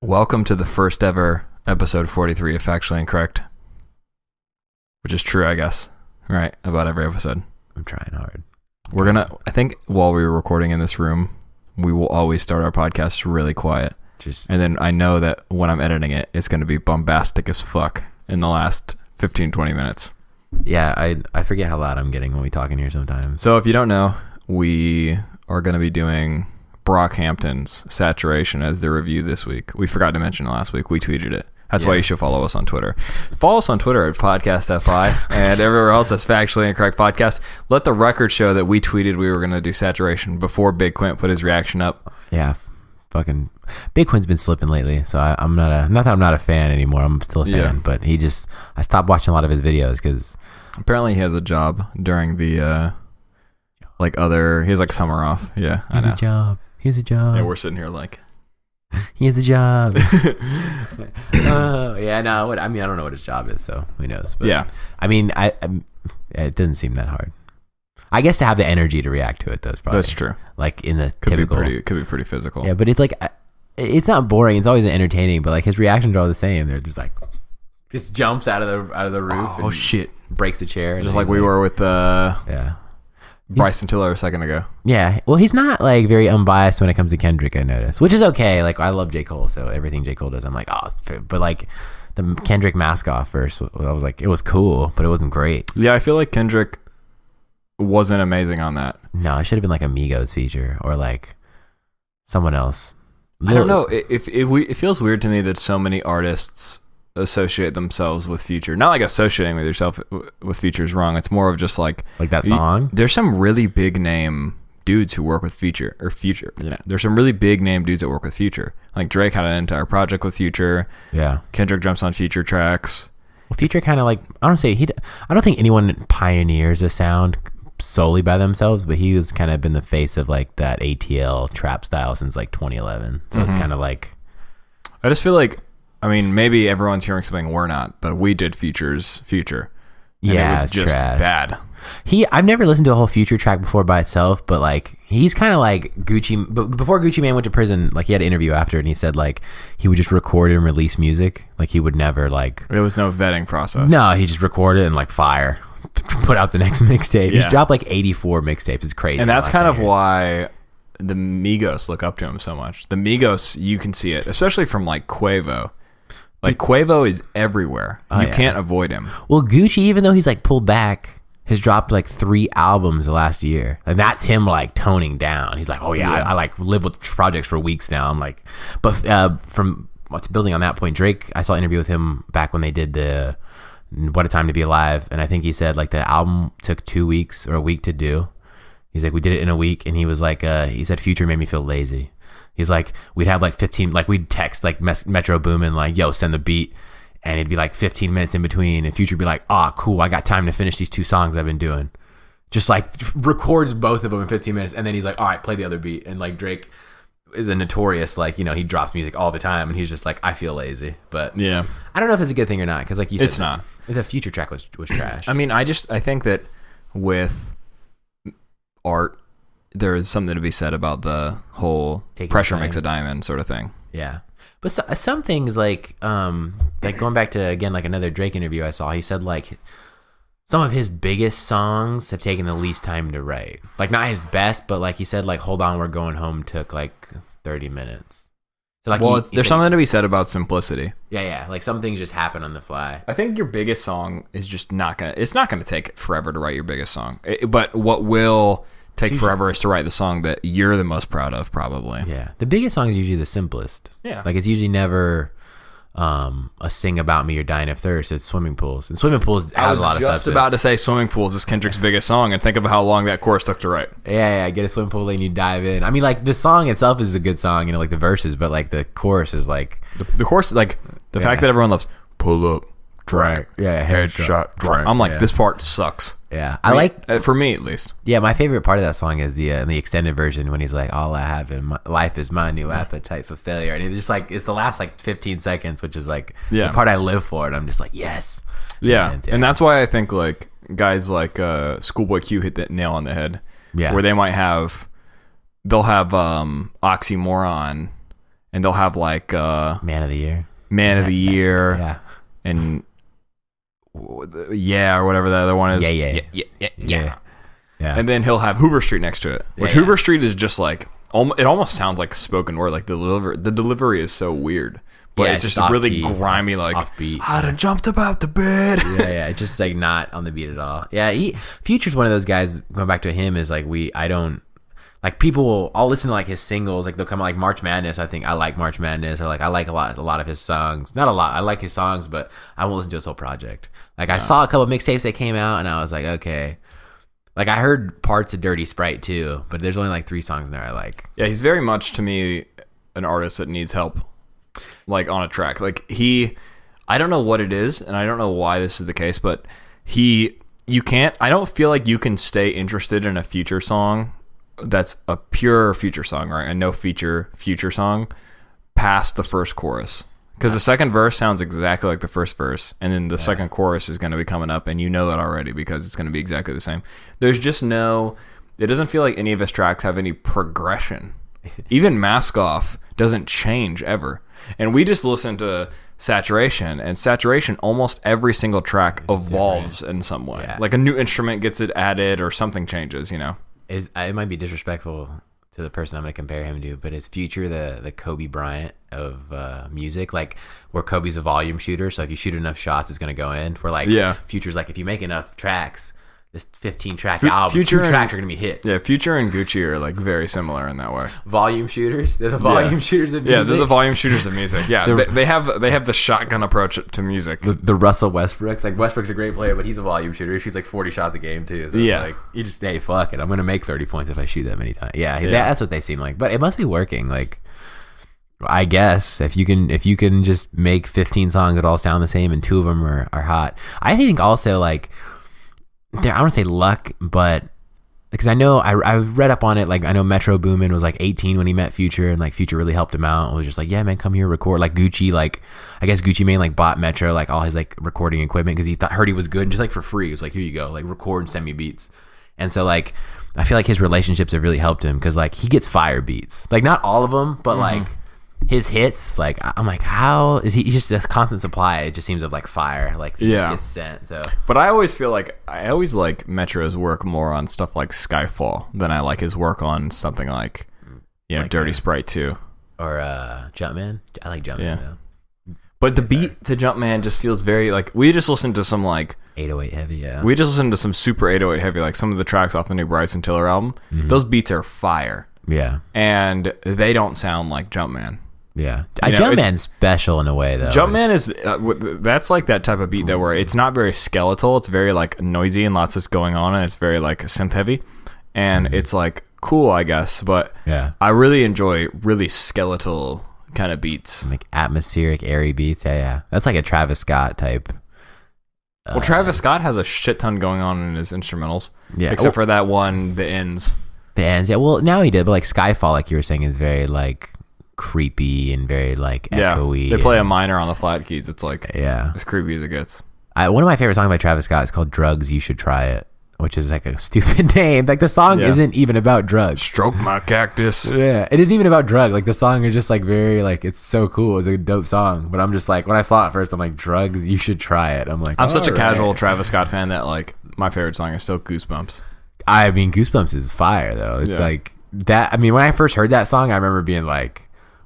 Welcome to the first ever episode 43 of Factually Incorrect. Which is true, I guess. Right? About every episode. I'm trying hard. I think while we were recording in this room, we will always start our podcast really quiet. And then I know that when I'm editing it, it's going to be bombastic as fuck in the last 15, 20 minutes. Yeah, I forget how loud I'm getting when we talk in here sometimes. So if you don't know, we are going to be doing Brockhampton's Saturation as the review this week. We forgot to mention last week. We tweeted it. That's why you should follow us on Twitter. Follow us on Twitter at PodcastFI and everywhere else that's Factually Incorrect Podcast. Let the record show that we tweeted we were going to do Saturation before Big Quint put his reaction up. Yeah, fucking Big Quint's been slipping lately, so I'm not that I'm not a fan anymore. I'm still a fan, but I stopped watching a lot of his videos because apparently he has a job during the he has like summer off. Yeah, he has a job. Yeah, we're sitting here like he has a job. Yeah, no. I mean, I don't know what his job is, so who knows? But, yeah, I mean, it didn't seem that hard. I guess to have the energy to react to it, though, is probably that's true. Like in the could typical, be pretty physical. Yeah, but it's like it's not boring. It's always entertaining, but like his reactions are all the same. They're just like jumps out of the roof. Oh shit! Breaks a chair, just like we were with yeah. Bryson Tiller a second ago. Yeah. Well, he's not like very unbiased when it comes to Kendrick, I noticed, which is okay. Like I love J. Cole, so everything J. Cole does, I'm like, oh, it's fair. But like the Kendrick mask off verse, I was like, it was cool, but it wasn't great. Yeah, I feel like Kendrick wasn't amazing on that. No, it should have been like a Migos feature or like someone else. I don't know. It feels weird to me that so many artists associate themselves with Future. Not like associating with yourself with Future is wrong. It's more of just like that song. There's some really big name dudes who work with Future. Yeah. There's some really big name dudes that work with Future. Like Drake had an entire project with Future. Yeah. Kendrick jumps on Future tracks. Well, Future kind of like, I don't think anyone pioneers a sound solely by themselves, but he was kind of been the face of like that ATL trap style since like 2011. So it's kind of like, I just feel like, I mean, maybe everyone's hearing something we're not, but we did Future's Future. Yeah, it was just trash. Bad. I've never listened to a whole Future track before by itself, but like he's kind of like Gucci. But before Gucci Mane went to prison, like he had an interview after, and he said like he would just record and release music. Like he would never like. There was no vetting process. No, he just recorded and like put out the next mixtape. Yeah. He's dropped like 84 mixtapes. It's crazy. And that's kind of why the Migos look up to him so much. The Migos, you can see it, especially from like Quavo. Like Quavo is everywhere. You can't avoid him. Well, Gucci, even though he's like pulled back, has dropped like 3 albums the last year, and that's him like toning down. He's like, oh yeah. I like live with projects for weeks now. I'm like, but from what's building on that point, Drake, I saw an interview with him back when they did the What a Time to Be Alive, and I think he said like the album took 2 weeks or a week to do. He's like, we did it in a week, and he was like, he said Future made me feel lazy. He's like, we'd have like 15, like we'd text like Metro Boomin like, yo, send the beat. And it'd be like 15 minutes in between. And Future would be like, cool. I got time to finish these 2 songs I've been doing. Just like records both of them in 15 minutes. And then he's like, all right, play the other beat. And like Drake is a notorious, like, you know, he drops music all the time. And he's just like, I feel lazy. But yeah, I don't know if it's a good thing or not. Because like you said, it's not. The Future track was trash. I mean, I think that with art, there is something to be said about the whole pressure makes a diamond sort of thing. Yeah. But some things like going back to, again, like another Drake interview I saw, he said like some of his biggest songs have taken the least time to write. Like not his best, but like he said like Hold On, We're Going Home took like 30 minutes. So like there's something to be said about simplicity. Yeah. Like some things just happen on the fly. I think your biggest song is just not going to take forever to write your biggest song. But what will take forever is to write the song that you're the most proud of, probably. Yeah. The biggest song is usually the simplest. Yeah. Like it's usually never a Sing About Me or Dying of Thirst. It's Swimming Pools. And Swimming Pools has a lot of substance. I was just about to say Swimming Pools is Kendrick's biggest song, and think of how long that chorus took to write. Yeah. Get a swimming pool and you dive in. I mean, like the song itself is a good song, you know, like the verses, but like the chorus is like... The chorus is like the fact that everyone loves pull up, drag, headshot, drag. I'm like, this part sucks. Yeah, I like for me at least. Yeah, my favorite part of that song is the extended version when he's like, "All I have in my life is my new appetite for failure," and it's just like it's the last like 15 seconds, which is like the part I live for, and I'm just like, yes. Yeah, and that's why I think like guys like Schoolboy Q hit that nail on the head. Yeah, where they'll have oxymoron and they'll have like Man of the Year. Man of the Year. Yeah. And or whatever the other one is. Yeah. And then he'll have Hoover Street next to it, which Hoover Street is just like, it almost sounds like spoken word. Like the delivery is so weird, but it's just really grimy, like offbeat. I done jumped about the bed. Yeah, it's just like not on the beat at all. Yeah, Future's one of those guys. Going back to him is like I don't like people. I'll listen to like his singles. Like they'll come out like March Madness. I think I like March Madness, or like I like a lot of his songs. Not a lot. I like his songs, but I won't listen to his whole project. Like I saw a couple of mixtapes that came out, and I was like, okay. Like I heard parts of Dirty Sprite too, but there's only like 3 songs in there I like. Yeah, he's very much to me an artist that needs help, like on a track. Like I don't know what it is, and I don't know why this is the case, but I don't feel like you can stay interested in a Future song that's a pure Future song, right? A no feature Future song past the first chorus. Because the second verse sounds exactly like the first verse, and then the second chorus is going to be coming up, and you know that already because it's going to be exactly the same. There's just it doesn't feel like any of his tracks have any progression. Even Mask Off doesn't change ever. And we just listened to Saturation, and Saturation, almost every single track evolves in some way. Yeah. Like a new instrument gets it added or something changes, you know? It might be disrespectful to the person I'm going to compare him to, but is Future the Kobe Bryant of music? Like where Kobe's a volume shooter, so if you shoot enough shots, it's going to go in. Where like Future's like if you make enough tracks, this 15-track album, Future 2 tracks are going to be hits. Yeah, Future and Gucci are like very similar in that way. Volume shooters? They're the volume shooters of music? Yeah, they're the volume shooters of music. Yeah, they have the shotgun approach to music. The Russell Westbrooks. Like Westbrook's a great player, but he's a volume shooter. He shoots like 40 shots a game too. So it's like, you just, hey, fuck it. I'm going to make 30 points if I shoot that many times. Yeah, that's what they seem like. But it must be working. Like, I guess if you can just make 15 songs that all sound the same and 2 of them are hot. I think also like, I don't want to say luck, but because I know I read up on it. Like I know Metro Boomin was like 18 when he met Future, and like Future really helped him out. And was just like, yeah, man, come here, record. Like Gucci, like I guess Gucci Mane like bought Metro like all his like recording equipment because he heard he was good, and just like for free, it was like, here you go, like record and send me beats. And so like I feel like his relationships have really helped him because like he gets fire beats, like not all of them, but like his hits, like I'm like, how is he's just a constant supply? It just seems of like fire, like he just gets sent. So, but I always feel like Metro's work more on stuff like Skyfall than I like his work on something like Dirty Sprite 2 or Jumpman. I like Jumpman though. But the beat to Jumpman just feels very like we just listened to some like 808 heavy. Yeah, we just listened to some super 808 heavy, like some of the tracks off the new Bryson Tiller album. Those beats are fire. Yeah, and they don't sound like Jumpman. Yeah, Jumpman's special in a way though. Jumpman is that's like that type of beat that where it's not very skeletal. It's very like noisy and lots is going on, and it's very like synth heavy, and it's like cool, I guess. But I really enjoy really skeletal kind of beats, like atmospheric, airy beats. Yeah, that's like a Travis Scott type. Well, Travis Scott has a shit ton going on in his instrumentals. Yeah, except for that one, the ends. The ends. Yeah, well, now he did, but like Skyfall, like you were saying, is very like creepy and very like echoey. They play a minor on the flat keys. It's like as creepy as it gets. One of my favorite songs by Travis Scott is called "Drugs You Should Try It," which is like a stupid name. Like the song isn't even about drugs. Stroke my cactus. Yeah, it isn't even about drug. Like the song is just like very like it's so cool. It's a dope song. But I'm just like when I saw it first, I'm like, "Drugs You Should Try It." I'm like, I'm such a casual Travis Scott fan that like my favorite song is still "Goosebumps." I mean, "Goosebumps" is fire though. It's like that. I mean, when I first heard that song, I remember being like,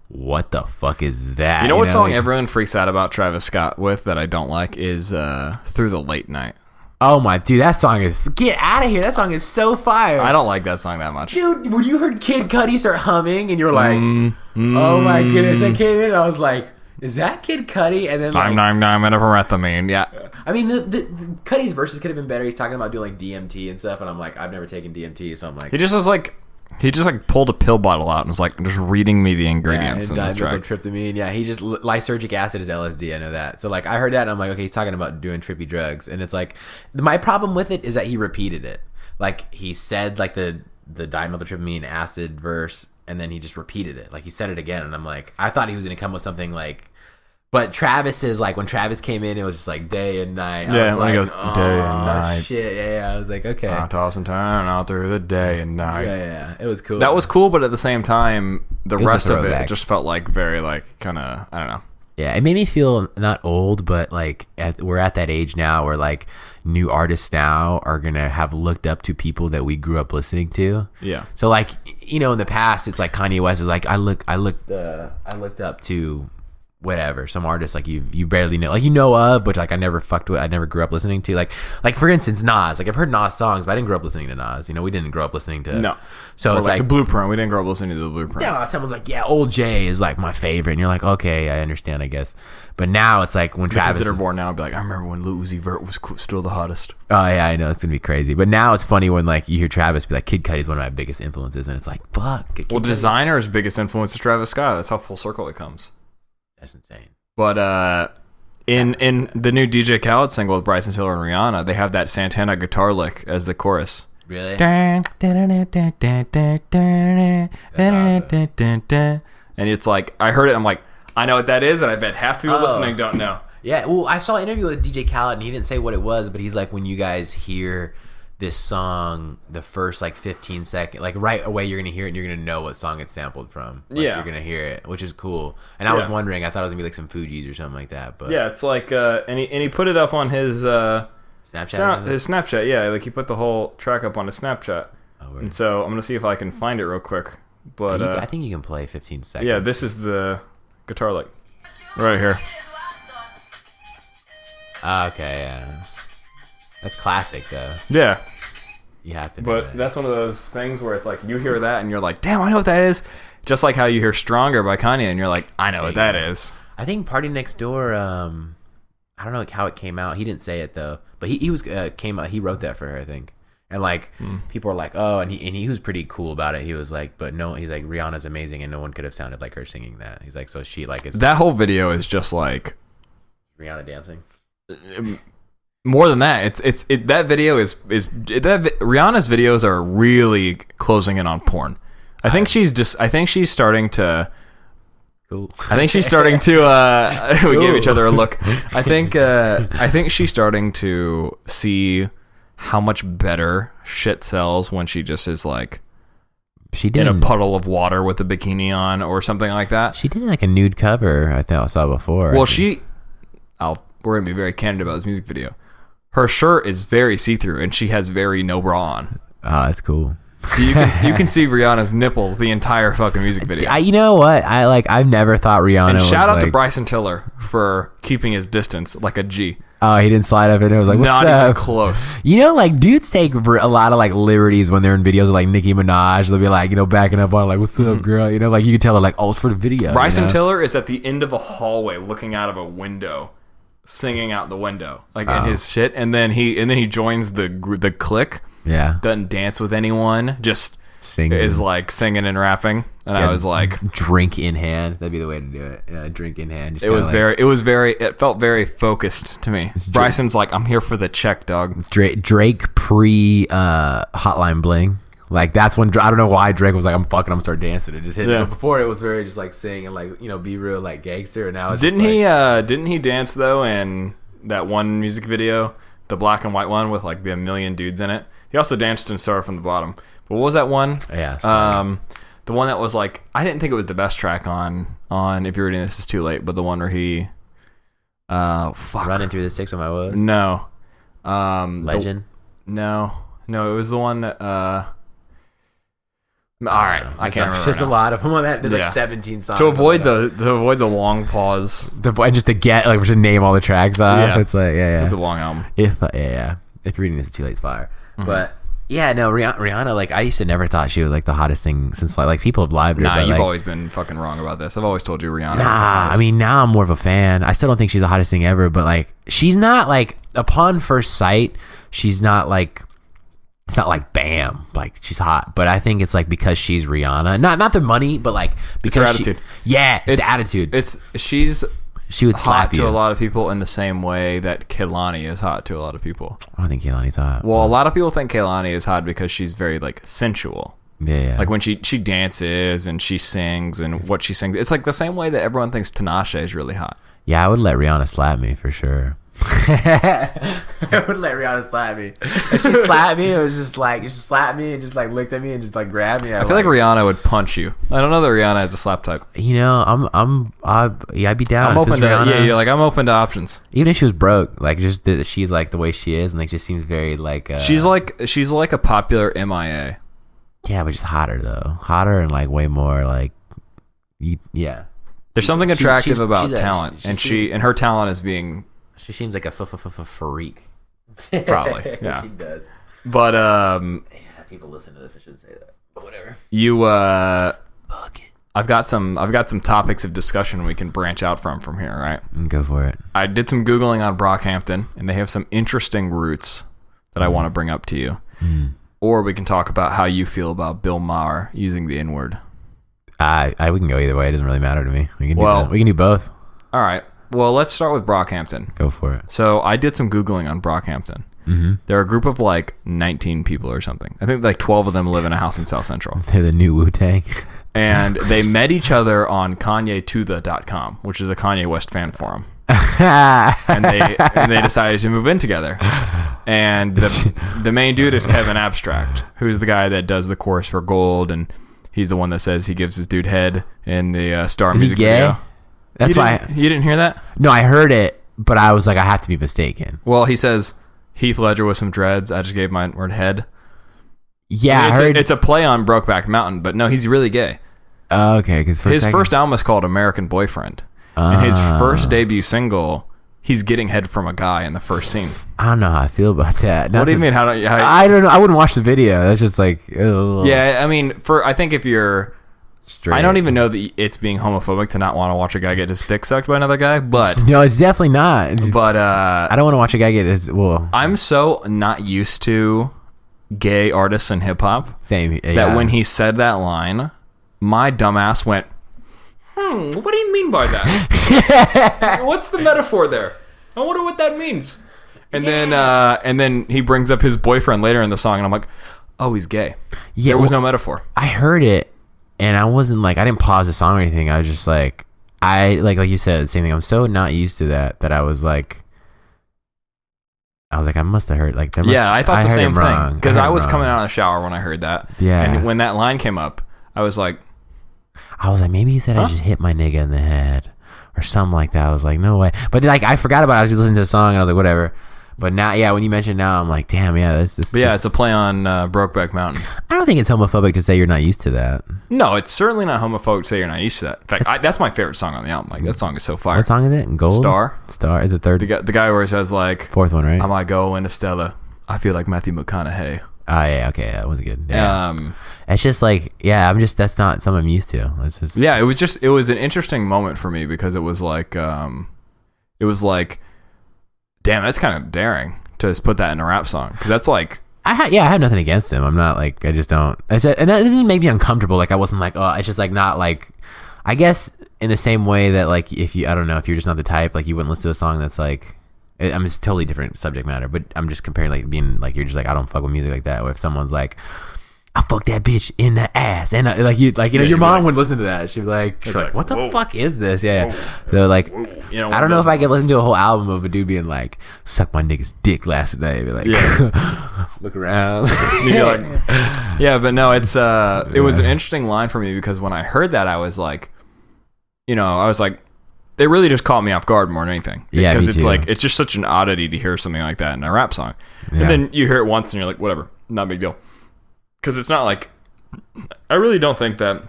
what the fuck is that? You know what song everyone freaks out about Travis Scott with that I don't like is Through the Late Night. Oh my dude, that song is get out of here. That song is so fire. I don't like that song that much. Dude, when you heard Kid Cudi start humming and you're like, oh my goodness, I came in and I was like, is that Kid Cudi? And then like, I'm in a erythamine. Yeah. I mean, the Cudi's verses could have been better. He's talking about doing like DMT and stuff, and I'm like, I've never taken DMT, so I'm like, he just pulled a pill bottle out and was like just reading me the ingredients in this track. Tryptamine. Yeah, he just lysergic acid is LSD. I know that. So like I heard that and I'm like, okay, he's talking about doing trippy drugs, and it's like my problem with it is that he repeated it. Like he said like the dimethyltryptamine acid verse, and then he just repeated it. Like he said it again, and I'm like, I thought he was gonna come with something like But Travis's, like, when Travis came in, it was just like day and night. Yeah, when he goes, day and night. Shit, yeah. I was like, okay. I toss and turn all through the day and night. Yeah. It was cool. That was cool, but at the same time, the rest of throwback. it just felt like very, like, kind of, I don't know. Yeah, it made me feel not old, but like we're at that age now where like new artists now are gonna have looked up to people that we grew up listening to. Yeah. So like, you know, in the past, it's like Kanye West is like I looked up to whatever, some artist like you barely know, like, you know of, but like I never fucked with, I never grew up listening to, like for instance Nas. Like I've heard Nas songs, but I didn't grow up listening to Nas. You know, we didn't grow up listening to So or it's like the Blueprint. We didn't grow up listening to the Blueprint. Yeah, someone's like, yeah, Old J is like my favorite, and you're like, okay, I understand, I guess. But now it's like when Travis kids that are born now, be like, I remember when Lil Uzi Vert was still the hottest. Oh yeah, I know, it's gonna be crazy. But now it's funny when like you hear Travis be like, Kid Cudi's one of my biggest influences, and it's like, fuck. Well, Designer's biggest influence is Travis Scott. That's how full circle it comes. That's insane. But in the new DJ Khaled single with Bryson Tiller and Rihanna, they have that Santana guitar lick as the chorus. Really? That's awesome. And it's like, I heard it, I'm like, I know what that is, and I bet half the people listening don't know. Yeah, well, I saw an interview with DJ Khaled, and he didn't say what it was, but he's like, when you guys hear this song, the first like 15 seconds, like right away you're gonna hear it and you're gonna know what song it's sampled from. Like, you're gonna hear it, which is cool. And I was wondering, I thought it was gonna be like some Fugees or something like that, but yeah, it's like and he put it up on his Snapchat. His Snapchat, yeah, like he put the whole track up on his Snapchat. And so I'm gonna see if I can find it real quick. But I think you can play 15 seconds. Yeah, this is the guitar lick right here. Okay, yeah, that's classic though. Yeah. You have to. But that's one of those things where it's like you hear that and you're like, damn, I know what that is. Just like how you hear Stronger by Kanye and you're like, I know what that is. I think Party Next Door, I don't know like how it came out. He didn't say it though, but he came out. He wrote that for her, I think. And like people were like, oh, and he was pretty cool about it. He was like, but no, he's like, Rihanna's amazing, and no one could have sounded like her singing that. He's like, so she like it's that whole video is just like Rihanna dancing. More than that, that video is Rihanna's videos are really closing in on porn. I think she's starting to. Cool. I think she's starting to. We gave each other a look. I think she's starting to see how much better shit sells when she just is like in a puddle of water with a bikini on or something like that. She did like a nude cover. I thought I saw before. Well, we're gonna be very candid about this music video. Her shirt is very see-through, and she has very no bra on. Oh, that's cool. So you can see Rihanna's nipples the entire fucking music video. You know what? I've never thought Rihanna. And shout out to Bryson Tiller for keeping his distance like a G. Oh, he didn't slide up in. It was like, what's not up? Even close. You know, like dudes take a lot of like liberties when they're in videos with like Nicki Minaj. They'll be like, you know, backing up on like, what's up, girl? You know, like you can tell her like, oh, it's for the video. Bryson Tiller is at the end of a hallway looking out of a window, singing out the window, like in his shit, and then he joins the clique. Yeah, doesn't dance with anyone, just is like singing and rapping. And I was like, drink in hand. That'd be the way to do it. Yeah, drink in hand. Just it felt very focused to me. Bryson's like, I'm here for the check, dog. Drake pre Hotline Bling. Like that's when I don't know why Drake was like, I'm fucking, I'm gonna start dancing. It just hit me. But before it was very just like singing and like, you know, be real like gangster. And now it's didn't he dance though in that one music video, the black and white one with like the million dudes in it? He also danced in Started from the Bottom. But what was that one? Yeah. The one that was like, I didn't think it was the best track on If You're Reading This Is Too Late, but the one where he Running Through the Six of My Woes. No. Legend. No, it was the one that all right, I can't remember. There's just a lot of them on that. There's like 17 songs. To avoid the long pause, just to get like we should name all the tracks off. Yeah. It's like with the long album. If You're Reading This Is Too Late, it's fire. Mm-hmm. But yeah, no, Rihanna. Like I used to never thought she was like the hottest thing since like people have lied. Nah, but, you've like, always been fucking wrong about this. I've always told you Rihanna. Nah, I mean now I'm more of a fan. I still don't think she's the hottest thing ever, but like she's not like upon first sight. She's not like. It's not like bam, like she's hot, but I think it's like because she's Rihanna, not the money, but like because it's her attitude. It's the attitude. She would slap hot you to a lot of people in the same way that Kehlani is hot to a lot of people. I don't think Kehlani's hot. Well, a lot of people think Kehlani is hot because she's very like sensual. Yeah. Like when she dances and she sings and what she sings, it's like the same way that everyone thinks Tinashe is really hot. Yeah, I would let Rihanna slap me for sure. I would let Rihanna slap me. If she slapped me, it was just like, she slapped me and just like looked at me and just like grabbed me. I feel like Rihanna would punch you. I don't know that Rihanna has a slap type. You know, I'd be down. I'm open to I'm open to options. Even if she was broke, like just she's like the way she is, and like just seems very like. She's like a popular MIA. Yeah, but just hotter though, hotter and like way more like, yeah. There's something attractive about talent, and her talent is being. She seems like a freak. Probably, yeah. She does. But yeah, people listen to this. I shouldn't say that. But whatever. I've got some topics of discussion we can branch out from here, right? Go for it. I did some Googling on Brockhampton, and they have some interesting roots that I want to bring up to you. Or we can talk about how you feel about Bill Maher using the N-word. We can go either way. It doesn't really matter to me. We can do both. All right. Well, let's start with Brockhampton. Go for it. So I did some Googling on Brockhampton. They're a group of like 19 people or something. I think like 12 of them live in a house in South Central. They're the new Wu-Tang. And they met each other on KanyeToThe.com, which is a Kanye West fan forum. and they decided to move in together. And the main dude is Kevin Abstract, who's the guy that does the chorus for Gold, and he's the one that says he gives his dude head in the Star music video. That's why you didn't hear that? No, I heard it, but I was like, I have to be mistaken. Well, he says Heath Ledger with some dreads. I just gave my word head. Yeah, I mean, it's a play on Brokeback Mountain, but no, he's really gay. Okay, because his first album is called American Boyfriend, and his first debut single, he's getting head from a guy in the first scene. I don't know how I feel about that. What do you mean? I don't know. I wouldn't watch the video. That's just like, ugh. Yeah. I mean, I think if you're straight, I don't even know that it's being homophobic to not want to watch a guy get his dick sucked by another guy. But no, it's definitely not. But I don't want to watch a guy get his. Well, I'm so not used to gay artists in hip hop. Same. Yeah. That when he said that line, my dumbass went, what do you mean by that? What's the metaphor there? I wonder what that means. And then he brings up his boyfriend later in the song, and I'm like, oh, he's gay. Yeah, there was no metaphor. I heard it, and I wasn't like, I didn't pause the song or anything. I was just like, like you said, the same thing. I'm so not used to that I was like, I must have heard like that. I thought the same thing because I was coming out of the shower when I heard that. Yeah, and when that line came up, I was like, maybe he said I just hit my nigga in the head or something like that. I was like, no way. But like, I forgot about it. I was just listening to the song and I was like, whatever. But now, yeah, when you mention now, I'm like, damn, yeah, this. It's a play on Brokeback Mountain. I don't think it's homophobic to say you're not used to that. No, it's certainly not homophobic to say you're not used to that. In fact, that's my favorite song on the album. Like, that song is so fire. What song is it? Gold? Star is it third? The guy where he says like, fourth one, right? I might go into Stella. I feel like Matthew McConaughey. Oh yeah, okay, that was good. Yeah. It's just like, yeah, that's not something I'm used to. It's just, yeah, it was an interesting moment for me because it was like, damn, that's kind of daring to just put that in a rap song because that's like, I have nothing against him. I'm not like, I just don't. And that didn't make me uncomfortable. Like I wasn't like, oh, it's just like not like, I guess in the same way that like if you, I don't know, if you're just not the type, like you wouldn't listen to a song that's like. I mean, it's totally different subject matter, but I'm just comparing like being like you're just like I don't fuck with music like that. Or if someone's like, I fuck that bitch in the ass, and your mom would listen to that. She'd be like, what the fuck is this? Yeah. So like, I don't know if I could listen to a whole album of a dude being like, suck my nigga's dick last night. Be like, look around. Yeah, but no, it was an interesting line for me because when I heard that, I was like, they really just caught me off guard more than anything. Yeah, because it's like, it's just such an oddity to hear something like that in a rap song. Yeah. And then you hear it once and you're like, whatever, not a big deal. Because it's not like, I really don't think that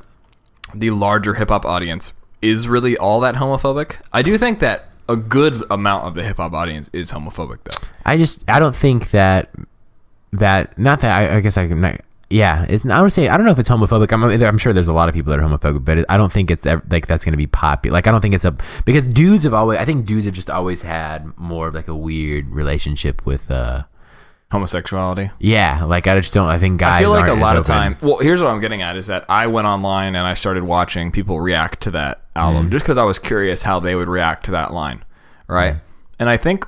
the larger hip hop audience is really all that homophobic. I do think that a good amount of the hip hop audience is homophobic though. I don't think that not that I guess I can. Yeah, it's. I would say I don't know if it's homophobic. I'm sure there's a lot of people that are homophobic, but I don't think it's like that's going to be popular. Like I don't think it's because dudes have just always had more of like a weird relationship with homosexuality. Yeah, like I just don't. I think guys. I feel like aren't a lot of open. time. Well, here's what I'm getting at is that I went online and I started watching people react to that album just because I was curious how they would react to that line, right? And I think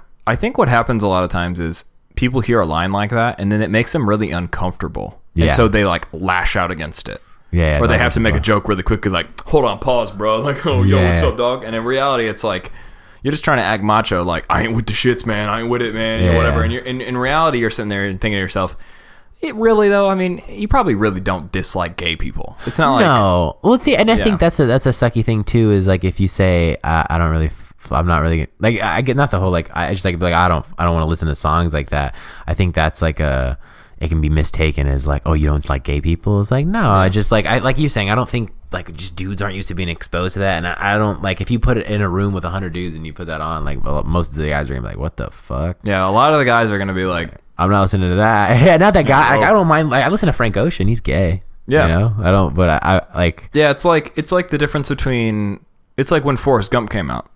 what happens a lot of times is people hear a line like that and then it makes them really uncomfortable. And so they like lash out against it. Yeah. Or they have to make a joke really quickly like, hold on, pause, bro. Like, oh, yo, what's up, dog? And in reality, it's like, you're just trying to act macho, like, I ain't with the shits, man. I ain't with it, man, or whatever. And you're in reality, you're sitting there and thinking to yourself, it really though. I mean, you probably really don't dislike gay people. It's not like no. Well, see, and I think that's a sucky thing too. Is like if you say I don't really. I'm not really like I get not the whole like I just like I don't want to listen to songs like that. I think that's like it can be mistaken as like, oh, you don't like gay people. It's like, no, I just like like you saying, I don't think like just dudes aren't used to being exposed to that, and I don't like if you put it in a room with 100 dudes and you put that on, like most of the guys are gonna be like, what the fuck? Yeah, a lot of the guys are gonna be like, I'm not listening to that. Yeah, not that guy. Like, I don't mind. Like I listen to Frank Ocean. He's gay. Yeah, you know, I don't. But I like. Yeah, it's like the difference between it's like when Forrest Gump came out.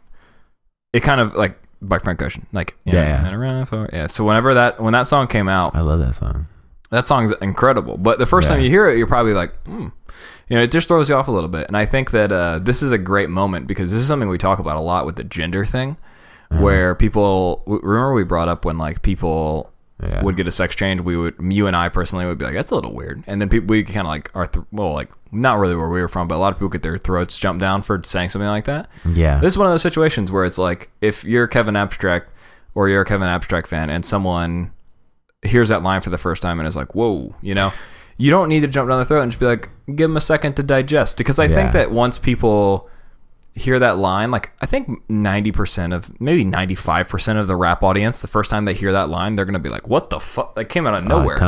It kind of like by Frank Ocean, like So when that song came out, I love that song. That song's incredible. But the first time you hear it, you're probably like, it just throws you off a little bit. And I think that this is a great moment because this is something we talk about a lot with the gender thing, where people remember we brought up when like people would get a sex change. You and I personally would be like, that's a little weird. And then we kind of like like not really where we were from, but a lot of people get their throats jumped down for saying something like that. Yeah, this is one of those situations where it's like if you're Kevin Abstract or you're a Kevin Abstract fan and someone hears that line for the first time and is like, whoa, you don't need to jump down their throat and just be like, give them a second to digest, because I think that once people hear that line, like I think 90% of maybe 95% of the rap audience, the first time they hear that line, they're gonna be like, what the fuck, that came out of nowhere.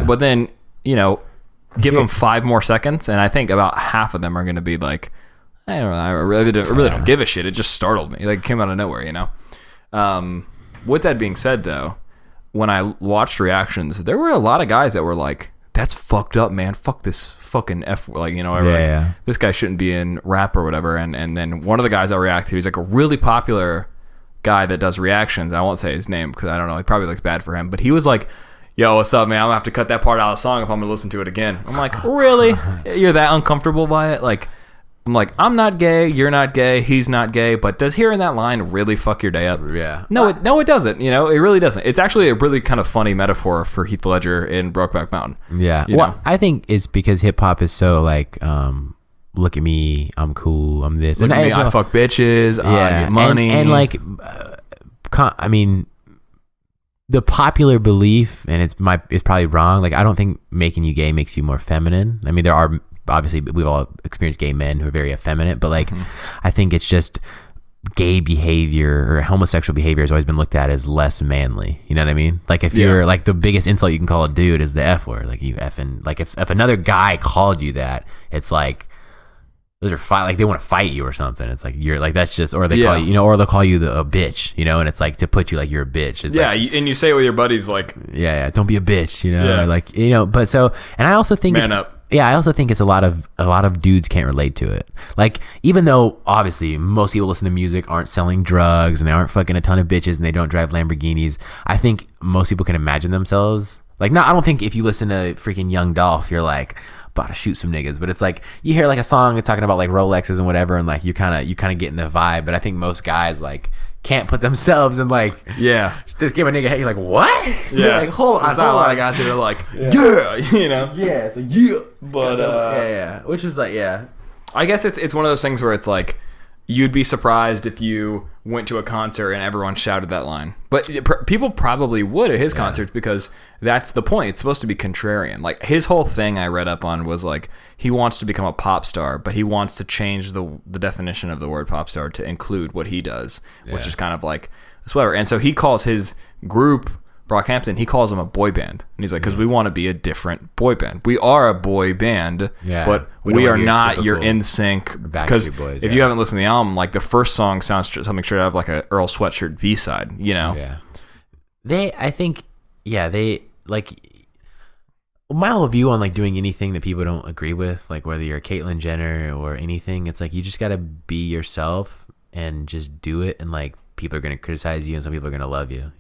But then give them 5 more seconds and I think about half of them are gonna be like, I don't know, I really don't give a shit, it just startled me, like it came out of nowhere. With that being said though, when I watched reactions, there were a lot of guys that were like, that's fucked up, man. Fuck this fucking F, like, this guy shouldn't be in rap or whatever. And then one of the guys I reacted to, he's like a really popular guy that does reactions. I won't say his name because I don't know, it probably looks bad for him, but he was like, yo, what's up, man? I'm gonna have to cut that part out of the song if I'm gonna listen to it again. I'm like, really? You're that uncomfortable by it? Like, I'm like, I'm not gay, you're not gay, he's not gay, but does hearing that line really fuck your day up? Yeah. No, it doesn't. It really doesn't. It's actually a really kind of funny metaphor for Heath Ledger in Brokeback Mountain. Yeah. I think it's because hip hop is so like, look at me, I'm cool, I'm this. Look at me, I fuck bitches, I get money. And like, I mean, the popular belief, and it's probably wrong, like I don't think making you gay makes you more feminine. I mean, there are obviously we've all experienced gay men who are very effeminate, but like I think it's just gay behavior or homosexual behavior has always been looked at as less manly. You know what I mean? Like if you're like, the biggest insult you can call a dude is the F word. Like you effing, like if another guy called you that, it's like those are fight, like they want to fight you or something. It's like you're like, that's just, or they call you, or they'll call you a bitch, and it's like to put you like you're a bitch. It's and you say it with your buddies like, don't be a bitch, or like, but so, and I also think man up. Yeah, I also think it's a lot of dudes can't relate to it. Like, even though obviously most people listen to music aren't selling drugs and they aren't fucking a ton of bitches and they don't drive Lamborghinis, I think most people can imagine themselves like, I don't think if you listen to freaking Young Dolph, you're like about to shoot some niggas, but it's like you hear like a song talking about like Rolexes and whatever, and like you kind of get in the vibe. But I think most guys like can't put themselves in like, just give a nigga head. You're like, what? You're like, hold on. There's not a lot of guys that are like, it's like, but which is like, I guess it's one of those things where it's like you'd be surprised if you went to a concert and everyone shouted that line, but people probably would at his concerts because that's the point. It's supposed to be contrarian. Like his whole thing I read up on was like he wants to become a pop star, but he wants to change the definition of the word pop star to include what he does, which is kind of like whatever. And so he calls his group Brockhampton, he calls them a boy band, and he's like, because we want to be a different boy band. We are a boy band, but we are not your NSYNC. Because if you haven't listened to the album, like the first song sounds something straight out of like a Earl Sweatshirt B-side, I think they like my whole view on like doing anything that people don't agree with, like whether you're Caitlyn Jenner or anything, it's like you just gotta be yourself and just do it, and like people are going to criticize you and some people are going to love you,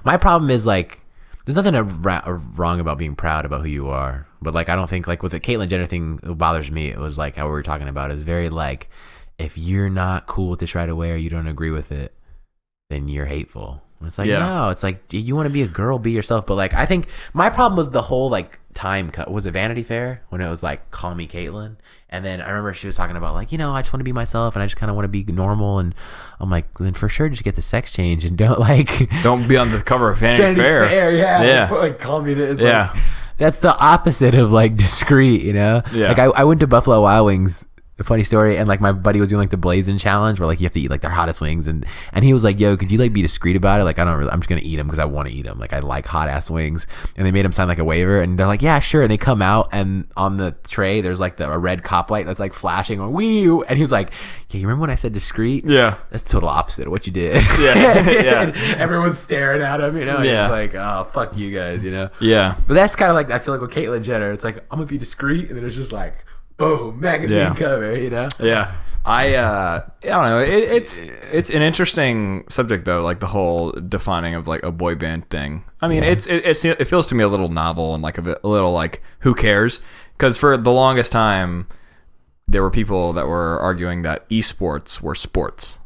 My problem is like there's nothing wrong about being proud about who you are, but like I don't think like with the Caitlyn Jenner thing, what bothers me, it was like how we were talking about it, is very like if you're not cool with this right away or you don't agree with it, then you're hateful. It's like no, it's like you want to be a girl, be yourself. But like I think my problem was the whole like Time cut. Was it Vanity Fair when it was like Call Me Caitlyn? And then I remember she was talking about like, I just want to be myself and I just kind of want to be normal. And I'm like, then for sure, just get the sex change and don't be on the cover of Vanity Fair. Yeah. Like, call me this. Yeah. Like, that's the opposite of like discreet, Yeah. Like I went to Buffalo Wild Wings. A funny story, and like my buddy was doing like the Blazing challenge where like you have to eat like their hottest wings, and he was like, yo, could you like be discreet about it? Like I'm just gonna eat them because I want to eat them, like I like hot ass wings. And they made him sign like a waiver, and they're like, yeah, sure. And they come out, and on the tray there's like a red cop light that's like flashing on wee, and he was like, yeah, you remember when I said discreet? Yeah, that's the total opposite of what you did. Yeah. Everyone's staring at him, and it's like, oh, fuck you guys, Yeah, but that's kind of like, I feel like with Caitlyn Jenner, it's like, I'm gonna be discreet, and then it's just like, boom, magazine cover, Yeah. I don't know. It's an interesting subject though, like the whole defining of like a boy band thing. I mean, it feels to me a little novel and like a little like, who cares? Because for the longest time, there were people that were arguing that esports were sports.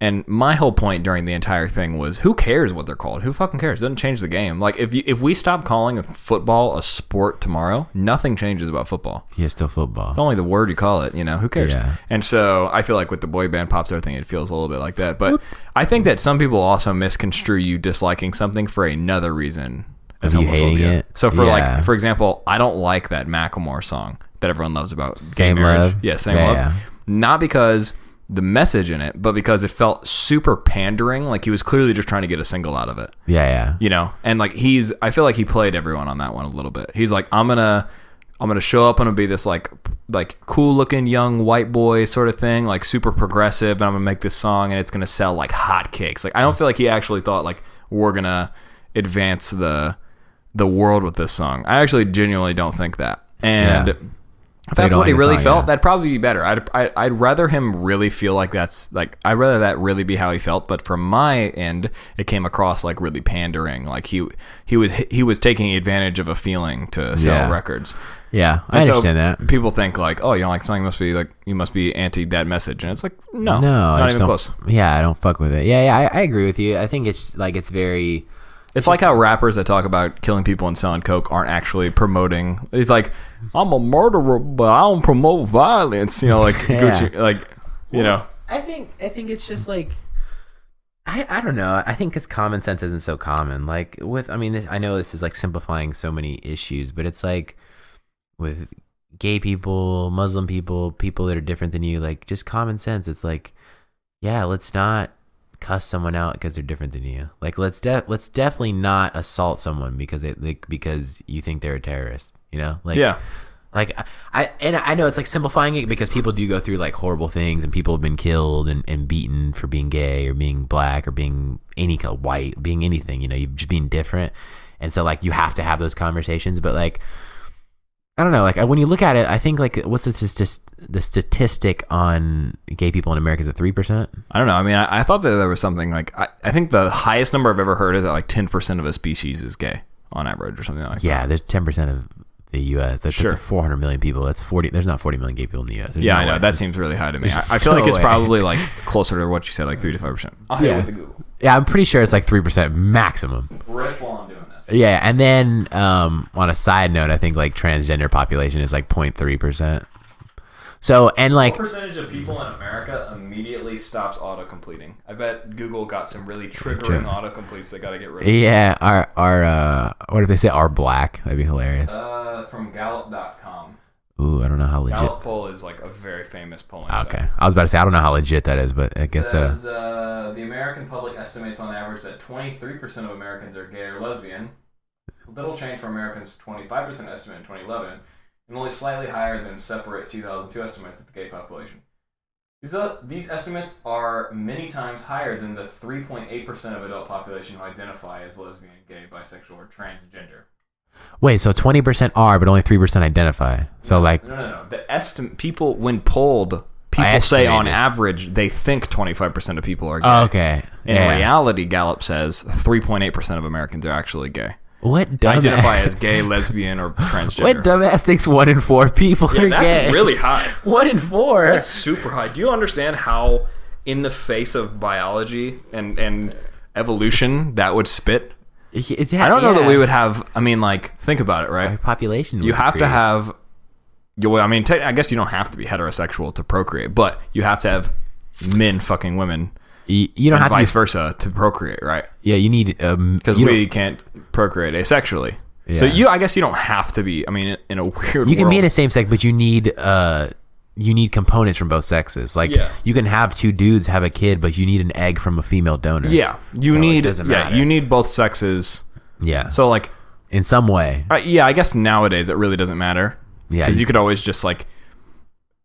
And my whole point during the entire thing was, who cares what they're called? Who fucking cares? It doesn't change the game. Like, if we stop calling football a sport tomorrow, nothing changes about football. Yeah, still football. It's only the word you call it, Who cares? Yeah. And so I feel like with the boy band pop star thing, it feels a little bit like that. But I think that some people also misconstrue you disliking something for another reason. As you hating it? So for example, I don't like that Macklemore song that everyone loves about Same gay marriage. Love. Yeah, Same Love. Yeah. Not because the message in it, but because it felt super pandering, like he was clearly just trying to get a single out of it. Yeah. And like I feel like he played everyone on that one a little bit. He's like, I'm gonna show up, I'm gonna be this like cool looking young white boy sort of thing, like super progressive, and I'm gonna make this song and it's gonna sell like hotcakes. Like I don't feel like he actually thought like we're gonna advance the world with this song. I actually genuinely don't think that. And if that's what he really felt, that'd probably be better. I'd rather him really feel like that's like, I'd rather that really be how he felt. But from my end, it came across like really pandering. Like he was taking advantage of a feeling to sell records. Yeah, I understand that. People think like, oh, you don't like something, you must be anti that message, and it's like, no, not even close. Yeah, I don't fuck with it. Yeah, I agree with you. I think it's like It's like how rappers that talk about killing people and selling coke aren't actually promoting. He's like, I'm a murderer, but I don't promote violence. Like Gucci, like I think it's just like, I don't know. I think because common sense isn't so common. Like I know this is like simplifying so many issues, but it's like with gay people, Muslim people that are different than you, like just common sense. It's like, yeah, let's not cuss someone out because they're different than you. Like let's definitely not assault someone because because you think they're a terrorist. Like I know it's like simplifying it because people do go through like horrible things and people have been killed and beaten for being gay or being black or being any kind of white, being anything. You just being different, and so like you have to have those conversations. But like I don't know, like when you look at it, I think like what's the statistic on gay people in America? Is it 3%? I don't know. I mean, I thought that there was something like I think the highest number I've ever heard is that like 10% of a species is gay on average or something like that. Yeah, there's 10% of the U.S. That's 400 million people. That's 40. There's not 40 million gay people in the U.S. I know. That seems really high to me. I feel like it's probably like closer to what you said, like 3 to 5%. I'll hit it with the Google. Yeah, I'm pretty sure it's like 3% maximum. Right while I'm doing this. Yeah, and then on a side note, I think like transgender population is like 0.3%. So, and like, what percentage of people in America immediately stops auto-completing? I bet Google got some really triggering autocompletes they got to get rid of. Yeah, our what if they say are black? That'd be hilarious. From Gallup.com. Ooh, I don't know how legit. Gallup poll is like a very famous polling site. I was about to say, I don't know how legit that is, but I guess so. It says, the American public estimates on average that 23% of Americans are gay or lesbian. Little change from Americans' 25% estimate in 2011, and only slightly higher than separate 2002 estimates of the gay population. These estimates are many times higher than the 3.8% of adult population who identify as lesbian, gay, bisexual, or transgender. Wait, so 20% are, but only 3% identify. So No. The people when polled, people say on average they think 25% of people are gay. Oh, okay. In reality, Gallup says 3.8% of Americans are actually gay. What dumbass identify as gay, lesbian, or transgender? What dumbass thinks 1 in 4 people are that's gay? That's really high. 1 in 4. That's super high. Do you understand how, in the face of biology and evolution, that would spit? I don't know that we would have. I mean, like, think about it, right? Our population. You have to have. I mean, I guess you don't have to be heterosexual to procreate, but you have to have men fucking women. You don't have vice versa to procreate, right? Yeah, you need because we can't procreate asexually. Yeah. So I guess you don't have to be. I mean, in a weird. You can be in a same sex, but you need components from both sexes. Like you can have two dudes have a kid, but you need an egg from a female donor. Yeah, you need both sexes. Yeah. So like in some way. I guess nowadays it really doesn't matter. Yeah. Because you could always just like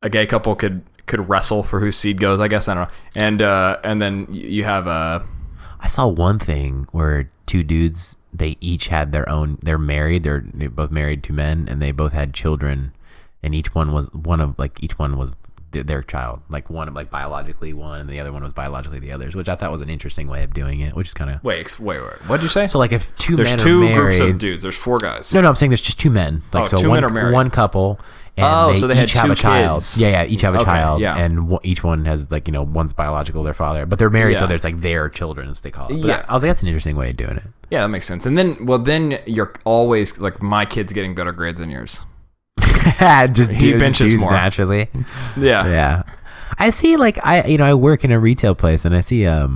a gay couple could wrestle for whose seed goes. I guess I don't know. And then you have I saw one thing where two dudes, they each had their own. They're married. They're both married to men, and they both had children. And each one was their child. Like one like biologically one, and the other one was biologically the other's. Which I thought was an interesting way of doing it. Which is kind of wait. What'd you say? So like if there's men two are married, groups of dudes. There's 4 guys. No, I'm saying there's just 2 men. Like so two one, men are married. One couple. And so they had each have 2 a child. kids. Yeah, each have a child, yeah. and each one has like one's biological, their father, but they're married, so there's like their children, as they call it. But I was like, that's an interesting way of doing it. Yeah, that makes sense. And then you're always like, my kid's getting better grades than yours. Just he benches more naturally. Yeah. I see like I work in a retail place, and I see a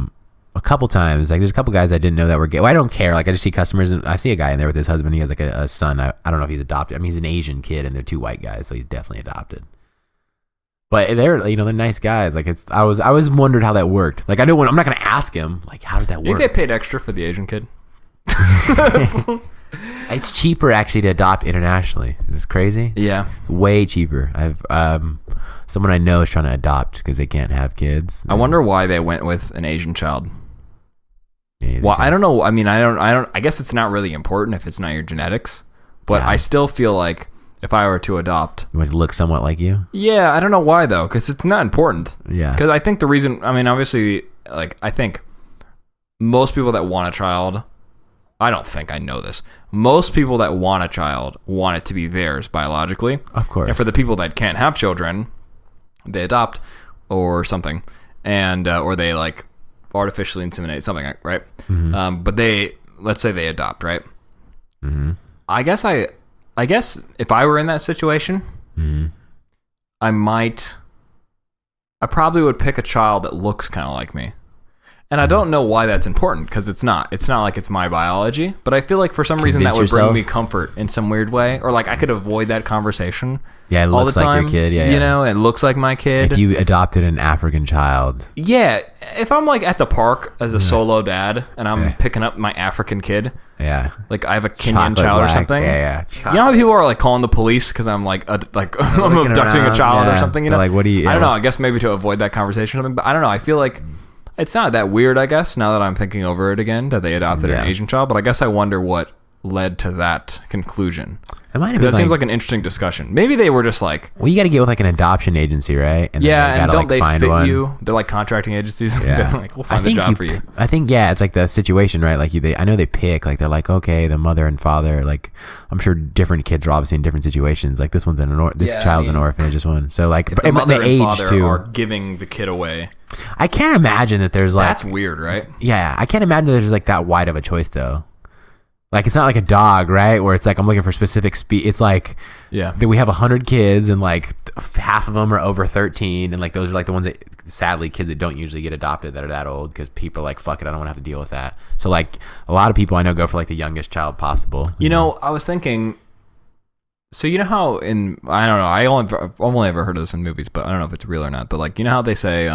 couple times like there's a couple guys I didn't know that were gay. Well, I don't care. Like I just see customers, and I see a guy in there with his husband. He has like a son. I don't know if he's adopted. I mean, he's an Asian kid, and they're 2 white guys, so he's definitely adopted. But they're they're nice guys. Like I always wondered how that worked. Like I know I'm not gonna ask him like how does that work. You get paid extra for the Asian kid. It's cheaper actually to adopt internationally. Is this crazy? Yeah, way cheaper. I've someone I know is trying to adopt because they can't have kids. I wonder why they went with an Asian child. Yeah, well, I don't know. I mean, I guess it's not really important if it's not your genetics, but I still feel like if I were to adopt, you want to look somewhat like you. Yeah, I don't know why though, because it's not important. Yeah, because I think the reason. I mean, obviously, like I think most people that want a child. I don't think I know this. Most people that want a child want it to be theirs biologically. Of course. And for the people that can't have children, they adopt or something, and or they like artificially inseminate something, right? Mm-hmm. But let's say they adopt, right? Mm-hmm. I guess if I were in that situation, mm-hmm. I probably would pick a child that looks kind of like me. And I don't know why that's important, because it's not like it's my biology, but I feel like for some reason that would bring me comfort in some weird way, or like I could avoid that conversation. Yeah, it all looks the time, like your kid. Yeah, you know, it looks like my kid. If you adopted an African child. Yeah, if I'm like at the park as a solo dad and I'm picking up my African kid. Yeah, like I have a Kenyan child or something. Yeah. You know how people are like calling the police because I'm like I'm abducting a child or something. You know, like what do you? I don't know. I guess maybe to avoid that conversation or something. But I don't know. I feel like. It's not that weird, I guess, now that I'm thinking over it again, that they adopted an Asian child, but I guess I wonder what led to that conclusion. That seems like an interesting discussion. Maybe they were just like... Well, you got to get with like an adoption agency, right? And and don't they fit you? They're like contracting agencies. Yeah. They're like, we'll find the job for you. I think, it's like the situation, right? Like I know they pick, like they're like, okay, the mother and father, like I'm sure different kids are obviously in different situations. Like this one's child's an orphanage, this one. So like, if the mother and father are giving the kid away... I can't imagine that there's like... That's weird, right? Yeah, I can't imagine there's like that wide of a choice though. Like it's not like a dog, right? Where it's like I'm looking for specific speed. It's like that we have 100 kids and like half of them are over 13, and like those are like the ones that sadly kids that don't usually get adopted that are that old because people are like, fuck it, I don't want to have to deal with that. So like a lot of people I know go for like the youngest child possible. You know, I was thinking. So you know how I don't know, I've only ever heard of this in movies, but I don't know if it's real or not. But like you know how they say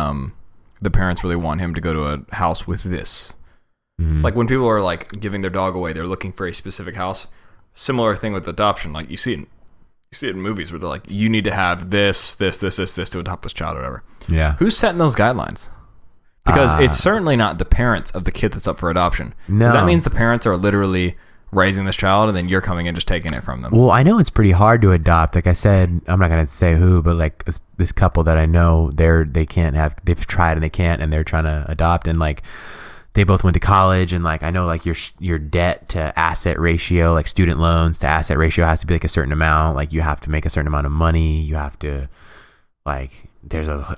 the parents really want him to go to a house with this. Mm-hmm. Like when people are like giving their dog away, they're looking for a specific house. Similar thing with adoption. Like you see it in movies where they're like, you need to have this to adopt this child or whatever. Yeah. Who's setting those guidelines? Because it's certainly not the parents of the kid that's up for adoption. No. That means the parents are literally raising this child and then you're coming and just taking it from them. Well, I know it's pretty hard to adopt. Like I said, I'm not going to say who, but like this couple that I know, they've tried and they can't, and they're trying to adopt, and like they both went to college, and like I know like your debt to asset ratio, like student loans to asset ratio has to be like a certain amount. Like you have to make a certain amount of money. You have to like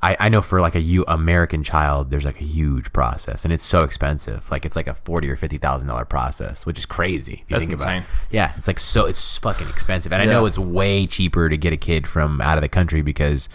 I know for like American child, there's like a huge process, and it's so expensive. Like it's like a $40,000 or $50,000 process, which is crazy if you think about it. Yeah, it's like it's fucking expensive, and I know it's way cheaper to get a kid from out of the country because,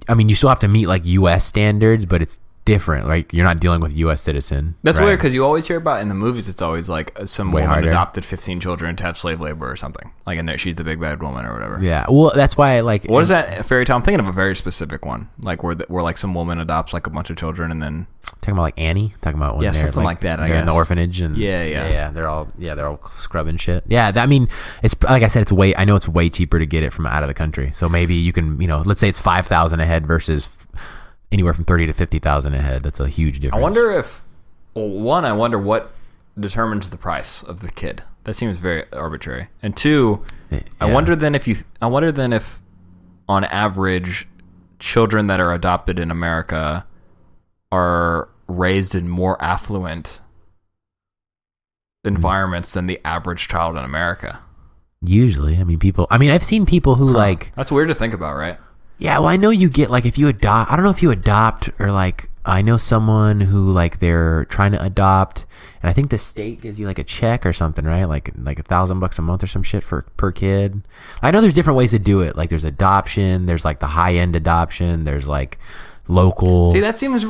I mean, you still have to meet like U.S. standards, but it's different. Like you're not dealing with U.S. citizen. That's weird because you always hear about in the movies. It's always like some woman adopted 15 children to have slave labor or something. Like in there, she's the big bad woman or whatever. Yeah. Well, that's why what is that fairy tale? I'm thinking of a very specific one, like where like some woman adopts like a bunch of children and then talking about like Annie. Talking about when something like that. They're in the orphanage and yeah. They're all scrubbing shit. Yeah. I mean, it's like I said, I know it's way cheaper to get it from out of the country. So maybe you can, let's say it's $5,000 a head versus anywhere from 30 to 50,000 a head. That's a huge difference. I wonder I wonder what determines the price of the kid. That seems very arbitrary. And two, I wonder then if on average children that are adopted in America are raised in more affluent environments than the average child in America. Usually, I've seen people who like. That's weird to think about, right? Yeah, well, I know you get like if you adopt. I don't know if you adopt or like I know someone who like they're trying to adopt, and I think the state gives you like a check or something, right? Like $1,000 a month or some shit per kid. I know there's different ways to do it. Like there's adoption, there's like the high end adoption, there's like local. See, that seems.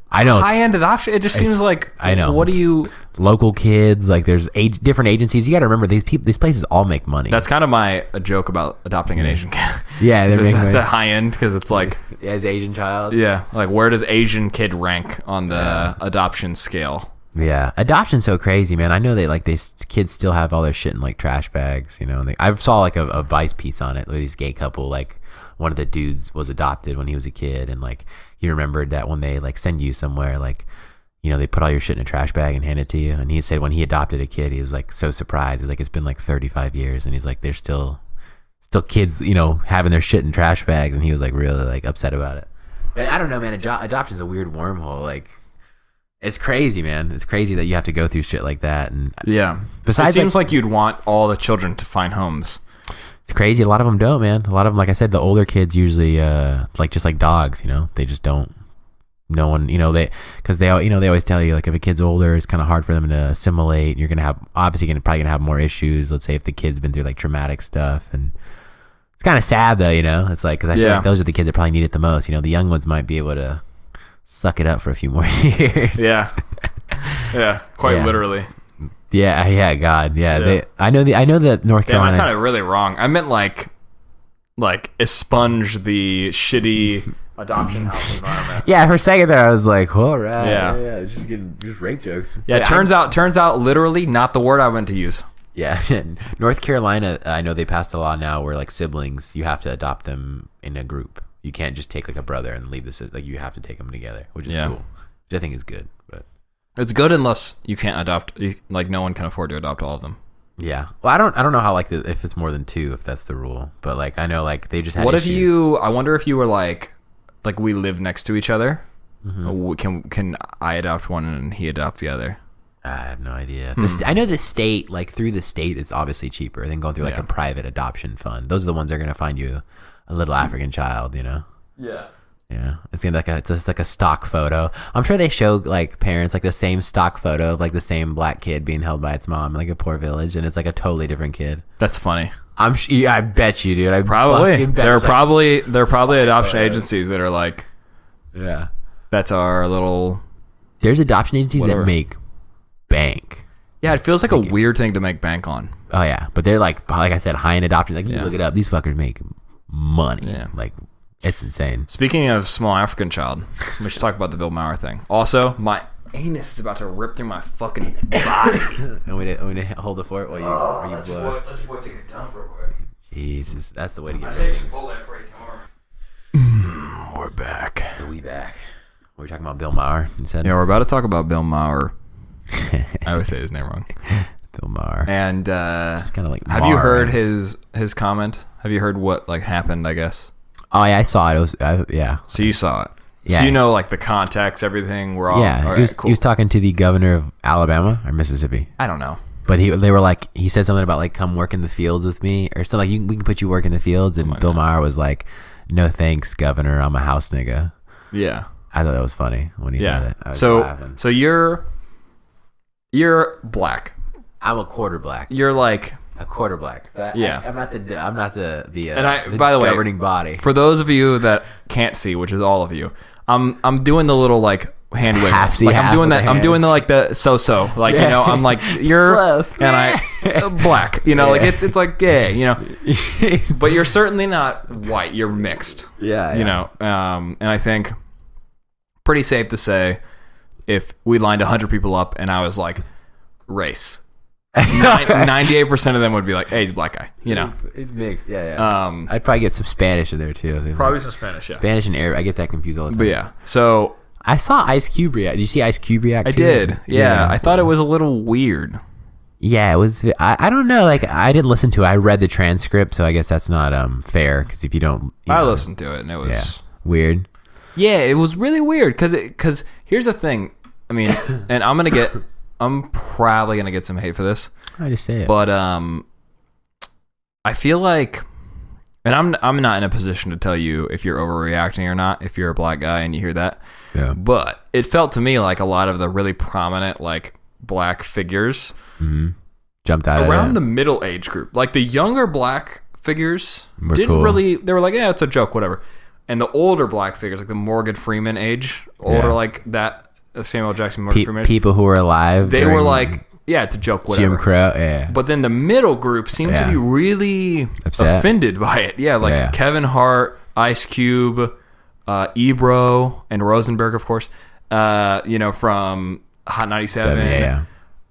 I know high end adoption. It just seems like I know. What do you local kids like? There's different agencies. You got to remember these places all make money. That's kind of a joke about adopting an Asian kid. Yeah, that's a high end because it's like as Asian child. Yeah, like where does Asian kid rank on the adoption scale? Yeah, adoption's so crazy, man. I know these kids still have all their shit in like trash bags, and I saw like a Vice piece on it where this gay couple, like one of the dudes was adopted when he was a kid, and like he remembered that when they like send you somewhere, like they put all your shit in a trash bag and hand it to you. And he said when he adopted a kid, he was like so surprised. He's like, it's been like 35 years, and he's like, there's still kids, having their shit in trash bags, and he was like really like upset about it. But I don't know, man. Adoption's a weird wormhole. Like, it's crazy, man. It's crazy that you have to go through shit like that. And yeah, besides, it seems like you'd want all the children to find homes. It's crazy. A lot of them don't, man. A lot of them, like I said, the older kids usually, like just like dogs, they just don't. No one, because they always tell you like if a kid's older, it's kind of hard for them to assimilate. You're probably gonna have more issues. Let's say if the kid's been through like traumatic stuff, and it's kind of sad though, It's like because I feel like those are the kids that probably need it the most. The young ones might be able to suck it up for a few more years. Yeah, quite literally. Yeah, God, yeah. I know that North Carolina. That sounded really wrong. I meant like expunge the shitty adoption house environment. Yeah, for a second there, I was like, all right, yeah, just rape jokes. Yeah, turns out, literally not the word I meant to use. Yeah, North Carolina, I know they passed a law now where like siblings, you have to adopt them in a group. You can't just take like a brother and leave this. Like you have to take them together, which is cool. Which I think is good, but. It's good unless you can't adopt. Like no one can afford to adopt all of them. Yeah. Well, I don't know how like if it's more than two, if that's the rule. But like I know like they just had. What issues. if I wonder if you were like we live next to each other. Mm-hmm. Can I adopt one and he adopt the other? I have no idea. I know the state, like through the state, it's obviously cheaper than going through like a private adoption fund. Those are the ones that are gonna find you a little African child. Yeah. Yeah, it's gonna it's just like a stock photo. I'm sure they show like parents like the same stock photo of like the same black kid being held by its mom in like a poor village, and it's like a totally different kid. That's funny. I bet you, dude. There are probably adoption agencies that are like, that's our little. There's adoption agencies that make bank. Yeah, it feels like a weird thing to make bank on. Oh yeah, but they're like I said, high end adoption. Like you look it up, these fuckers make money. Yeah, like. It's insane. Speaking of small African child, we should talk about the Bill Maher thing. Also, my anus is about to rip through my fucking body. And we to hold the fort while you blow. Let's take a dump real quick. Jesus, that's the way to get ratings. We're back. So we back. We're talking about Bill Maher. You said? Yeah, we're about to talk about Bill Maher. I always say his name wrong. Bill Maher. And it's kind of like. Have you heard his comment? Have you heard what happened? I guess. Oh yeah, I saw it. It was So you saw it. Yeah. So you know like the context, everything. We're all right, cool. He was talking to the governor of Alabama or Mississippi. I don't know. But they were like, he said something about like come work in the fields with me or something like we can put you work in the fields, and Bill Maher was like, no thanks, governor, I'm a house nigga. Yeah. I thought that was funny when he said it. I was laughing. So you're black. I'm a quarter black. You're like a quarter black. So I'm not the by the way, governing body. For those of you that can't see, which is all of you, I'm doing the little like hand wiggle. Like I'm doing that. I'm doing the like the so like you know. I'm like you're close, and I black. You know, like it's like gay. You know, but you're certainly not white. You're mixed. Yeah. You know, and I think pretty safe to say if we lined 100 people up and I was like race. 98% of them would be like, "Hey, he's a black guy," you know. He's mixed, yeah. I'd probably get some Spanish in there too. Probably some Spanish, yeah. Spanish and Arab. I get that confused all the time. But yeah, so I saw Ice Cube react. Did you see Ice Cube react? I did. Yeah, I thought it was a little weird. Yeah, it was. I don't know. Like I didn't listen to it. I read the transcript, so I guess that's not fair. Because if you don't, I listened to it and it was weird. Yeah, it was really weird. Because here's the thing. I mean, and I'm probably gonna get some hate for this. I just say it. But I feel like, and I'm not in a position to tell you if you're overreacting or not. If you're a black guy and you hear that, yeah. But it felt to me like a lot of the really prominent like black figures jumped out around the middle age group. Like the younger black figures didn't cool. really. They were like, yeah, it's a joke, whatever. And the older black figures, like the Morgan Freeman age, like that. Samuel Jackson, Morgan Freeman. People who were alive. They were like, yeah, it's a joke, whatever. Jim Crow, yeah. But then the middle group seemed to be really offended by it. Yeah, like Kevin Hart, Ice Cube, Ebro, and Rosenberg, of course. You know, from Hot 97.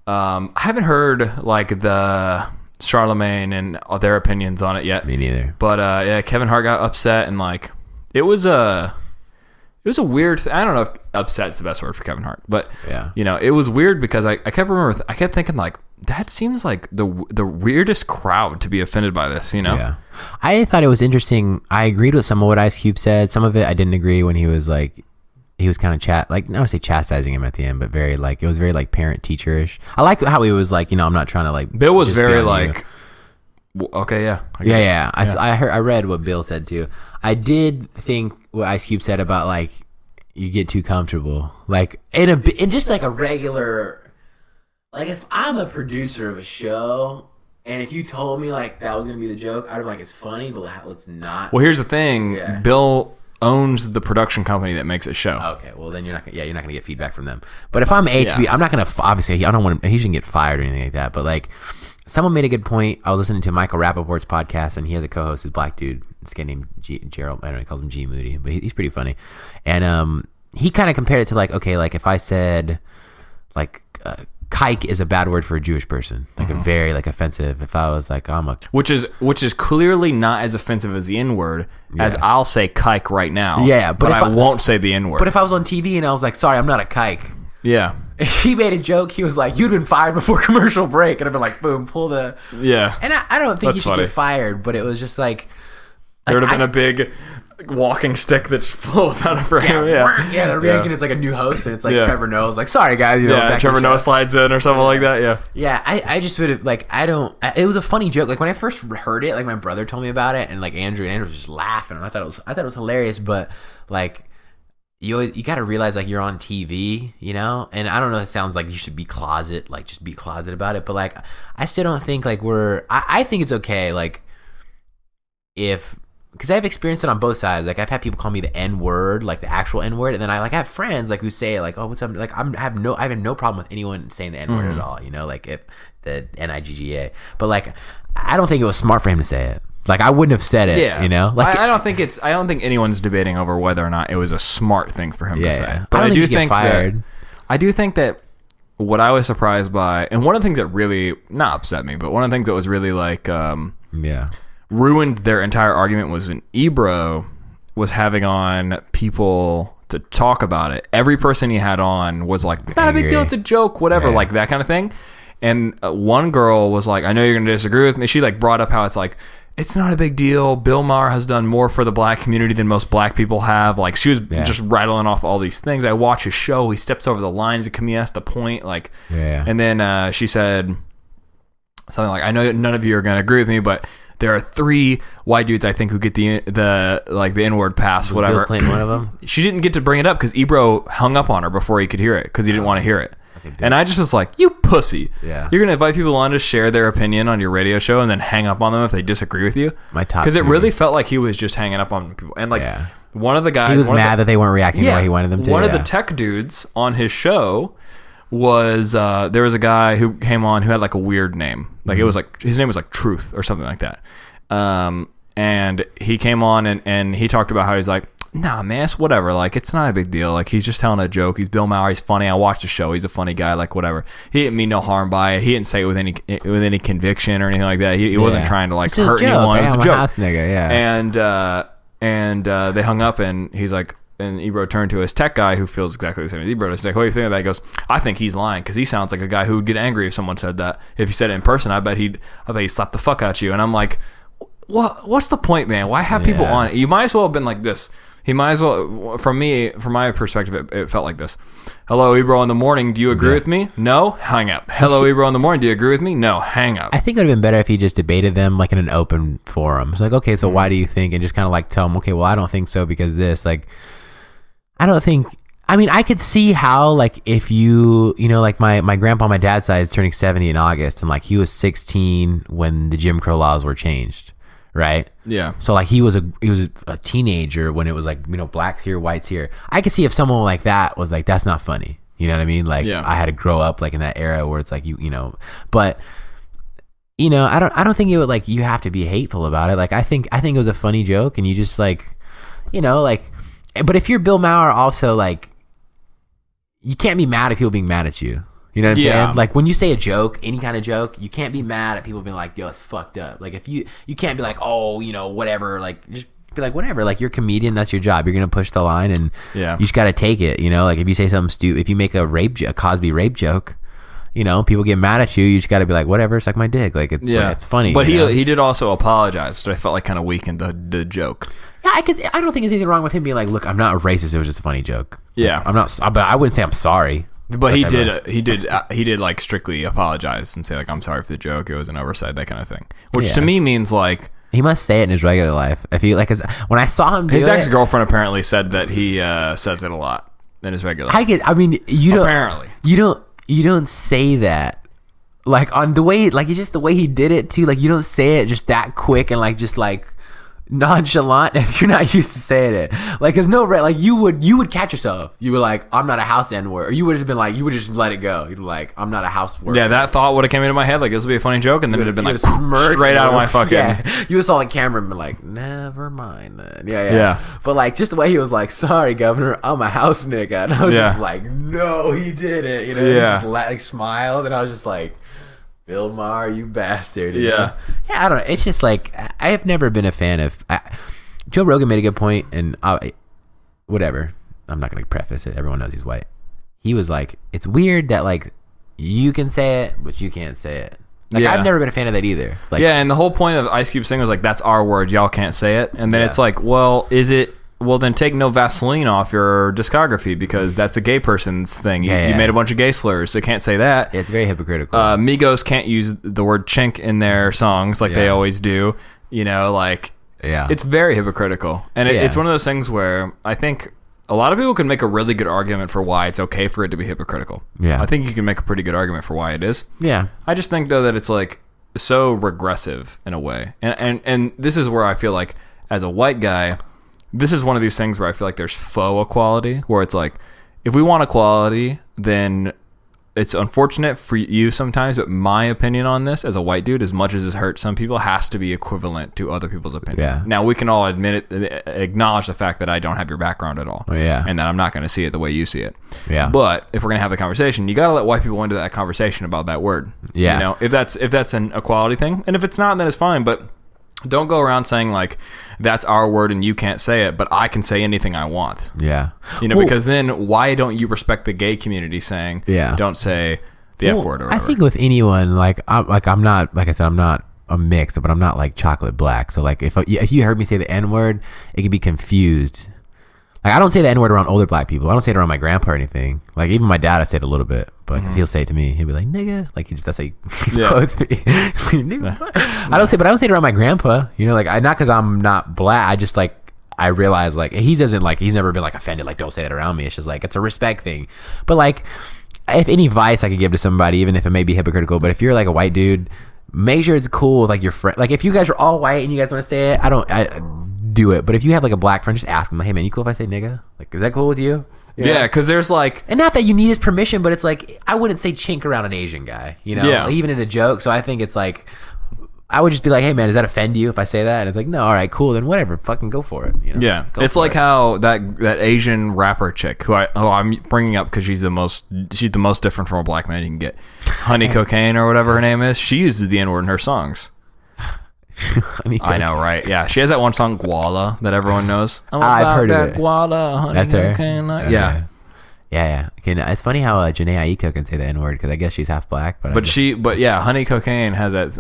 I haven't heard like the Charlemagne and their opinions on it yet. Me neither. But yeah, Kevin Hart got upset and like it was a weird. I don't know if upset's the best word for Kevin Hart, but you know, it was weird because I kept thinking like that seems like the weirdest crowd to be offended by this. You know? Yeah. I thought it was interesting. I agreed with some of what Ice Cube said. Some of it I didn't agree when he was like. He was kind of I would say chastising him at the end, but very like it was very like parent teacher-ish. I like how he was like, you know, I'm not trying to like. Bill was very like, okay, yeah, I read what Bill said too. I did think what Ice Cube said about like you get too comfortable, like in just like a regular, like if I'm a producer of a show. And if you told me like that was gonna be the joke, I'd be like, it's funny, but let's not. Well, here's the thing, Bill owns the production company that makes a show. Okay, well then you're not gonna get feedback from them. But if I'm HBO, I'm not gonna obviously. I don't want he shouldn't get fired or anything like that. But like, someone made a good point. I was listening to Michael Rappaport's podcast, and he has a co-host who's a black dude. This guy named Gerald. I don't know. He calls him G Moody, but he's pretty funny. And he kind of compared it to like, okay, like if I said like. Kike is a bad word for a Jewish person, like a very like offensive. If I was like, I'm a which is clearly not as offensive as the N word as I'll say kike right now. Yeah, but I won't say the N word. But if I was on TV and I was like, sorry, I'm not a kike. Yeah. He made a joke. He was like, you'd been fired before commercial break, and I'd been like, boom, pull the And I don't think you should get fired, but it was just like there would have been a big walking stick that's full of out of frame. And it's like a new host, and it's like Trevor Noah's like, sorry guys, you know, Trevor Noah slides in or something like that. I just would have like it was a funny joke. Like when I first heard it, like my brother told me about it, and like Andrew was just laughing, and I thought it was hilarious. But like you got to realize like you're on TV, you know. And I don't know, it sounds like you should be closet, like just be closet about it, but like I still don't think like I think it's okay, like because I've experienced it on both sides. Like I've had people call me the N word, like the actual N word, and then I have friends like who say like, "Oh, what's up?" Like I have no problem with anyone saying the N word at all. You know, like if the NIGGA. But like I don't think it was smart for him to say it. Like I wouldn't have said it. Yeah. You know, like I don't think anyone's debating over whether or not it was a smart thing for him to say. But I do think fired. I do think that what I was surprised by, and one of the things that really not upset me, but one of the things that was really like ruined their entire argument was when Ebro was having on people to talk about it. Every person he had on was like, not a big deal, it's a joke, whatever, like that kind of thing. And one girl was like, I know you're going to disagree with me. She like brought up how it's like, it's not a big deal. Bill Maher has done more for the black community than most black people have. Like she was just rattling off all these things. I watch his show. He steps over the lines. He has the point. Like, and then she said something like, I know none of you are going to agree with me, but there are 3 white dudes I think who get the N-word pass, Was whatever. Bill Clinton one of them? She didn't get to bring it up because Ebro hung up on her before he could hear it because he didn't want to hear it. And I just was like, you pussy. Yeah. You're going to invite people on to share their opinion on your radio show and then hang up on them if they disagree with you? Because it really felt like he was just hanging up on people. And one of the guys... He was mad that they weren't reacting the way he wanted them to. One of the tech dudes on his show was... there was a guy who came on who had like a weird name. Like it was like... His name was like Truth or something like that. And he came on and he talked about how he's like, nah, man, it's whatever. Like, it's not a big deal. Like, he's just telling a joke. He's Bill Maher. He's funny. I watched the show. He's a funny guy. Like, whatever. He didn't mean no harm by it. He didn't say it with any conviction or anything like that. He wasn't trying to like hurt anyone. It was a joke. House nigga, yeah. And they hung up, and he's like, and Ebro turned to his tech guy who feels exactly the same as Ebro. He's like, what do you think of that? He goes, I think he's lying because he sounds like a guy who would get angry if someone said that. If he said it in person, I bet he'd slap the fuck out you. And I'm like, what's the point, man? Why have people on it? You might as well have been like this. He might as well, from my perspective, it felt like this. Hello, Ebro in the morning. Do you agree with me? No? Hang up. Hello, Ebro in the morning. Do you agree with me? No. Hang up. I think it would have been better if he just debated them like in an open forum. It's like, okay, so why do you think? And just kind of like tell them, okay, well, I don't think so because this. Like, I don't think... I mean, I could see how, like, if you know, like my grandpa on my dad's side is turning 70 in August, and like he was 16 when the Jim Crow laws were changed. Right. Yeah. So like he was a teenager when it was like, you know, blacks here, whites here. I could see if someone like that was like, that's not funny. You know what I mean? Like I had to grow up like in that era where it's like you know, but you know, I don't think it would like you have to be hateful about it. Like I think it was a funny joke and you just like, you know, like, but if you're Bill Maher also like, you can't be mad at people being mad at you. You know what I'm saying? Like when you say a joke, any kind of joke, you can't be mad at people being like, yo, it's fucked up. Like if you can't be like, oh, you know, whatever. Like just be like, whatever. Like you're a comedian, that's your job. You're going to push the line and you just got to take it. You know, like if you say something stupid, if you make a Cosby rape joke, you know, people get mad at you. You just got to be like, whatever, suck my dick. Like it's, like, it's funny. But he did also apologize, which I felt like kind of weakened the joke. Yeah, I don't think there's anything wrong with him being like, look, I'm not racist. It was just a funny joke. Yeah. I'm not, but I wouldn't say I'm sorry. But he did like strictly apologize and say like, I'm sorry for the joke. It was an oversight, that kind of thing. Which to me means like, he must say it in his regular life. If he like, when I saw him do his ex-girlfriend apparently said that he says it a lot in his regular life. I mean, you don't, apparently you don't say that like on the way, like it's just the way he did it too. Like you don't say it just that quick and like, just like nonchalant if you're not used to saying it. Like there's no like you would catch yourself. You were like, I'm not a house N-word. Or you would have been like, you would just let it go. You'd be like, I'm not a house word. Yeah, that thought would have came into my head like this would be a funny joke, and then it would have been like straight out of my fucking you just saw the camera and been like, never mind then. Yeah. But like just the way he was like, sorry governor, I'm a house nigga. And I was just like, no, he did it. You know, he just like smiled and I was just like, Bill Maher, you bastard. You know? Yeah, I don't know. It's just like, I have never been a fan of... Joe Rogan made a good point, and whatever. I'm not going to preface it. Everyone knows he's white. He was like, it's weird that like you can say it, but you can't say it. Like I've never been a fan of that either. Like, and the whole point of Ice Cube saying was like, that's our word, y'all can't say it. And then it's like, well, is it... Well, then take No Vaseline off your discography because that's a gay person's thing. You made a bunch of gay slurs, so you can't say that. Yeah, it's very hypocritical. Migos can't use the word chink in their songs like they always do. You know, like, it's very hypocritical. And it's one of those things where I think a lot of people can make a really good argument for why it's okay for it to be hypocritical. Yeah. I think you can make a pretty good argument for why it is. Yeah. I just think, though, that it's, like, so regressive in a way. And this is where I feel like, as a white guy... This is one of these things where I feel like there's faux equality, where it's like, if we want equality, then it's unfortunate for you sometimes, but my opinion on this as a white dude, as much as it hurts some people, has to be equivalent to other people's opinion. Yeah. Now, we can all admit it, acknowledge the fact that I don't have your background at all. And that I'm not going to see it the way you see it. Yeah. But if we're going to have the conversation, you got to let white people into that conversation about that word. Yeah. You know, if that's an equality thing, and if it's not, then it's fine, but... Don't go around saying like that's our word and you can't say it, but I can say anything I want. Yeah, you know, because then why don't you respect the gay community saying don't say the F word or whatever? I think with anyone I'm not, like I said, I'm not a mix, but I'm not like chocolate black. So like if you heard me say the N word, it could be confused. Like, I don't say the N-word around older black people. I don't say it around my grandpa or anything. Like, even my dad, I say it a little bit, but cause he'll say it to me. He'll be like, nigga. Like, that's how he quotes me. Nigga, what? I don't say it around my grandpa. You know, like, not because I'm not black. I just, like, I realize, like, he doesn't, like, he's never been, like, offended. Like, don't say that around me. It's just, like, it's a respect thing. But, like, if any advice I could give to somebody, even if it may be hypocritical, but if you're, like, a white dude, make sure it's cool with, like, your friend. Like, if you guys are all white and you guys want to say it, I do it. But if you have, like, a black friend, just ask them, like, hey, man, you cool if I say nigga? Like, is that cool with you? Yeah, because there's, like... And not that you need his permission, but it's, like, I wouldn't say chink around an Asian guy, you know? Yeah. Even in a joke. So I think it's, like... I would just be like, hey, man, does that offend you if I say that? And it's like, no, all right, cool, then whatever. Fucking go for it. You know? Yeah. It's like how that Asian rapper chick, who I'm bringing up because she's the most different from a black man you can get. Honey Cocaine or whatever her name is. She uses the N-word in her songs. I know, right? Yeah, she has that one song Guala that everyone knows. I've heard of it. Guala, honey That's her. cocaine. Yeah. Okay, it's funny how Janae Aiko can say the N-word because I guess she's half black. But Honey Cocaine has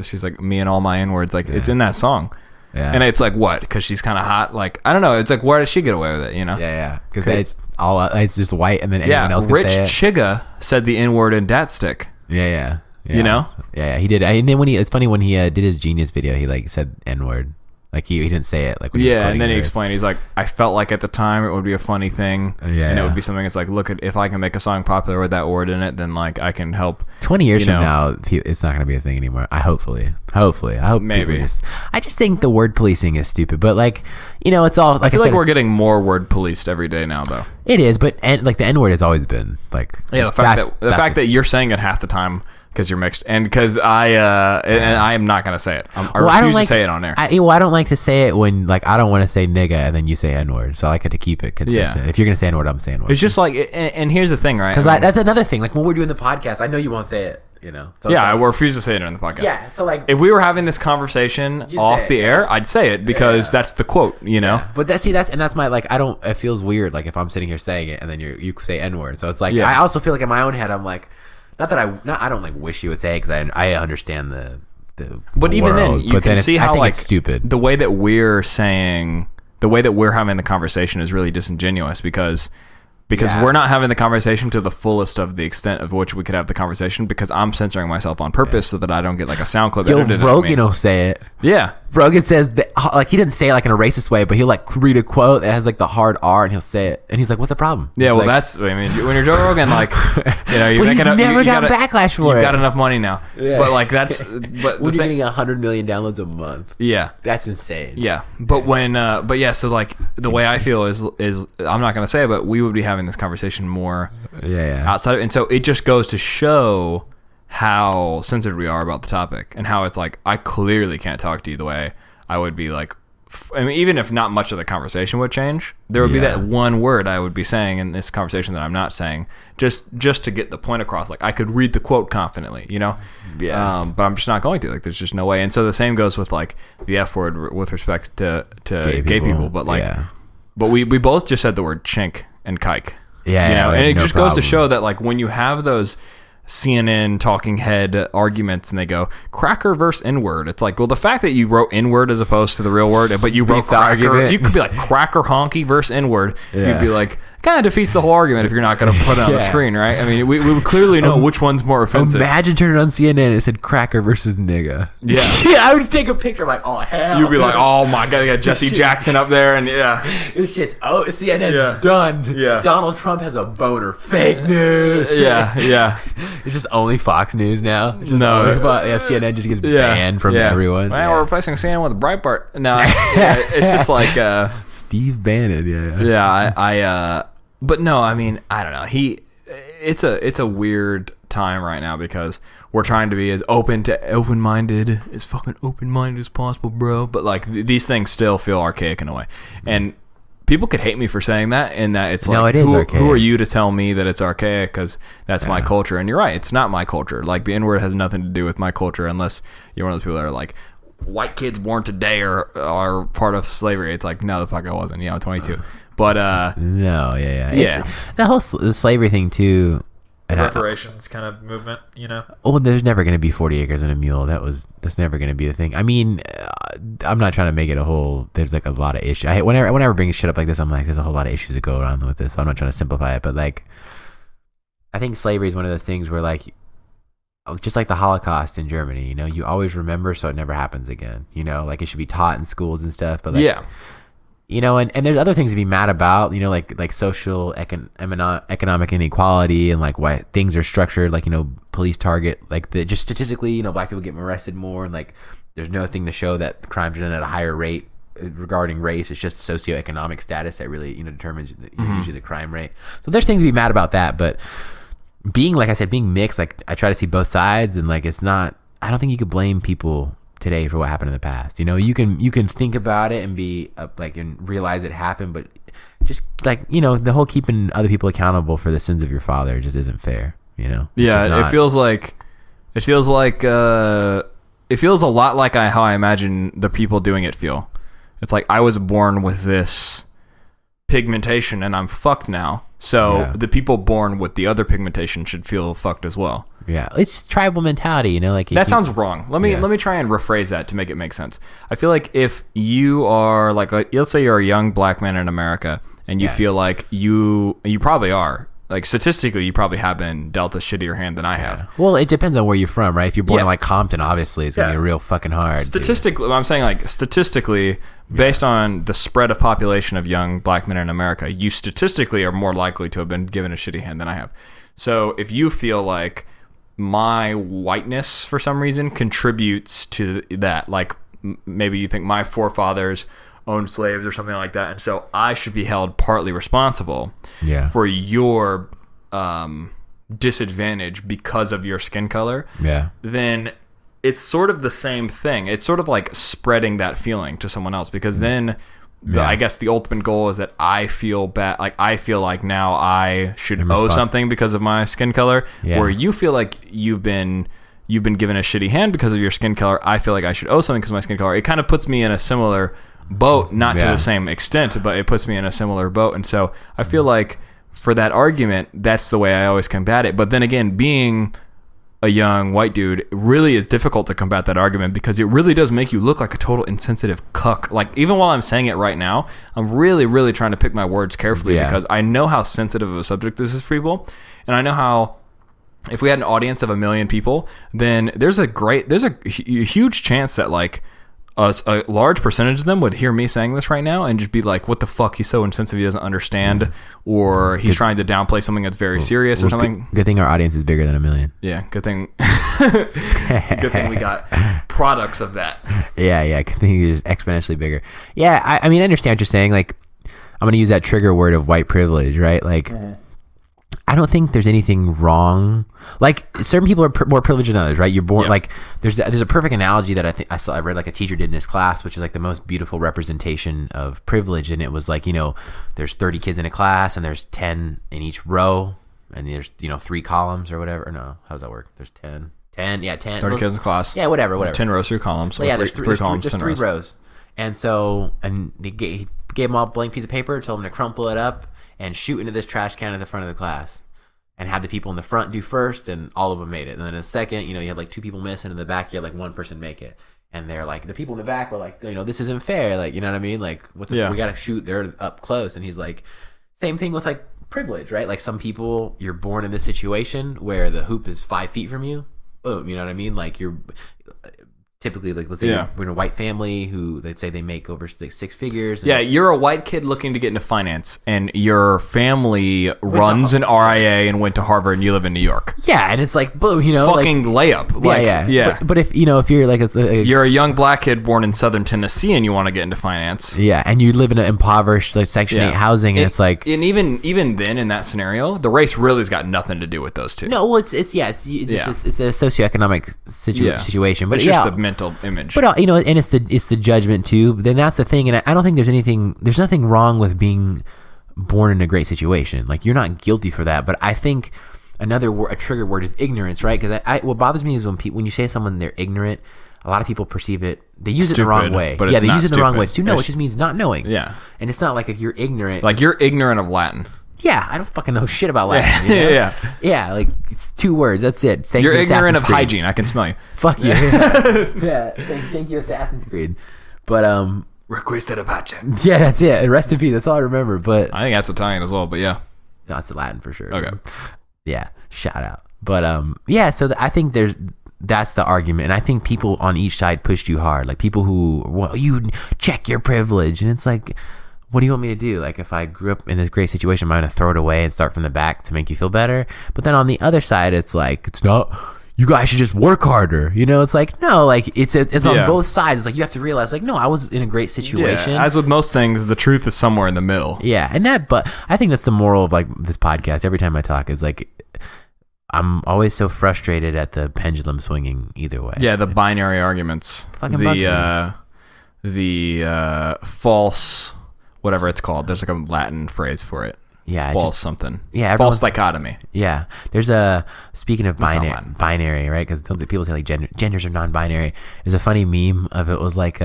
she's like me and all my N-words. Like it's in that song. Yeah. And it's like what? Because she's kind of hot. Like I don't know. It's like where does she get away with it? You know? Yeah. Because it's just white and then anyone else can Rich say it. Chigga said the N-word in Dat Stick. Yeah. You know? Yeah, he did. And then it's funny when he did his Genius video, he like said N-word. Like he didn't say it. Like when and then he explained. He's like, I felt like at the time it would be a funny thing, and it would be something. It's like, look at if I can make a song popular with that word in it, then like I can help. 20 years from now, it's not going to be a thing anymore. Hopefully. I hope maybe. I just think the word policing is stupid, but like it's all. Like I feel like we're getting more word policed every day now, though. It is, but like the N-word has always been like. Yeah, the fact that you're saying it half the time. Because you're mixed, and because and I am not gonna say it. I refuse to say it on air. I don't like to say it when like I don't want to say nigga and then you say N-word. So I like to keep it consistent. Yeah. If you're gonna say N-word, I'm saying N-word. It's just like, and here's the thing, right? Because that's another thing. Like when we're doing the podcast, I know you won't say it. You know. So I refuse to say it on the podcast. Yeah. So like, if we were having this conversation off the air, I'd say it because that's the quote. You know. Yeah. But that's my like. I don't. It feels weird. Like if I'm sitting here saying it and then you say N-word. So it's like I also feel like in my own head I'm like. Not that I don't like wish you would say it because I understand the but even then you can see how like it's stupid the way that we're having the conversation is really disingenuous because we're not having the conversation to the fullest of the extent of which we could have the conversation because I'm censoring myself on purpose so that I don't get like a sound clip edited. Rogan will say it. Yeah. Rogan says that, like he didn't say it like in a racist way, but he'll like read a quote that has like the hard R and he'll say it, and he's like, "What's the problem?" Yeah, well, that's when you're Joe Rogan, like you're making he's never got backlash for it. You've got enough money now, but like when you're getting 100 million downloads a month, that's insane. Yeah, but so like the way I feel is I'm not gonna say it, but we would be having this conversation more outside of, and so it just goes to show how sensitive we are about the topic and how it's like I clearly can't talk to you the way I would be like I mean even if not much of the conversation would change there would be that one word I would be saying in this conversation that I'm not saying just to get the point across like I could read the quote confidently but I'm just not going to like there's just no way and so the same goes with like the F word with respect to gay people but like but we both just said the word chink and kike and it just goes to show that like when you have those CNN talking head arguments and they go cracker versus N-word. It's like, well, the fact that you wrote N-word as opposed to the real word, but you wrote cracker, you could be like cracker honky versus N-word. You'd be like, kind of defeats the whole argument if you're not going to put it on the screen, right? I mean, we would clearly know which one's more offensive. Imagine turning on CNN and it said cracker versus nigga. Yeah. I would take a picture like, oh, hell. You'd be like, oh my God, they got Jesse Jackson up there and This shit's, CNN's done. Yeah. Donald Trump has a boner. Fake news. Yeah. It's just only Fox News now. It's just CNN just gets banned from everyone. Well, we're replacing CNN with a Breitbart. No, it's just like... Steve Bannon, but no, I mean, I don't know. It's a weird time right now because we're trying to be as open-minded as possible, bro. But like these things still feel archaic in a way, and people could hate me for saying that. And that it's like, no, it is archaic. Who are you to tell me that it's archaic? Because that's my culture, and you're right. It's not my culture. Like the N-word has nothing to do with my culture unless you're one of those people that are like, white kids born today are part of slavery. It's like, no, the fuck I wasn't. 22. But no, it's, the whole slavery thing too. Reparations kind of movement, Oh, there's never going to be 40 acres and a mule. That's never going to be the thing. I mean, I'm not trying to make it a whole. There's like a lot of issues. Whenever I bring shit up like this, I'm like, there's a whole lot of issues that go around with this. So I'm not trying to simplify it, but like, I think slavery is one of those things where like, just like the Holocaust in Germany, you know, you always remember so it never happens again. You know, like it should be taught in schools and stuff. But like, yeah. You know, and there's other things to be mad about, you know, like social economic inequality and like why things are structured, like, you know, police target, like just statistically, you know, black people get arrested more, and like there's no thing to show that crimes are done at a higher rate regarding race. It's just socioeconomic status that really, you know, determines usually the crime rate. So there's things to be mad about that, but being, like I said, being mixed, like I try to see both sides, and like it's not, I don't think you could blame people today for what happened in the past. You know, you can think about it and be like and realize it happened, but just like, you know, the whole keeping other people accountable for the sins of your father just isn't fair. You know. Yeah, it feels a lot like how I imagine the people doing it feel. It's like I was born with this pigmentation and I'm fucked now. So the people born with the other pigmentation should feel fucked as well. Yeah, it's tribal mentality, you know. Like that sounds wrong. Let me try and rephrase that to make it make sense. I feel like if you are like let's say you're a young black man in America and you feel like you probably are. Like statistically, you probably have been dealt a shittier hand than I have. Well, it depends on where you're from, right? If you're born in like Compton, obviously it's gonna be real fucking hard. Statistically, I'm saying like statistically, based on the spread of population of young black men in America, you statistically are more likely to have been given a shitty hand than I have. So if you feel like my whiteness for some reason contributes to that, like maybe you think my forefathers owned slaves or something like that, and so I should be held partly responsible for your disadvantage because of your skin color, then it's sort of the same thing. It's sort of like spreading that feeling to someone else, because then I guess the ultimate goal is that I feel bad. Like I feel like now I should owe something because of my skin color, where you feel like you've been given a shitty hand because of your skin color. I feel like I should owe something because of my skin color. It kind of puts me in a similar boat, not to the same extent, but it puts me in a similar boat. And so I feel like for that argument, that's the way I always combat it. But then again, being a young white dude, it really is difficult to combat that argument, because it really does make you look like a total insensitive cuck. Like even while I'm saying it right now, I'm really, really trying to pick my words carefully, because I know how sensitive of a subject this is for people. And I know how if we had an audience of 1 million people, then there's a huge chance that like a large percentage of them would hear me saying this right now and just be like, what the fuck, he's so insensitive, he doesn't understand, or he's trying to downplay something that's very serious or something. Good thing our audience is bigger than 1 million. Yeah, good thing good thing we got products of that. Yeah, good thing it's exponentially bigger. Yeah, I mean, I understand what you're saying. Like, I'm going to use that trigger word of white privilege, right? Like, I don't think there's anything wrong. Like certain people are more privileged than others, right? You're born like there's a perfect analogy that I read like a teacher did in his class, which is like the most beautiful representation of privilege. And it was like, you know, there's 30 kids in a class and there's 10 in each row, and there's, you know, 3 columns or whatever. Or no, how does that work? There's 10. 10. 30 kids in the class. Yeah, whatever. 10 rows, 3 columns. So there's 3 columns, there's 3 rows. And so, and he gave them all a blank piece of paper, told them to crumple it up and shoot into this trash can at the front of the class, and had the people in the front do first, and all of them made it. And then in a second, you know, you had like 2 people miss, and in the back you had like 1 person make it. And they're like, the people in the back were like, you know, this isn't fair. Like, you know what I mean? Like, we got to shoot. They're up close. And he's like, same thing with like privilege, right? Like some people, you're born in this situation where the hoop is 5 feet from you. Boom, you know what I mean? Like you're typically, like, let's say you're in a white family who they'd say they make over 6 figures. Yeah, you're a white kid looking to get into finance, and your family runs an RIA and went to Harvard, and you live in New York. Yeah, and it's like, boom, you know, fucking like, layup. Like, yeah. But if you know, if you're like you're a young black kid born in Southern Tennessee, and you want to get into finance. Yeah, and you live in an impoverished like Section 8 housing, and it's like, and even then in that scenario, the race really has got nothing to do with those two. No, well, it's a socioeconomic situation, but it's just the mental image. But you know, and it's the judgment too. Then that's the thing, and I don't think there's nothing wrong with being born in a great situation. Like you're not guilty for that. But I think a trigger word is ignorance, right? Because what bothers me is when you say to someone they're ignorant, a lot of people perceive it. They use it the wrong way. But they use it the wrong way. To know, which just means not knowing. Yeah, and it's not like if you're ignorant. Like you're ignorant of Latin. Yeah, I don't fucking know shit about Latin. You know? Yeah. Like it's 2 words. That's it. You're ignorant of hygiene. I can smell you. Fuck you. Yeah. Thank you, Assassin's Creed. But Requesta de pace. yeah, that's it. Rest in peace. That's all I remember. But I think that's Italian as well, but yeah. no, it's Latin for sure. Okay. Yeah, shout out. But yeah, so I think that's the argument, and I think people on each side pushed you hard. Like people who, well, you check your privilege, and it's like, what do you want me to do? Like if I grew up in this great situation, am I going to throw it away and start from the back to make you feel better? But then on the other side, it's like, it's not. You guys should just work harder. You know, it's like, no, like it's on both sides. It's like you have to realize, like, no, I was in a great situation. Yeah, as with most things, the truth is somewhere in the middle. Yeah, but I think that's the moral of like this podcast. Every time I talk, is like, I'm always so frustrated at the pendulum swinging either way. Yeah, the binary arguments. Fucking the false, whatever it's called. There's like a Latin phrase for it. Yeah, false something. Yeah, false dichotomy. Yeah, there's speaking of binary, right? Because people say like genders are non-binary. There's a funny meme of it was like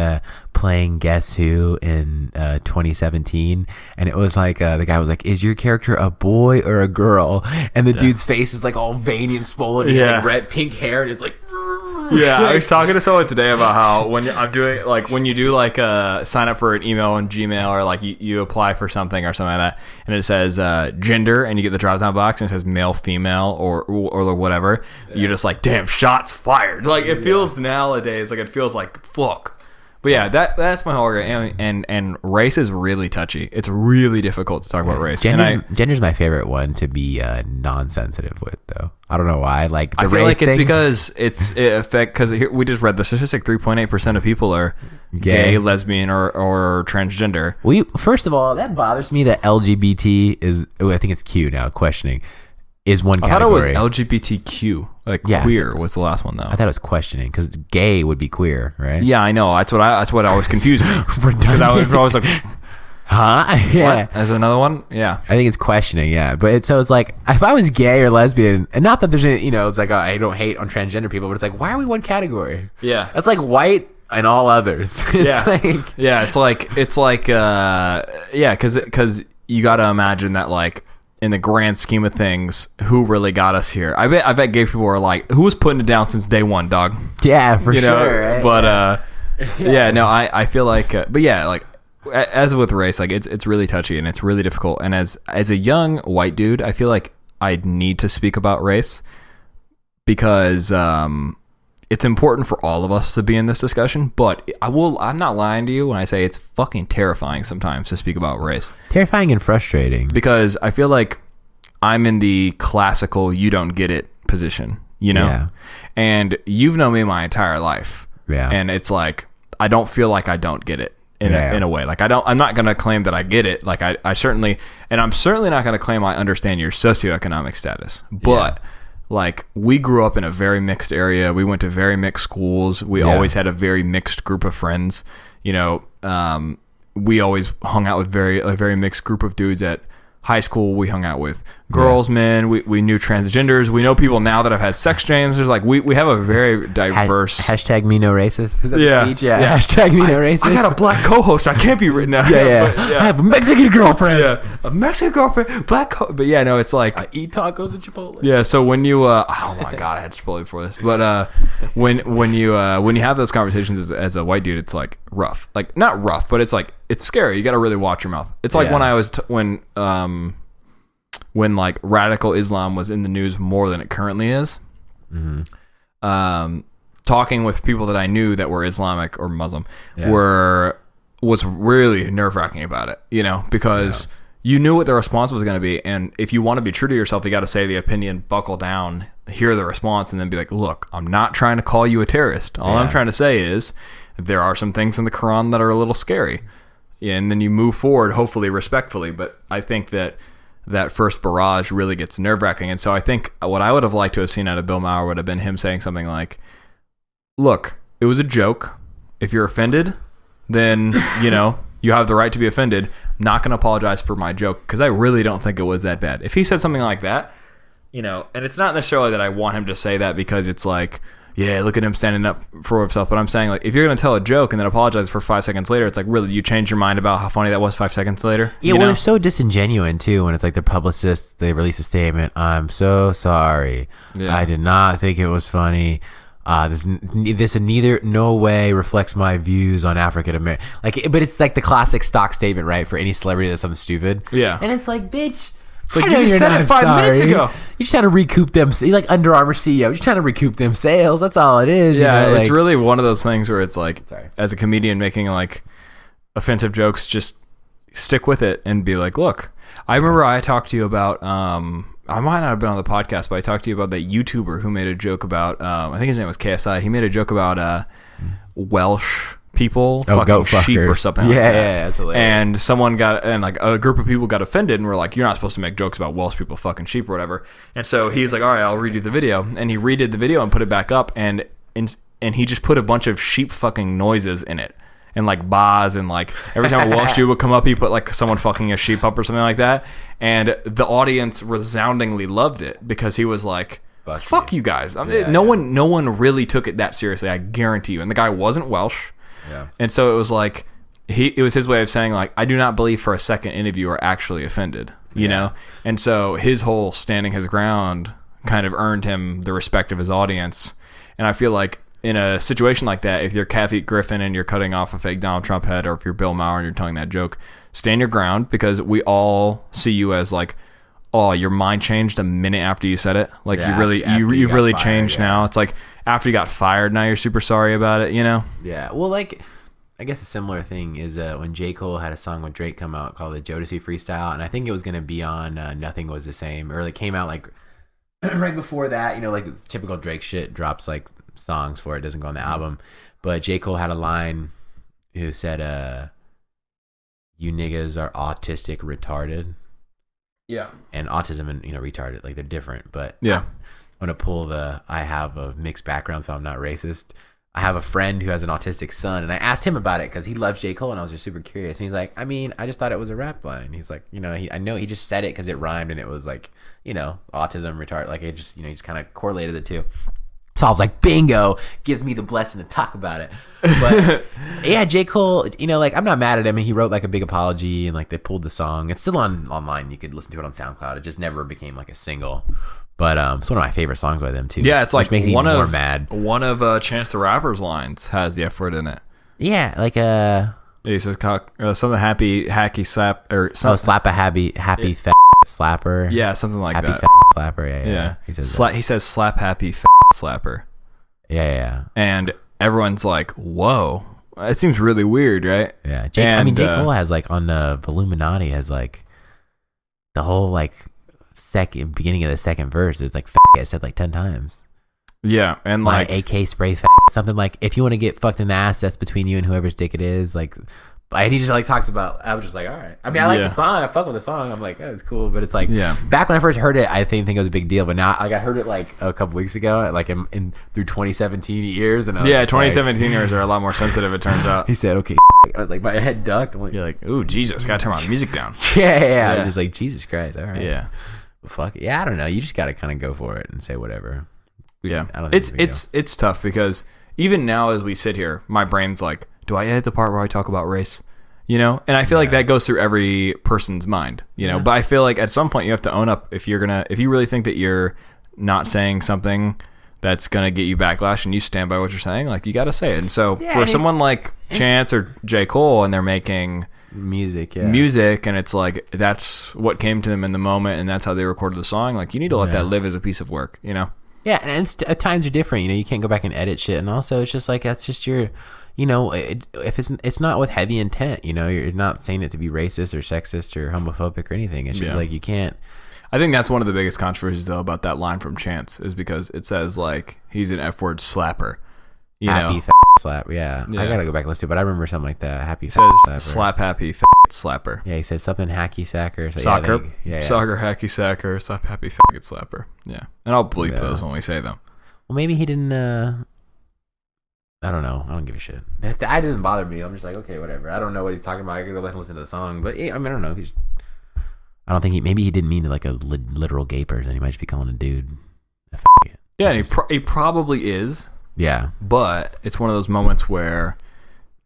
playing Guess Who in 2017, and it was like the guy was like, "Is your character a boy or a girl?" And the dude's face is like all veiny and swollen. He's like red, pink hair, and it's like. Yeah, I was talking to someone today about how when I'm doing like when you do like sign up for an email on Gmail or like you apply for something or something like that, and it says gender, and you get the drop down box and it says male, female, or whatever. You're just like, damn, shots fired. Like it feels nowadays like it feels like fuck. But yeah, that's my whole argument. And race is really touchy. It's really difficult to talk about race. Gender's my favorite one to be non-sensitive with, though. I don't know why. Like the I feel race like thing, it's because because we just read the statistic: 3.8% of people are gay, lesbian, or transgender. First of all, that bothers me that LGBT is. I think it's Q now. Questioning is one category. I thought it was LGBTQ. Like queer was the last one though. I thought it was questioning because gay would be queer, right? Yeah, I know. That's what always confused me. Because I was always like, huh? Yeah. What? There's another one. Yeah. I think it's questioning. Yeah, but it's like if I was gay or lesbian, and not that there's any, it's like I don't hate on transgender people, but it's like why are we one category? Yeah. That's like white and all others. It's because you got to imagine that like. In the grand scheme of things, who really got us here? I bet gay people are like, who was putting it down since day one, dog? Yeah, for sure. Right? But I feel like, but yeah, like as with race, like it's really touchy and it's really difficult. And as a young white dude, I feel like I need to speak about race because it's important for all of us to be in this discussion, but I'm not lying to you when I say it's fucking terrifying sometimes to speak about race. Terrifying and frustrating. Because I feel like I'm in the classical you don't get it position, Yeah. And you've known me my entire life. Yeah. And it's like I don't feel like I don't get it in a way. Like I'm not going to claim that I get it. Like I certainly, and I'm certainly not going to claim I understand your socioeconomic status. But like we grew up in a very mixed area. We went to very mixed schools. We always had a very mixed group of friends. We always hung out with a very mixed group of dudes at high school. We hung out with girls, men. We knew transgenders. We know people now that have had sex changes. Like we have a very diverse. Hashtag me no racist. Is that yeah. the speech? Yeah. Hashtag me no racist. I got a black co-host. I can't be written out. Yeah. I have a Mexican girlfriend. Yeah. A Mexican girlfriend. But yeah, no, it's like I eat tacos at Chipotle. Yeah. So when you oh my god, I had Chipotle before this. But when you have those conversations as a white dude, it's like rough. Like not rough, but it's like it's scary. You got to really watch your mouth. It's like when I was when like radical Islam was in the news more than it currently is. Mm-hmm. Talking with people that I knew that were Islamic or Muslim was really nerve-wracking about it, because you knew what the response was going to be, and if you want to be true to yourself, you got to say the opinion, buckle down, hear the response, and then be like, look, I'm not trying to call you a terrorist. All I'm trying to say is there are some things in the Quran that are a little scary. And then you move forward, hopefully respectfully. But I think that first barrage really gets nerve-wracking. And so I think what I would have liked to have seen out of Bill Maher would have been him saying something like, look, it was a joke. If you're offended, then, you have the right to be offended. I'm not going to apologize for my joke because I really don't think it was that bad. If he said something like that, and it's not necessarily that I want him to say that because it's like, yeah, look at him standing up for himself. But I'm saying, like, if you're going to tell a joke and then apologize for 5 seconds later, it's like, really, you change your mind about how funny that was 5 seconds later? Yeah, well, they're so disingenuous, too, when it's like the publicist, they release a statement, I'm so sorry. Yeah. I did not think it was funny. this neither no way reflects my views on African American. Like, but it's like the classic stock statement, right? For any celebrity that's something stupid. Yeah. And it's like, bitch. Like, you just said it 5 minutes ago. You're just trying to recoup them. You're like Under Armour CEO. You're trying to recoup them sales. That's all it is. Yeah, you know? it's really one of those things where it's like, as a comedian making like offensive jokes, just stick with it and be like, look, I remember I talked to you about, I might not have been on the podcast, but I talked to you about that YouTuber who made a joke about, I think his name was KSI. He made a joke about Welsh people fucking sheep or something like that. Yeah, that's hilarious. And like a group of people got offended and were like, you're not supposed to make jokes about Welsh people fucking sheep or whatever. And so he's like, all right, I'll redo the video. And he redid the video and put it back up, and he just put a bunch of sheep fucking noises in it. And like baas, and like every time a Welsh dude would come up, he put like someone fucking a sheep up or something like that. And the audience resoundingly loved it because he was like, fuck you guys. No one really took it that seriously, I guarantee you. And the guy wasn't Welsh. Yeah. And so it was like, it was his way of saying like, I do not believe for a second any of you are actually offended, you know? And so his whole standing his ground kind of earned him the respect of his audience. And I feel like in a situation like that, if you're Kathy Griffin and you're cutting off a fake Donald Trump head, or if you're Bill Maher and you're telling that joke, stand your ground, because we all see you as like, oh, your mind changed a minute after you said it. Like you've really changed now. It's like after you got fired, now you're super sorry about it, you know? Yeah. Well, like, I guess a similar thing is when J. Cole had a song with Drake come out called the Jodeci Freestyle, and I think it was going to be on Nothing Was the Same, or it came out like right before that, you know, like typical Drake shit, drops like songs for it, doesn't go on the album. But J. Cole had a line who said, you niggas are autistic retarded. Yeah. And autism and, you know, retarded, like they're different. But yeah, I'm going to pull I have a mixed background, so I'm not racist. I have a friend who has an autistic son, and I asked him about it because he loves J. Cole, and I was just super curious. And he's like, I mean, I just thought it was a rap line. He's like, you know, I know he just said it because it rhymed, and it was like, you know, autism, retard. Like, it just, you know, he just kind of correlated the two. So I was like, bingo, gives me the blessing to talk about it. But yeah, J. Cole, you know, like, I'm not mad at him. He wrote like a big apology, and like they pulled the song. It's still online. You could listen to it on SoundCloud. It just never became like a single. But it's one of my favorite songs by them too. Yeah, it's like makes me one even of more mad. One of Chance the Rapper's lines has the F word in it. Yeah, like he says something hacky slap or something. Oh, slap a happy fat slapper. Yeah, something like happy that. Fat slapper. Yeah. He says slap happy fat slapper. Yeah. And everyone's like, whoa, it seems really weird, right? Yeah. J. Cole has like on the Illuminati has like the whole like beginning of the second verse is like faggot said like 10 times. Yeah, and my like AK spray faggot, something like, if you want to get fucked in the ass, that's between you and whoever's dick it is. Like, and he just like talks about. I was just like, all right. I mean, I like the song. I fuck with the song. I'm like, oh, it's cool. But it's like, back when I first heard it, I didn't think it was a big deal. But now, like, I heard it like a couple weeks ago, like in through 2017 years, and 2017 years are a lot more sensitive. It turns out. He said, okay. Like my head ducked. You're like, ooh, Jesus, gotta turn my music down. Yeah. He's like, Jesus Christ. All right. Yeah. Well, fuck it. Yeah, I don't know. You just gotta kind of go for it and say whatever. Yeah. It's tough because even now as we sit here, my brain's like, do I edit the part where I talk about race? You know? And I feel like that goes through every person's mind, you know? But I feel like at some point you have to own up if you really think that you're not saying something that's going to get you backlash and you stand by what you're saying, like, you got to say it. And so for someone like Chance or J. Cole, and they're making music and it's like that's what came to them in the moment and that's how they recorded the song, like, you need to let that live as a piece of work, you know? Yeah, and times are different, you know. You can't go back and edit shit, and also it's just like, that's just your, you know, if it's not with heavy intent, you know, you're not saying it to be racist or sexist or homophobic or anything. It's just like, you can't. I think that's one of the biggest controversies though about that line from Chance, is because it says like he's an F-word slapper. Happy slap, yeah. I gotta go back and listen, but I remember something like that. Happy says slap happy slapper. Yeah, he said something hacky sacker. So soccer hacky sacker, slap happy faggot slapper. Yeah, and I'll bleep those when we say them. Well, maybe he didn't. I don't know. I don't give a shit. That didn't bother me. I'm just like, okay, whatever. I don't know what he's talking about. I gotta let him listen to the song, but I mean, I don't know. I don't think maybe he didn't mean like a literal gay person. He might just be calling a dude a faggot. Yeah, and he probably is. Yeah. But it's one of those moments where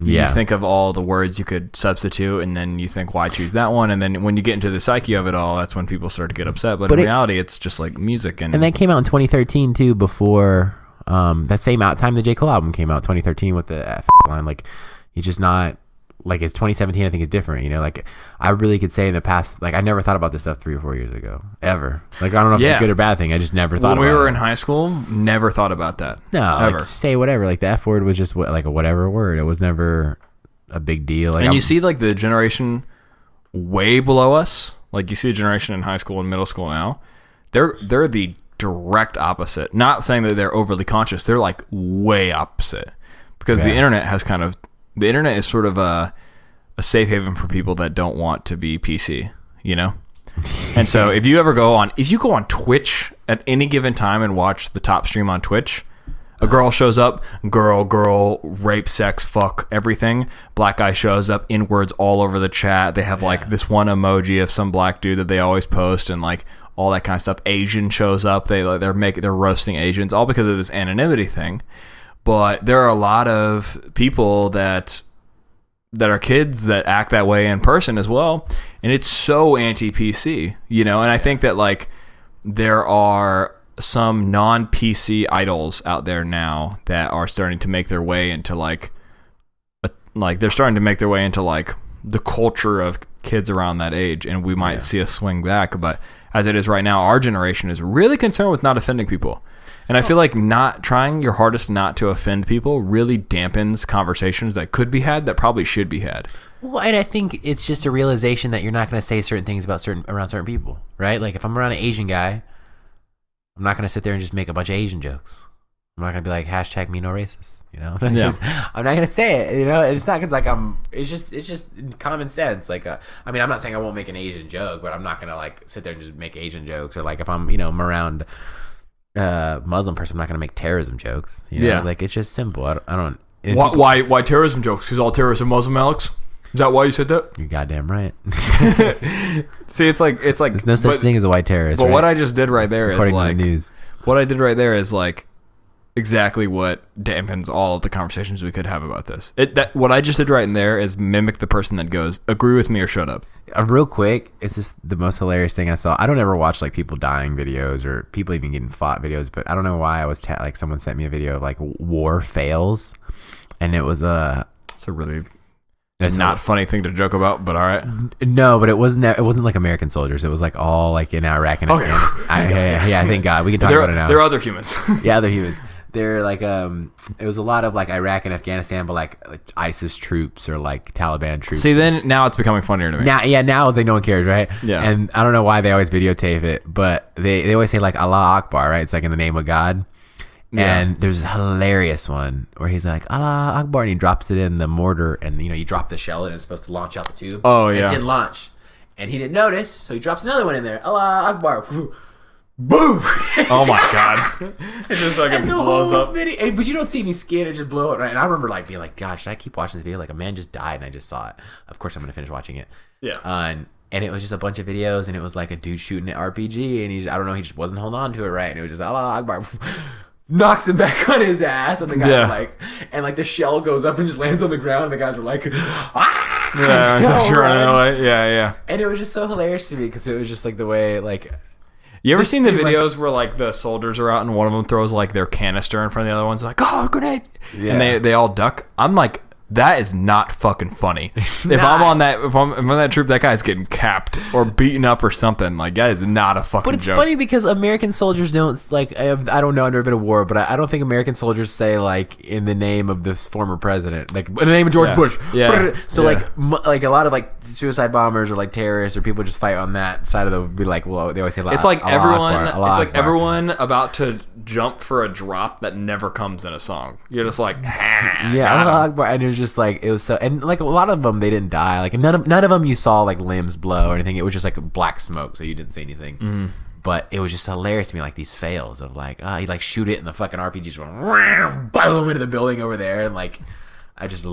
you think of all the words you could substitute, and then you think, why choose that one? And then when you get into the psyche of it all, that's when people start to get upset. But in reality, it's just like music. And that came out in 2013 too, before That same time the J. Cole album came out, 2013, with the line, like he's just not like, it's 2017. I think is different. Like I really could say in the past, like I never thought about this stuff 3 or 4 years ago, ever. Like I don't know if it's a good or bad thing. I just never thought. When we were in high school, never thought about that. No, ever. Like, say whatever. Like the F word was just like a whatever word. It was never a big deal. Like, and you see like the generation way below us. Like you see a generation in high school and middle school now. They're the direct opposite. Not saying that they're overly conscious. They're like way opposite, because the internet is sort of a safe haven for people that don't want to be PC, And so if you go on Twitch at any given time and watch the top stream on Twitch, a girl shows up, girl, rape, sex, fuck, everything. Black guy shows up, N-words all over the chat. They have like this one emoji of some black dude that they always post, and like all that kind of stuff. Asian shows up. They're roasting Asians, all because of this anonymity thing. But there are a lot of people that are kids that act that way in person as well, and it's so anti-PC, And I think that like there are some non-PC idols out there now that are starting to make their way into they're starting to make their way into like the culture of kids around that age, and we might see a swing back. But as it is right now, our generation is really concerned with not offending people. And I feel like not trying your hardest not to offend people really dampens conversations that could be had that probably should be had. Well, and I think it's just a realization that you're not going to say certain things around certain people, right? Like if I'm around an Asian guy, I'm not going to sit there and just make a bunch of Asian jokes. I'm not going to be like hashtag me no racist, I'm not going to say it, and it's not because like it's just common sense. Like, I'm not saying I won't make an Asian joke, but I'm not going to like sit there and just make Asian jokes. Or like if I'm around Muslim person, I'm not going to make terrorism jokes. Like it's just simple. I don't. Why terrorism jokes? Because all terrorists are Muslim, Alex. Is that why you said that? You're goddamn right. See, it's like there's no such thing as a white terrorist. But right? what I just did right there According is like to the news. What I did right there is like exactly what dampens all of the conversations we could have about this. What I just did right in there is mimic the person that goes, agree with me or shut up. Real quick, it's just the most hilarious thing I saw. I don't ever watch like people dying videos or people even getting fought videos, but I don't know why I was like someone sent me a video of like war fails, and it was it's a really not funny thing to joke about, but all right. No, but it wasn't like American soldiers. It was like all like in Iraq and Afghanistan. Yeah, thank God we can talk about it now. They're other humans. Yeah, other humans. They're like it was a lot of like Iraq and Afghanistan, but like ISIS troops or like Taliban troops. See, then now it's becoming funnier to me. Now no one cares, right? Yeah. And I don't know why they always videotape it, but they always say like Allah Akbar, right? It's like in the name of God. Yeah. And there's a hilarious one where he's like Allah Akbar, and he drops it in the mortar, and you drop the shell and it's supposed to launch out the tube. Oh yeah. And it didn't launch, and he didn't notice, so he drops another one in there. Allah Akbar. Boom! Oh my God! It just like it blows up. Video, but you don't see any skin; it just blow it. Right? And I remember like being like, "God, should I keep watching this video?" Like a man just died, and I just saw it. Of course, I'm gonna finish watching it. Yeah. And it was just a bunch of videos, and it was like a dude shooting an RPG, and I don't know, he just wasn't holding on to it right, and it was just Allah Akbar. Knocks him back on his ass, and the guys are like, and like the shell goes up and just lands on the ground, and the guys are like, ah! Yeah, sure, away. Yeah. And it was just so hilarious to me because it was just like the way like. You ever seen the videos where like the soldiers are out and one of them throws like their canister in front of the other one's like, oh, grenade, and they all duck? I'm like, that is not fucking funny. If I'm on that troop, that guy's getting capped or beaten up or something. Like, that is not a fucking joke. But it's funny because American soldiers don't like. I don't know. I've never been to war, but I don't think American soldiers say like in the name of this former president, like in the name of George Bush. Yeah. So like a lot of like suicide bombers or like terrorists or people just fight on that side of the. Be like, well, they always say. It's like everyone about to jump for a drop that never comes in a song. You're just like, and it was just like, it was so, and like a lot of them they didn't die, like none of them you saw like limbs blow or anything. It was just like black smoke, so you didn't see anything. Mm-hmm. But it was just hilarious to me, like these fails of like you like shoot it and the fucking RPGs went boom into the building over there, and like it's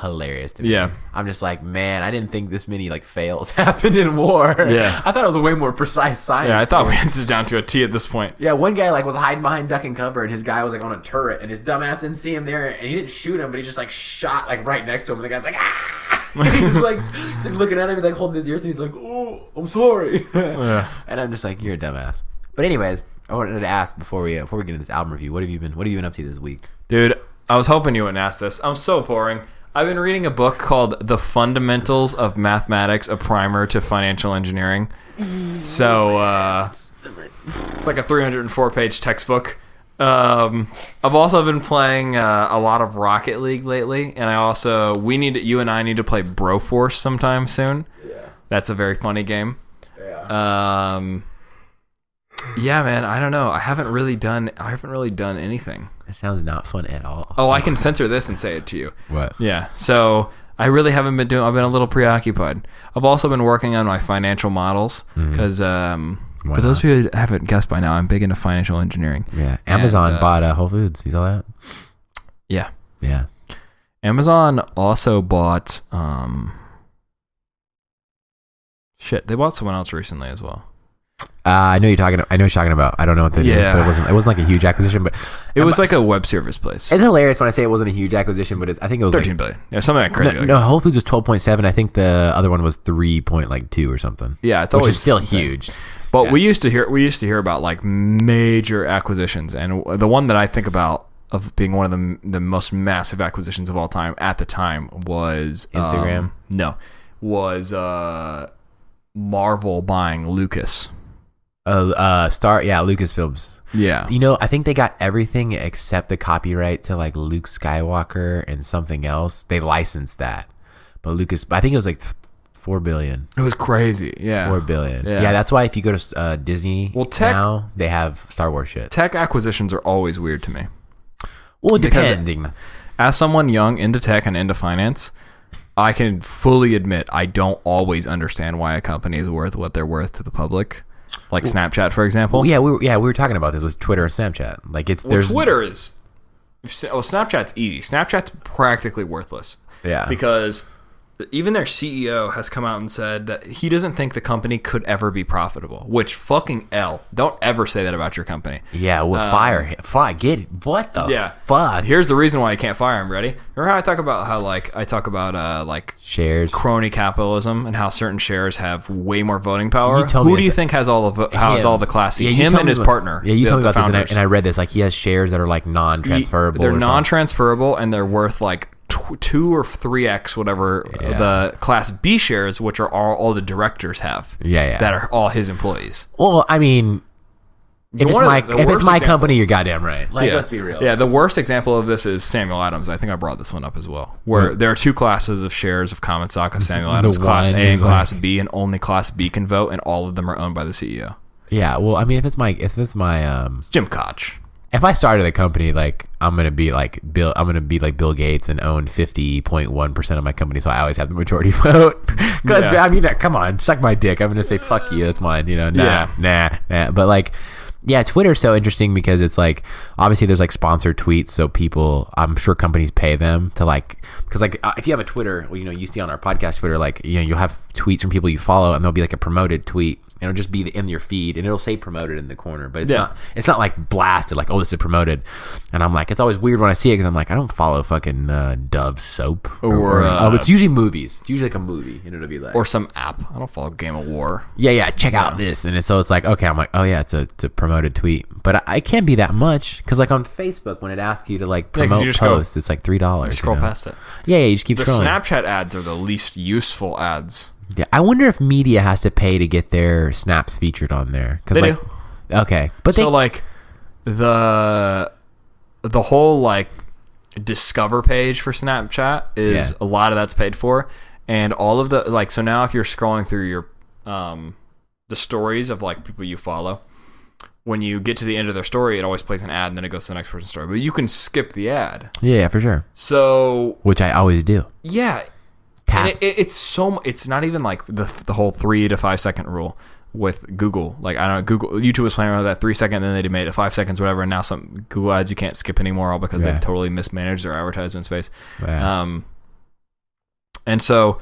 hilarious to me. Yeah. I'm just like, man, I didn't think this many like fails happened in war. Yeah. I thought it was a way more precise science. Yeah, I thought we had this down to a T at this point. Yeah, one guy like was hiding behind duck and cover, and his guy was like on a turret, and his dumbass didn't see him there, and he didn't shoot him, but he just like shot like right next to him, and the guy's like, ah! And he's like looking at him, he's like holding his ears, and he's like, oh, I'm sorry. Yeah. And I'm just like, you're a dumbass. But anyways, I wanted to ask before we get into this album review. What have you been up to this week? Dude, I was hoping you wouldn't ask this. I'm so boring. I've been reading a book called The Fundamentals of Mathematics, a Primer to Financial Engineering. So, it's like a 304-page textbook. I've also been playing a lot of Rocket League lately, and you and I need to play Broforce sometime soon. Yeah. That's a very funny game. Yeah. Yeah, man, I don't know. I haven't really done anything. That sounds not fun at all. Oh, I can censor this and say it to you. What? Yeah. So I really haven't been I've been a little preoccupied. I've also been working on my financial models because, for those of you who haven't guessed by now, I'm big into financial engineering. Yeah. Amazon bought Whole Foods. You saw that? Yeah. Yeah. Amazon also bought, they bought someone else recently as well. I know you're talking about. I don't know what that is, but it wasn't like a huge acquisition, but it was like a web service place. It's hilarious when I say it wasn't a huge acquisition, but I think it was 13 billion. Yeah, something like crazy. No, Whole Foods was 12.7. I think the other one was 3.2 or something. Yeah, it's which always is still insane. huge. But we used to hear about like major acquisitions, and the one that I think about of being one of the most massive acquisitions of all time at the time was Instagram. Was Marvel buying Lucas. Lucasfilms. Yeah. You know, I think they got everything except the copyright to like Luke Skywalker and something else. They licensed that. But I think it was like $4 billion. It was crazy. Yeah. $4 billion. Yeah, that's why if you go to Disney now, they have Star Wars shit. Tech acquisitions are always weird to me. Well, depending. As someone young into tech and into finance, I can fully admit I don't always understand why a company is worth what they're worth to the public. Like Snapchat, for example. Well, we were talking about this with Twitter and Snapchat. Like Twitter is. Snapchat's easy. Snapchat's practically worthless. Yeah. Because even their CEO has come out and said that he doesn't think the company could ever be profitable. Which fucking L. Don't ever say that about your company. Yeah. Well, fire. Get it. What the fuck? Here's the reason why you can't fire him. Ready? Remember how I talk about shares, crony capitalism, and how certain shares have way more voting power? Who do you think has all the Class C? Him and his partner. Yeah, you told me about this, and I read this. Like, he has shares that are like non-transferable. They're non-transferable, and they're worth like 2 or 3x whatever the Class B shares, which are all the directors have. Yeah. That are all his employees. Well, I mean, if it's my company, you're goddamn right. Like, let's be real. Yeah, the worst example of this is Samuel Adams. I think I brought this one up as well, where there are 2 classes of shares of common stock of Samuel Adams, Class A and Class B, and only Class B can vote, and all of them are owned by the CEO. Yeah, well, I mean, if it's my it's Jim Koch. If I started a company, like, I'm gonna be like Bill Gates and own 50.1% of my company, so I always have the majority vote. I mean, come on, suck my dick. I'm gonna say fuck you, it's mine. You know, nah. But like, yeah, Twitter's so interesting because it's like, obviously there's like sponsored tweets, so people, I'm sure companies pay them to like, because like if you have a Twitter, well, you know, you see on our podcast Twitter, like, you know, you'll have tweets from people you follow, and there'll be like a promoted tweet. It'll just be in your feed, and it'll say promoted in the corner, but it's not like blasted, like, oh, this is promoted. And I'm like, it's always weird when I see it, because I'm like, I don't follow fucking Dove soap. Or it's usually movies. It's usually like a movie, and it'll be like. Or some app. I don't follow Game of War. Yeah, check out this. And so it's like, okay, I'm like, oh yeah, it's a promoted tweet. But I can't be that much, because like on Facebook, when it asks you to like promote posts, it's like $3. Scroll past it. Yeah, you just keep scrolling. The Snapchat ads are the least useful ads. Yeah, I wonder if media has to pay to get their snaps featured on there. They like, do. Okay, but like the whole like discover page for Snapchat is a lot of that's paid for, and all of the like. So now if you're scrolling through your the stories of like people you follow, when you get to the end of their story, it always plays an ad, and then it goes to the next person's story. But you can skip the ad. Yeah, for sure. So which I always do. Yeah. And it's not even like the whole 3 to 5 second rule with Google. Like, I don't know, YouTube was playing around with that 3 second, then they made it 5 seconds, whatever. And now some Google ads you can't skip anymore, all because they've totally mismanaged their advertisement space. Yeah. And so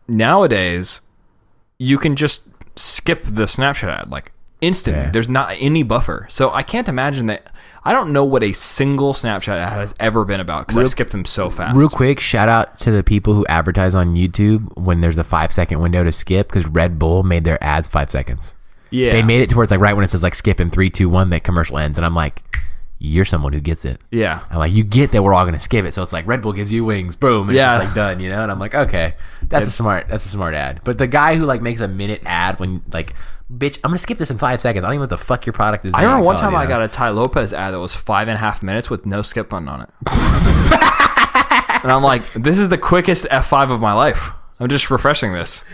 nowadays you can just skip the Snapchat ad like instantly. There's not any buffer. So I can't imagine that. I don't know what a single Snapchat ad has ever been about, because I skip them so fast. Real quick, shout out to the people who advertise on YouTube when there's a 5 second window to skip, because Red Bull made their ads 5 seconds. Yeah. They made it towards like right when it says like skip in 3, 2, 1, that commercial ends, and I'm like, you're someone who gets it. Yeah. I'm like, you get that we're all gonna skip it, so it's like Red Bull gives you wings, boom, and it's just like done, you know. And I'm like, okay, that's a smart ad. But the guy who like makes a minute ad when like, bitch, I'm gonna skip this in 5 seconds. I don't even know what the fuck your product is. I remember one time I got a Ty Lopez ad that was 5.5 minutes with no skip button on it. And I'm like, this is the quickest F5 of my life. I'm just refreshing this.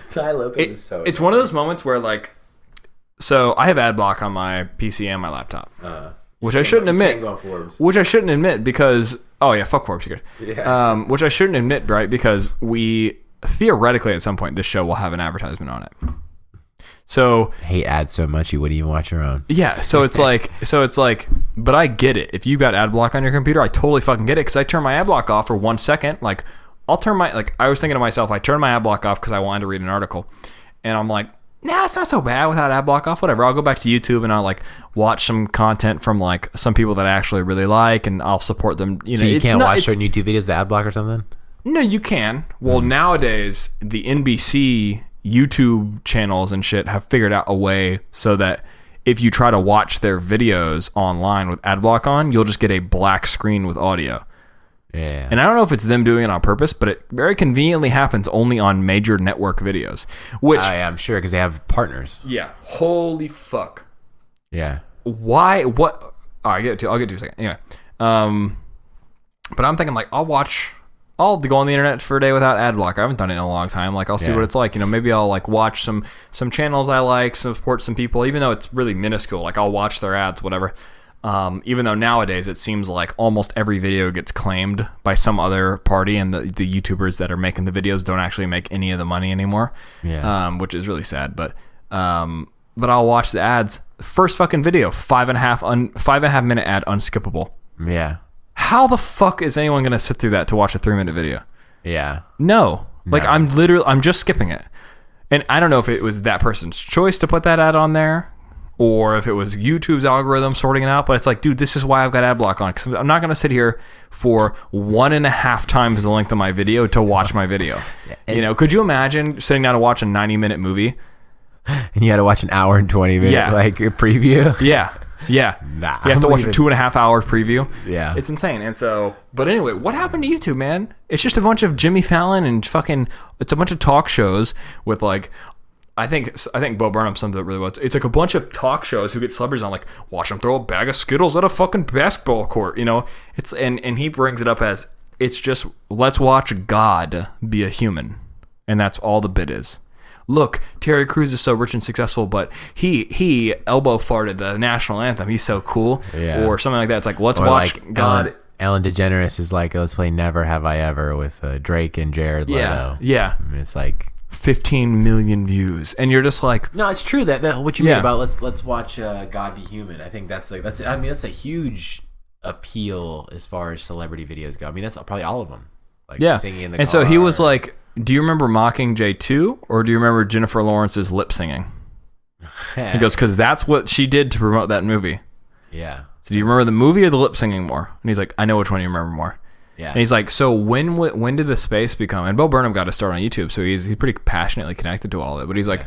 Ty Lopez is so. It's one of those moments where like, so I have ad block on my PC and my laptop, which I shouldn't admit. Which I shouldn't admit because fuck Forbes, you guys. Yeah. Which I shouldn't admit, right? Because we theoretically at some point this show will have an advertisement on it. So I hate ads so much you wouldn't even watch your own. Yeah, so it's like, but I get it. If you got ad block on your computer, I totally fucking get it because I turn my ad block off for 1 second. Like, I was thinking to myself, I turned my ad block off because I wanted to read an article, and I'm like, nah, it's not so bad without ad block off. Whatever, I'll go back to YouTube and I'll like watch some content from like some people that I actually really like, and I'll support them. So you can't watch certain YouTube videos with ad block or something? No, you can. Well, nowadays the NBC YouTube channels and shit have figured out a way so that if you try to watch their videos online with ad block on, you'll just get a black screen with audio. Yeah. And I don't know if it's them doing it on purpose, but it very conveniently happens only on major network videos. Which I'm sure because they have partners. Yeah. Holy fuck. Yeah. Why? What? I'll get to it in a second. Anyway. But I'm thinking like I'll go on the internet for a day without ad block. I haven't done it in a long time. Like I'll see what it's like. You know, maybe I'll like watch some channels I like, support some people, even though it's really minuscule. Like I'll watch their ads, whatever. Even though nowadays it seems like almost every video gets claimed by some other party, and the YouTubers that are making the videos don't actually make any of the money anymore. Yeah. Which is really sad. But I'll watch the ads. First fucking video, 5.5 minute ad, unskippable. Yeah. How the fuck is anyone going to sit through that to watch a 3-minute video? Yeah. No. Like, I'm just skipping it. And I don't know if it was that person's choice to put that ad on there or if it was YouTube's algorithm sorting it out, but it's like, dude, this is why I've got ad block on, because I'm not going to sit here for 1.5 times the length of my video to watch my video. You know, could you imagine sitting down to watch a 90-minute movie? And you had to watch an hour and 20 minute like a preview? Yeah. Yeah. Nah, you have to watch a 2.5 hour preview. Yeah. It's insane. And so, but anyway, what happened to YouTube, man? It's just a bunch of Jimmy Fallon and it's a bunch of talk shows with like, I think Bo Burnham summed it up really well. It's like a bunch of talk shows who get celebrities on, like, watch them throw a bag of Skittles at a fucking basketball court, you know? It's, and he brings it up as, it's just, let's watch God be a human. And that's all the bit is. Look, Terry Crews is so rich and successful, but he elbow farted the national anthem. He's so cool, or something like that. It's like, let's watch like God. Ellen DeGeneres is like, let's play Never Have I Ever with Drake and Jared Leto. Yeah. And it's like 15 million views, and you're just like, no, it's true that what you mean about let's watch God Be Human. I think that's a huge appeal as far as celebrity videos go. I mean, that's probably all of them. Like singing in the car. And so he was like, do you remember Mockingjay 2, or do you remember Jennifer Lawrence's lip singing? He goes, because that's what she did to promote that movie. Yeah. So do you remember the movie or the lip singing more? And he's like, I know which one you remember more. Yeah. And he's like, so when did the space become? And Bo Burnham got to start on YouTube, so he's pretty passionately connected to all of it. But he's like,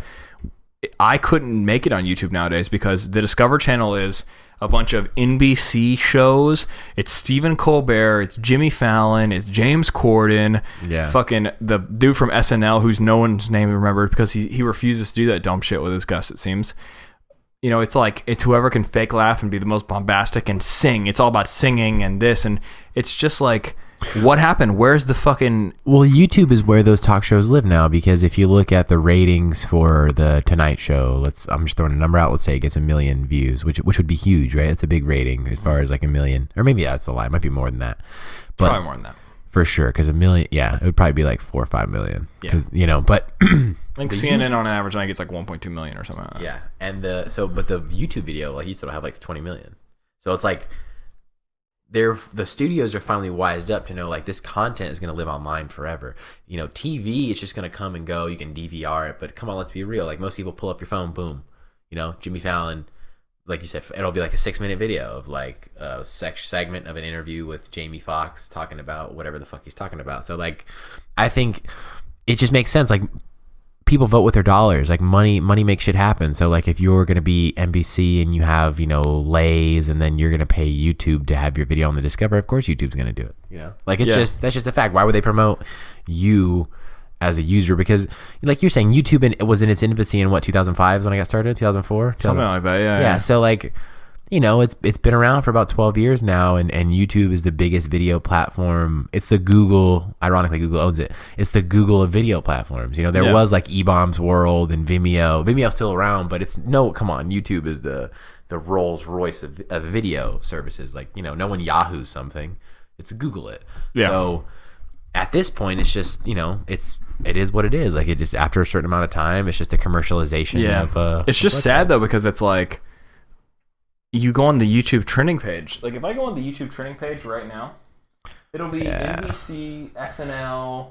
I couldn't make it on YouTube nowadays because the Discover Channel is a bunch of NBC shows. It's Stephen Colbert, it's Jimmy Fallon, it's James Corden, fucking the dude from SNL who's no one's name remembered because he refuses to do that dumb shit with his Gus, it seems. You know, it's like, it's whoever can fake laugh and be the most bombastic and sing. It's all about singing and this, and it's just like, what happened? Where's the fucking... Well, YouTube is where those talk shows live now, because if you look at the ratings for the Tonight Show, I'm just throwing a number out, let's say it gets 1 million views, which would be huge, right? It's a big rating as far as like 1 million, or maybe that's a lie, it might be more than that. But probably more than that. For sure, because 1 million, it would probably be like 4 or 5 million. Yeah. You know, but... I think CNN on an average night gets like 1.2 million or something like that. Yeah, and but the YouTube video, like, used to have like 20 million. So it's like, the studios are finally wised up to know, like, this content is going to live online forever. You know, TV, it's just going to come and go. You can DVR it, but come on, let's be real. Like, most people pull up your phone, boom. You know, Jimmy Fallon, like you said, it'll be like a 6-minute video of like a segment of an interview with Jamie Foxx talking about whatever the fuck he's talking about. So, like, I think it just makes sense. Like, people vote with their dollars. Like money makes shit happen. So like if you're gonna be NBC and you have, you know, Lay's, and then you're gonna pay YouTube to have your video on the Discover, of course YouTube's gonna do it. You know, like it's just that's just a fact. Why would they promote you as a user? Because like you're saying, YouTube was in its infancy in what, 2005 is when I got started, 2004, something like that. Yeah. So like, you know, it's been around for about 12 years now, and YouTube is the biggest video platform. It's the Google, ironically Google owns it. It's the Google of video platforms. You know, there was like eBaum's World and Vimeo. Vimeo's still around, but it's come on, YouTube is the Rolls Royce of video services. Like, you know, no one Yahoo's something. It's Google it. Yeah. So at this point, it's just, you know, it is what it is. Like, it just, after a certain amount of time, it's just a commercialization of it's just sad though, because it's like, you go on the YouTube trending page. Like, if I go on the YouTube trending page right now, it'll be NBC, SNL.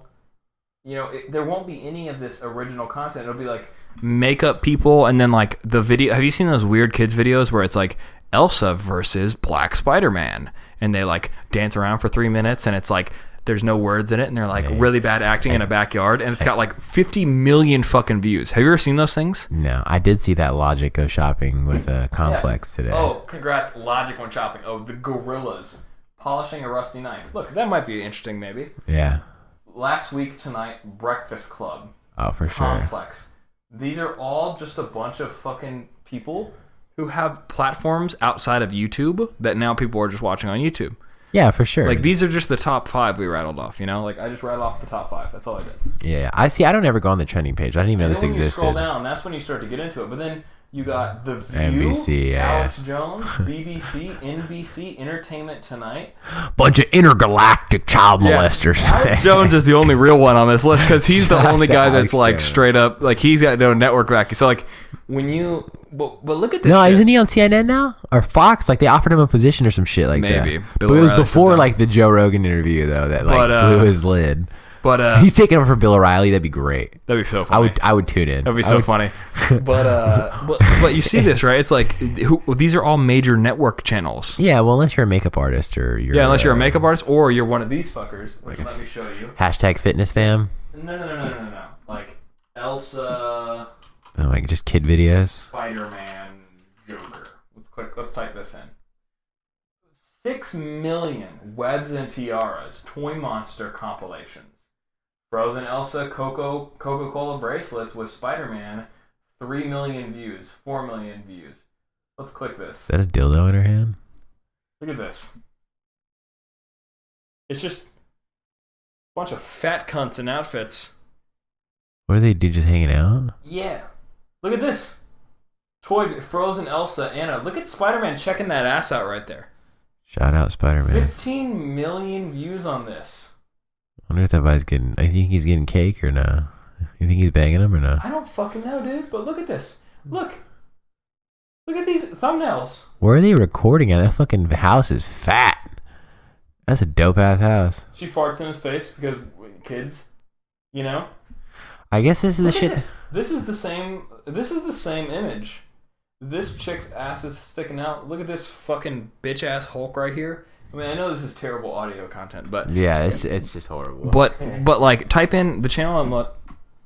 You know, there won't be any of this original content. It'll be like makeup people, and then like the video. Have you seen those weird kids videos where it's like Elsa versus Black Spider-Man, and they like dance around for 3 minutes, and it's like there's no words in it, and they're like really bad acting in a backyard, and it's got like 50 million fucking views. Have you ever seen those things? No, I did see that Logic go shopping with a Complex today. Oh, congrats, Logic went shopping. Oh, the gorillas polishing a rusty knife. Look, that might be interesting, maybe. Yeah. Last week tonight, Breakfast Club. Oh, for sure. Complex. These are all just a bunch of fucking people who have platforms outside of YouTube that now people are just watching on YouTube. Yeah, for sure. Like, these are just the top 5 we rattled off, you know? Like, I just rattled off the top 5. That's all I did. Yeah, I see. I don't ever go on the trending page. I didn't even know this existed. When you scroll down, that's when you start to get into it. But then you got The View, NBC, Alex Jones, BBC, NBC, Entertainment Tonight. Bunch of intergalactic child molesters. Alex Jones is the only real one on this list, because he's the only guy that's like straight up, like, he's got no network backing. So like, when you... But look at this. No, isn't he on CNN now or Fox? Like, they offered him a position or some shit like that. Maybe. But it was before like the Joe Rogan interview though that like blew his lid. But he's taking over for Bill O'Reilly. That'd be great. That'd be so funny. I would tune in. That'd be so funny. But you see this, right? It's like these are all major network channels. Yeah, well, unless you're a makeup artist or you're unless you're a makeup artist or you're one of these fuckers. Which, let me show you. #FitnessFam. No. Like Elsa. Oh, like just kid videos. Spider-Man, Joker. Let's type this in. 6 million Webs and Tiaras Toy Monster compilations. Frozen Elsa Coca-Cola bracelets with Spider-Man. 3 million views. 4 million views. Let's click this. Is that a dildo in her hand? Look at this. It's just a bunch of fat cunts in outfits. What do they do? Just hanging out? Yeah. Look at this. Toy Frozen Elsa Anna. Look at Spider-Man checking that ass out right there. Shout out Spider-Man. 15 million views on this. I wonder if that guy's getting... I think he's getting cake or no. You think he's banging him or no? I don't fucking know, dude. But look at this. Look at these thumbnails. Where are they recording at? That fucking house is fat. That's a dope-ass house. She farts in his face because kids, you know? I guess this is the shit... This is the same image. This chick's ass is sticking out. Look at this fucking bitch ass Hulk right here. I mean, I know this is terrible audio content, but yeah, it's just horrible. But like, type in the channel.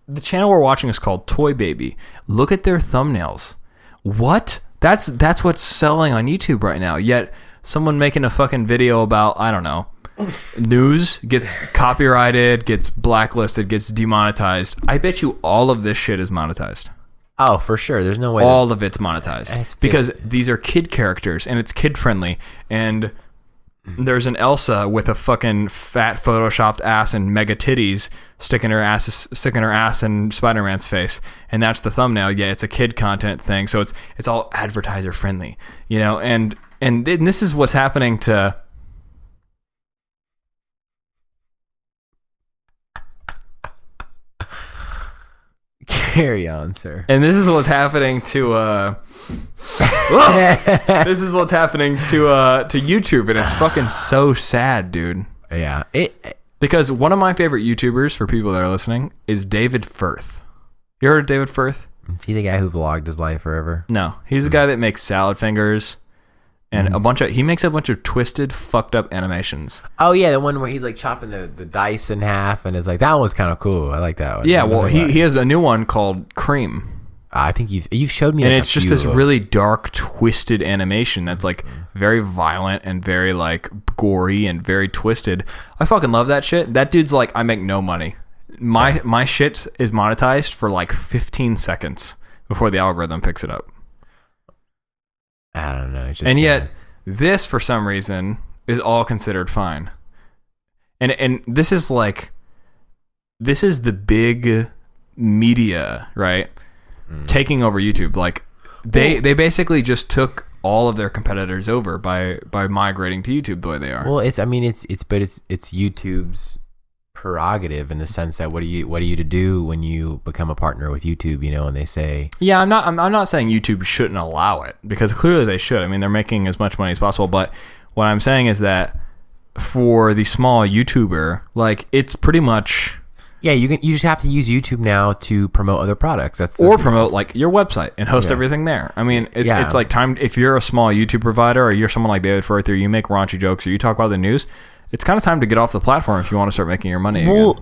The channel we're watching is called Toy Baby. Look at their thumbnails. What? That's what's selling on YouTube right now. Yet someone making a fucking video about, I don't know, news gets copyrighted, gets blacklisted, gets demonetized. I bet you all of this shit is monetized. Oh, for sure. There's no way. All of it's monetized because these are kid characters and it's kid friendly. And there's an Elsa with a fucking fat photoshopped ass and mega titties sticking her ass in Spider-Man's face, and that's the thumbnail. Yeah, it's a kid content thing, so it's all advertiser friendly, you know. And this is what's happening to. Carry on, sir. And this is what's happening to this is what's happening to YouTube, and it's fucking so sad, dude. Yeah. Because one of my favorite YouTubers, for people that are listening, is David Firth. You heard of David Firth? Is he the guy who vlogged his life forever? No. He's the guy that makes salad fingers and he makes a bunch of twisted, fucked up animations. Oh yeah, the one where he's like chopping the dice in half, and it's like that one was kind of cool. I like that one. Yeah, well, he has a new one called Cream. I think you've showed me, and it's just this really dark, twisted animation that's like very violent and very like gory and very twisted. I fucking love that shit. That dude's like, I make no money. My shit is monetized for like 15 seconds before the algorithm picks it up. I don't know. It's just and yet, this for some reason is all considered fine. And this is the big media, right? Taking over YouTube. Like they basically just took all of their competitors over by migrating to YouTube the way they are. Well, it's YouTube's prerogative in the sense that what are you to do when you become a partner with YouTube, and they say, yeah, I'm not saying YouTube shouldn't allow it, because clearly they should. I mean, they're making as much money as possible, but what I'm saying is that for the small YouTuber, like, it's pretty much, yeah, you just have to use YouTube now to promote other products. Or promote like your website and host everything there. I mean, it's like time, if you're a small YouTube provider or you're someone like David Firth, or you make raunchy jokes or you talk about the news, it's kind of time to get off the platform if you want to start making your money again.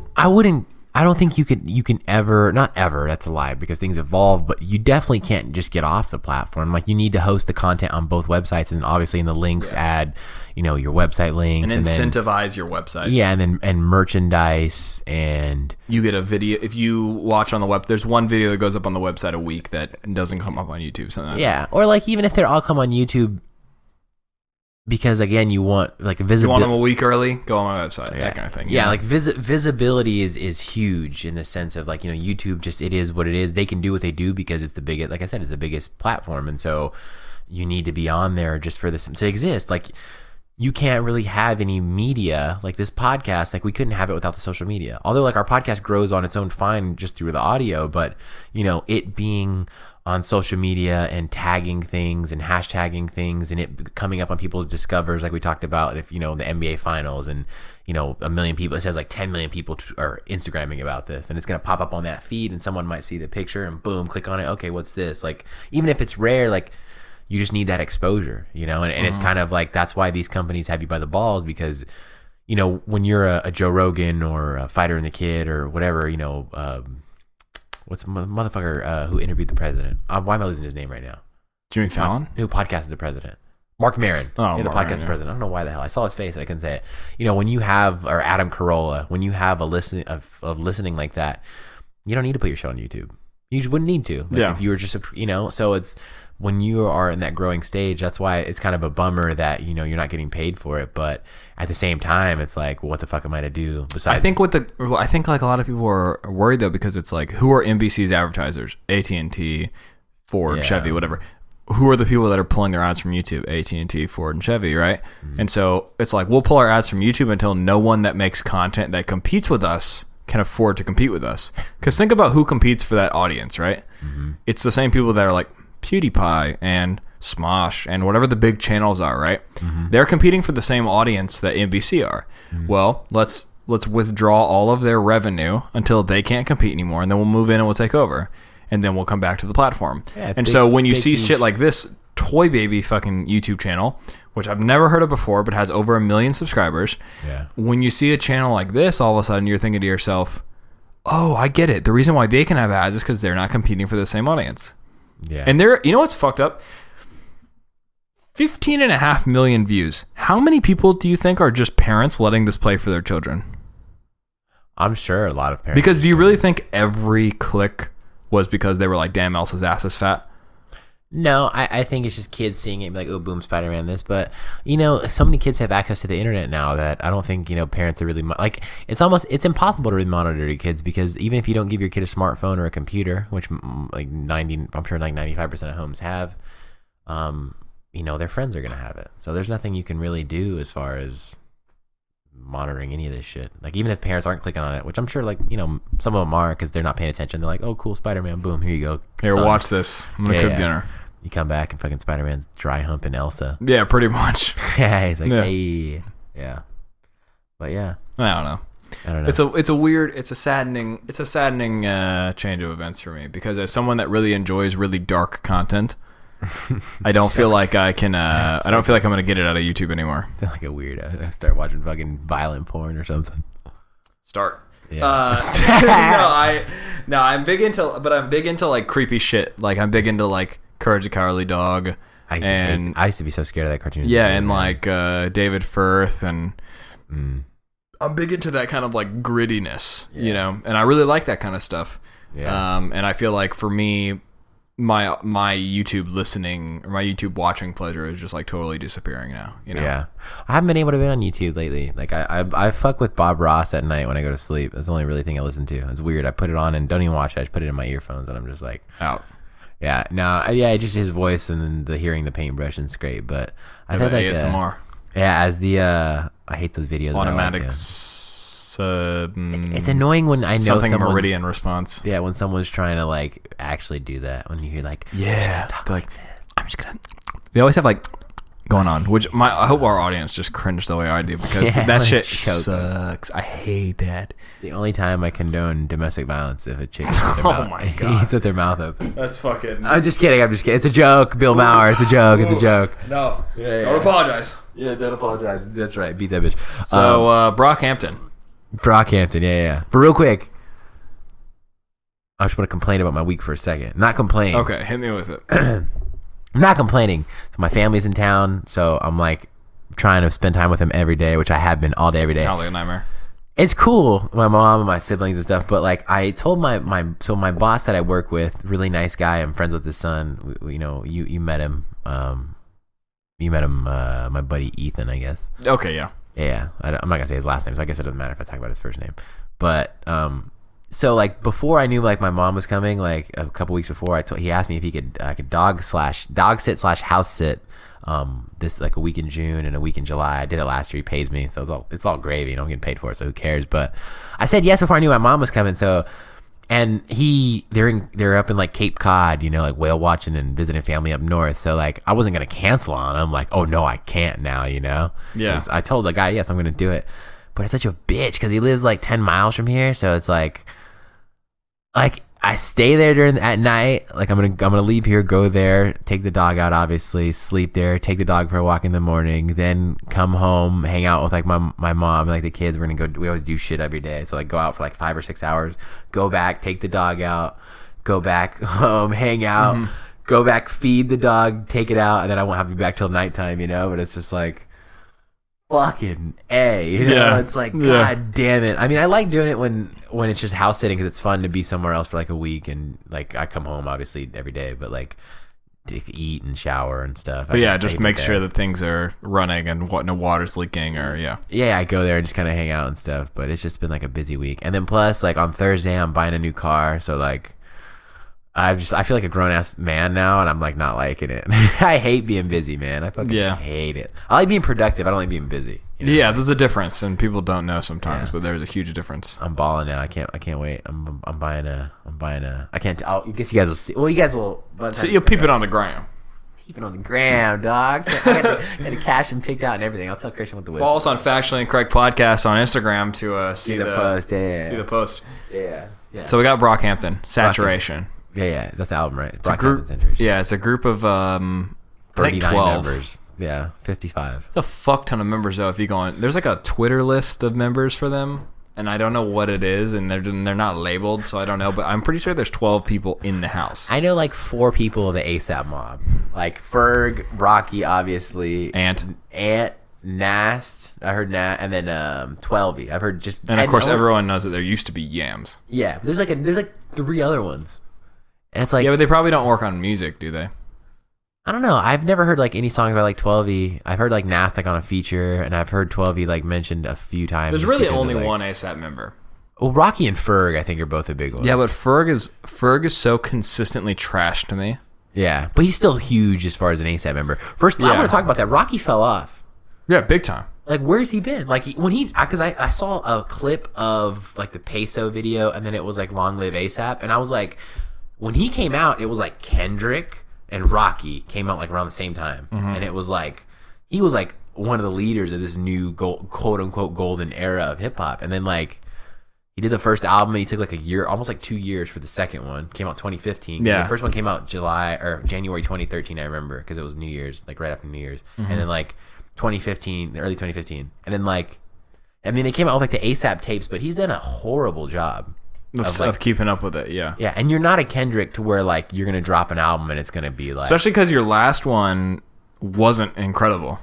I don't think you can ever, not ever, that's a lie because things evolve, but you definitely can't just get off the platform. Like, you need to host the content on both websites, and obviously in the links add, your website links. And incentivize your website. Yeah, and merchandise, and you get a video. If you watch on the web, there's one video that goes up on the website a week that doesn't come up on YouTube. Something like that. Or like, even if they're all come on YouTube, because again, you want like visibility. You want them a week early? Go on my website, that kind of thing. Yeah, like visibility is huge in the sense of like, YouTube just, it is what it is. They can do what they do because it's the biggest, like I said, it's the biggest platform, and so you need to be on there just for this to exist. Like, you can't really have any media like this podcast. Like, we couldn't have it without the social media. Although like our podcast grows on its own fine just through the audio, but it being on social media and tagging things and hashtagging things and it coming up on people's discovers, like we talked about, if the NBA finals and a million people, it says like 10 million people are Instagramming about this, and it's going to pop up on that feed, and someone might see the picture and boom, click on it. Okay, what's this? Like, even if it's rare, like, you just need that exposure, and it's kind of like, that's why these companies have you by the balls, because when you're a Joe Rogan or a Fighter and the Kid or whatever, what's the motherfucker who interviewed the president? Why am I losing his name right now? Jimmy Fallon? Who podcasted the president? Mark Maron. Oh, the podcast of the president. I don't know why the hell. I saw his face and I couldn't say it. When you have, or Adam Carolla, when you have a listening like that, you don't need to put your show on YouTube. You just wouldn't need to. Like, if you were just, so it's, when you are in that growing stage, that's why it's kind of a bummer that, you're not getting paid for it. But at the same time, it's like, well, what the fuck am I to do besides? I think like a lot of people are worried though, because it's like, who are NBC's advertisers? AT&T, Ford, Chevy, whatever. Who are the people that are pulling their ads from YouTube? AT&T, Ford, and Chevy, right? Mm-hmm. And so it's like, we'll pull our ads from YouTube until no one that makes content that competes with us can afford to compete with us. Because think about who competes for that audience, right? Mm-hmm. It's the same people that are like PewDiePie and Smosh and whatever the big channels are, right? Mm-hmm. They're competing for the same audience that NBC are. Mm-hmm. Well, let's withdraw all of their revenue until they can't compete anymore, and then we'll move in and we'll take over, and then we'll come back to the platform. Yeah, and so when you see shit like this Toy Baby fucking YouTube channel, which I've never heard of before, but has over 1 million subscribers, when you see a channel like this, all of a sudden you're thinking to yourself, oh, I get it. The reason why they can have ads is because they're not competing for the same audience. Yeah. And you know what's fucked up? 15.5 million views. How many people do you think are just parents letting this play for their children? I'm sure a lot of parents. Because do you really think every click was because they were like, damn, Elsa's ass is fat? No, I think it's just kids seeing it and be like, oh, boom, Spider-Man this. But, so many kids have access to the internet now that I don't think, parents are really, like, it's impossible to really monitor your kids, because even if you don't give your kid a smartphone or a computer, which like 95% of homes have, their friends are going to have it. So there's nothing you can really do as far as monitoring any of this shit. Like, even if parents aren't clicking on it, which I'm sure, like, some of them are because they're not paying attention. They're like, oh, cool, Spider-Man, boom, here you go. Here, watch this. I'm going to cook dinner. You come back and fucking Spider-Man's dry humping Elsa. Yeah, pretty much. Yeah, he's like, hey. Yeah. But yeah. I don't know. It's a saddening change of events for me, because as someone that really enjoys really dark content, I don't feel like I can. I don't feel like I'm gonna get it out of YouTube anymore. I feel like a weirdo. I start watching fucking violent porn or something. Start. Yeah. I'm big into like creepy shit. Like I'm big into like Courage the Cowardly Dog. I used to be so scared of that cartoon. Yeah, and like David Firth, and I'm big into that kind of like grittiness, you know, and I really like that kind of stuff. Yeah. And I feel like for me, my YouTube listening or my YouTube watching pleasure is just like totally disappearing now. You know? Yeah, I haven't been able to be on YouTube lately. Like I fuck with Bob Ross at night when I go to sleep. That's the only really thing I listen to. It's weird. I put it on and don't even watch it. I just put it in my earphones and I'm just like out. Yeah, no, just his voice and then the hearing the paintbrush and it's great. But I feel like ASMR. As the I hate those videos. Automatic. It's annoying when I know something meridian response. Yeah, when someone's trying to like actually do that. When you hear like, I'm just gonna. They always have like going on, which I hope our audience just cringed the way I do because that shit sucks. I hate that. The only time I condone domestic violence if a chick eats with their mouth open. That's fucking. I'm just kidding. It's a joke, Bill Maher. It's a joke. It's a joke. No. Don't apologize. Yeah, don't apologize. That's right. Beat that bitch. So Brockhampton, yeah. But real quick, I just want to complain about my week for a second. Not complain. Okay, hit me with it. I'm not complaining. So my family's in town, so I'm like trying to spend time with them every day, which I have been all day, every day. Sounds like a nightmare. It's cool, my mom and my siblings and stuff, but like I told my boss that I work with, really nice guy. I'm friends with his son. You met him. My buddy Ethan, I guess. Okay, yeah. Yeah, I'm not gonna say his last name, so I guess it doesn't matter if I talk about his first name. But so like before I knew like my mom was coming, like a couple weeks before, he asked me if I could dog sit / house sit this like a week in June and a week in July. I did it last year. He pays me, so it's all gravy. I'm getting paid for it, so who cares? But I said yes before I knew my mom was coming. So and they're up in like Cape Cod, like whale watching and visiting family up north. So like I wasn't gonna cancel on him. Like, oh no, I can't now. Yeah. I told the guy yes, I'm gonna do it. But it's such a bitch because he lives like 10 miles from here. So it's like I stay there at night. Like I'm gonna leave here, go there, take the dog out, obviously, sleep there, take the dog for a walk in the morning, then come home, hang out with like my mom, like the kids. We always do shit every day. So like go out for like 5 or 6 hours, go back, take the dog out, go back home, hang out, go back, feed the dog, take it out, and then I won't have to be back till nighttime, But it's just like fucking A, It's like, God damn it. I mean, I like doing it when it's just house sitting because it's fun to be somewhere else for like a week, and like I come home obviously every day, but like to eat and shower and stuff. But just make sure that things are running and no water's leaking or I go there and just kind of hang out and stuff. But it's just been like a busy week, and then plus like on Thursday I'm buying a new car, so like I feel like a grown ass man now, and I'm like not liking it. I hate being busy, man. I fucking hate it. I like being productive. I don't like being busy. Yeah, there's a difference, and people don't know sometimes, but there's a huge difference. I'm balling now. I can't wait. I'm buying a. I can't. I guess you guys will see. Well, you guys will. So you'll peep it on the gram. Keep it on the gram, dog. I got the cash and picked out and everything. I'll tell Christian what the whip. Follow us on Factually Incorrect Podcast on Instagram to see the post. See the post. Yeah. So we got Brockhampton, Saturation. Yeah, that's the album, right? Brockhampton Saturation. Yeah, it's a group of 39 members. Yeah, 55. It's a fuck ton of members though. If you go on, there's like a Twitter list of members for them, and I don't know what it is, and they're not labeled, so I don't know. But I'm pretty sure there's 12 people in the house. I know like 4 people of the ASAP mob, like Ferg, Brocky, obviously, Ant, Nast. I heard Nast, and then 12y. I've heard just, and of course everyone knows that there used to be Yams. Yeah, there's like 3 other ones, and it's like but they probably don't work on music, do they? I don't know. I've never heard like any songs by like 12y. I've heard like Nas like on a feature, and I've heard 12y like mentioned a few times. There's really only one ASAP member. Well, Rocky and Ferg, I think, are both a big one. Yeah, but Ferg is so consistently trash to me. Yeah, but he's still huge as far as an ASAP member. First, I want to talk about that. Rocky fell off. Yeah, big time. Like, where's he been? Like, because I saw a clip of like the Peso video, and then it was like Long Live ASAP, and I was like, when he came out, it was like Kendrick and Rocky came out like around the same time, and it was like he was like one of the leaders of this new quote unquote golden era of hip hop, and then like He did the first album, and he took like a year, almost like 2 years for the second one. Came out 2015. Yeah. The first one came out January 2013, I remember, because it was New Year's, like right after New Year's. And then like 2015, early 2015. And then like, I mean, they came out with like the ASAP tapes, but he's done a horrible job of keeping up with it. Yeah. Yeah, and you're not a Kendrick to where like you're going to drop an album and it's going to be like... Especially because your last one wasn't incredible.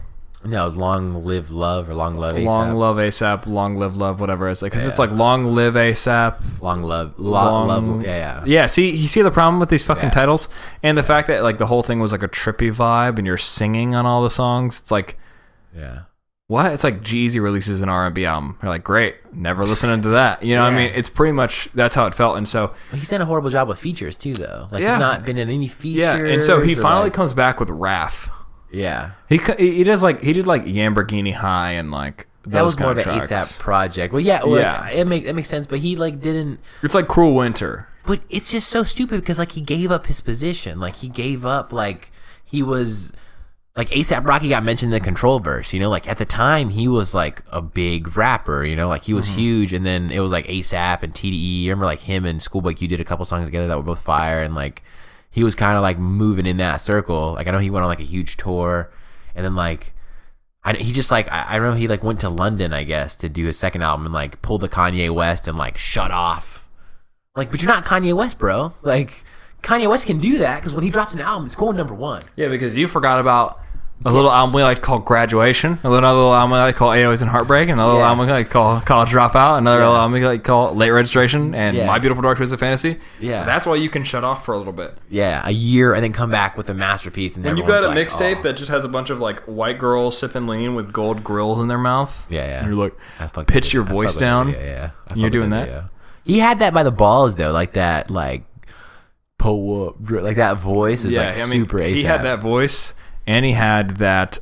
No, it was Long Live Love or Long Love ASAP. Long Love ASAP, Long Live Love, whatever it's like. Because it's like Long Live ASAP. Long Love. Yeah. Yeah, see, you see the problem with these fucking titles? And the fact that like the whole thing was like a trippy vibe and you're singing on all the songs. It's like... Yeah. What? It's like Jeezy releases an R&B album. You're like, great. Never listening to that. You know what I mean? It's pretty much... That's how it felt. And so... Well, he's done a horrible job with features too, though. Like, he's not been in any features. Yeah, and so he finally comes back with Raph. Yeah, he does like he did like Lamborghini High and like those that was kind more of of an tracks. ASAP project. Well, yeah, it makes sense. But he like didn't. It's like Cruel Winter. But it's just so stupid because like he gave up his position. Like he gave up like he was like ASAP Rocky got mentioned in the Control verse. You know, like at the time he was like a big rapper. You know, like he was huge. And then it was like ASAP and TDE. I remember like him and Schoolboy Q did a couple songs together that were both fire. And like he was kind of like moving in that circle. Like I know he went on like a huge tour. And then like, he just like, I remember he like went to London, I guess, to do his second album and like pulled the Kanye West and like shut off. Like, but you're not Kanye West, bro. Like, Kanye West can do that because when he drops an album, it's going #1. Yeah, because you forgot about a little album we like called Graduation, another little album we like called AOs and Heartbreak, another little album we like called College Dropout, another little album we like called Late Registration, and My Beautiful Dark Twisted Fantasy. Yeah. That's why you can shut off for a little bit. Yeah, a year and then come back with a masterpiece. And when you got a mixtape that just has a bunch of like white girls sipping lean with gold grills in their mouth. Yeah. And you're like, pitch your voice down. Yeah. You're doing that? He had that by the balls though, like that, like, pull up, like that voice is like super ASAP. He had that voice. And he had that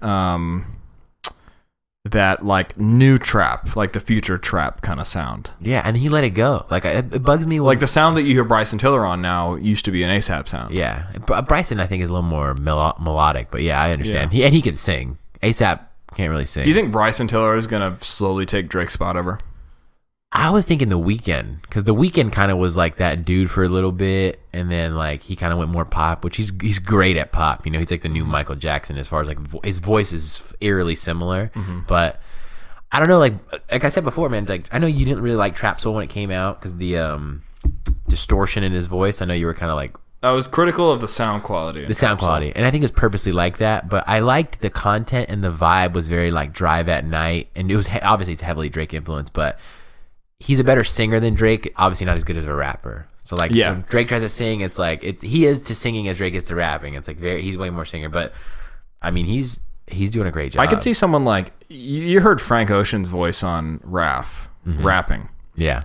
that like new trap, like the future trap kind of sound. Yeah, and he let it go. Like it bugs me. Like the sound that you hear Bryson Tiller on now used to be an ASAP sound. Yeah, Bryson I think is a little more melodic, but yeah, I understand. Yeah. He can sing. ASAP can't really sing. Do you think Bryson Tiller is gonna slowly take Drake's spot over? I was thinking The Weeknd, because The Weeknd kind of was like that dude for a little bit, and then like he kind of went more pop, which he's great at pop. You know, he's like the new Michael Jackson as far as like his voice is eerily similar, but I don't know. Like I said before, man. Like I know you didn't really like Trap Soul when it came out because the distortion in his voice. I know you were kind of like. I was critical of the sound quality. And I think it's purposely like that. But I liked the content and the vibe was very like Drive at Night, and it was obviously it's heavily Drake influence, but. He's a better singer than Drake, obviously not as good as a rapper. So like when Drake tries to sing, it's like he is to singing as Drake is to rapping. It's like he's way more singer, but I mean he's doing a great job. I could see someone like you heard Frank Ocean's voice on rapping. Yeah.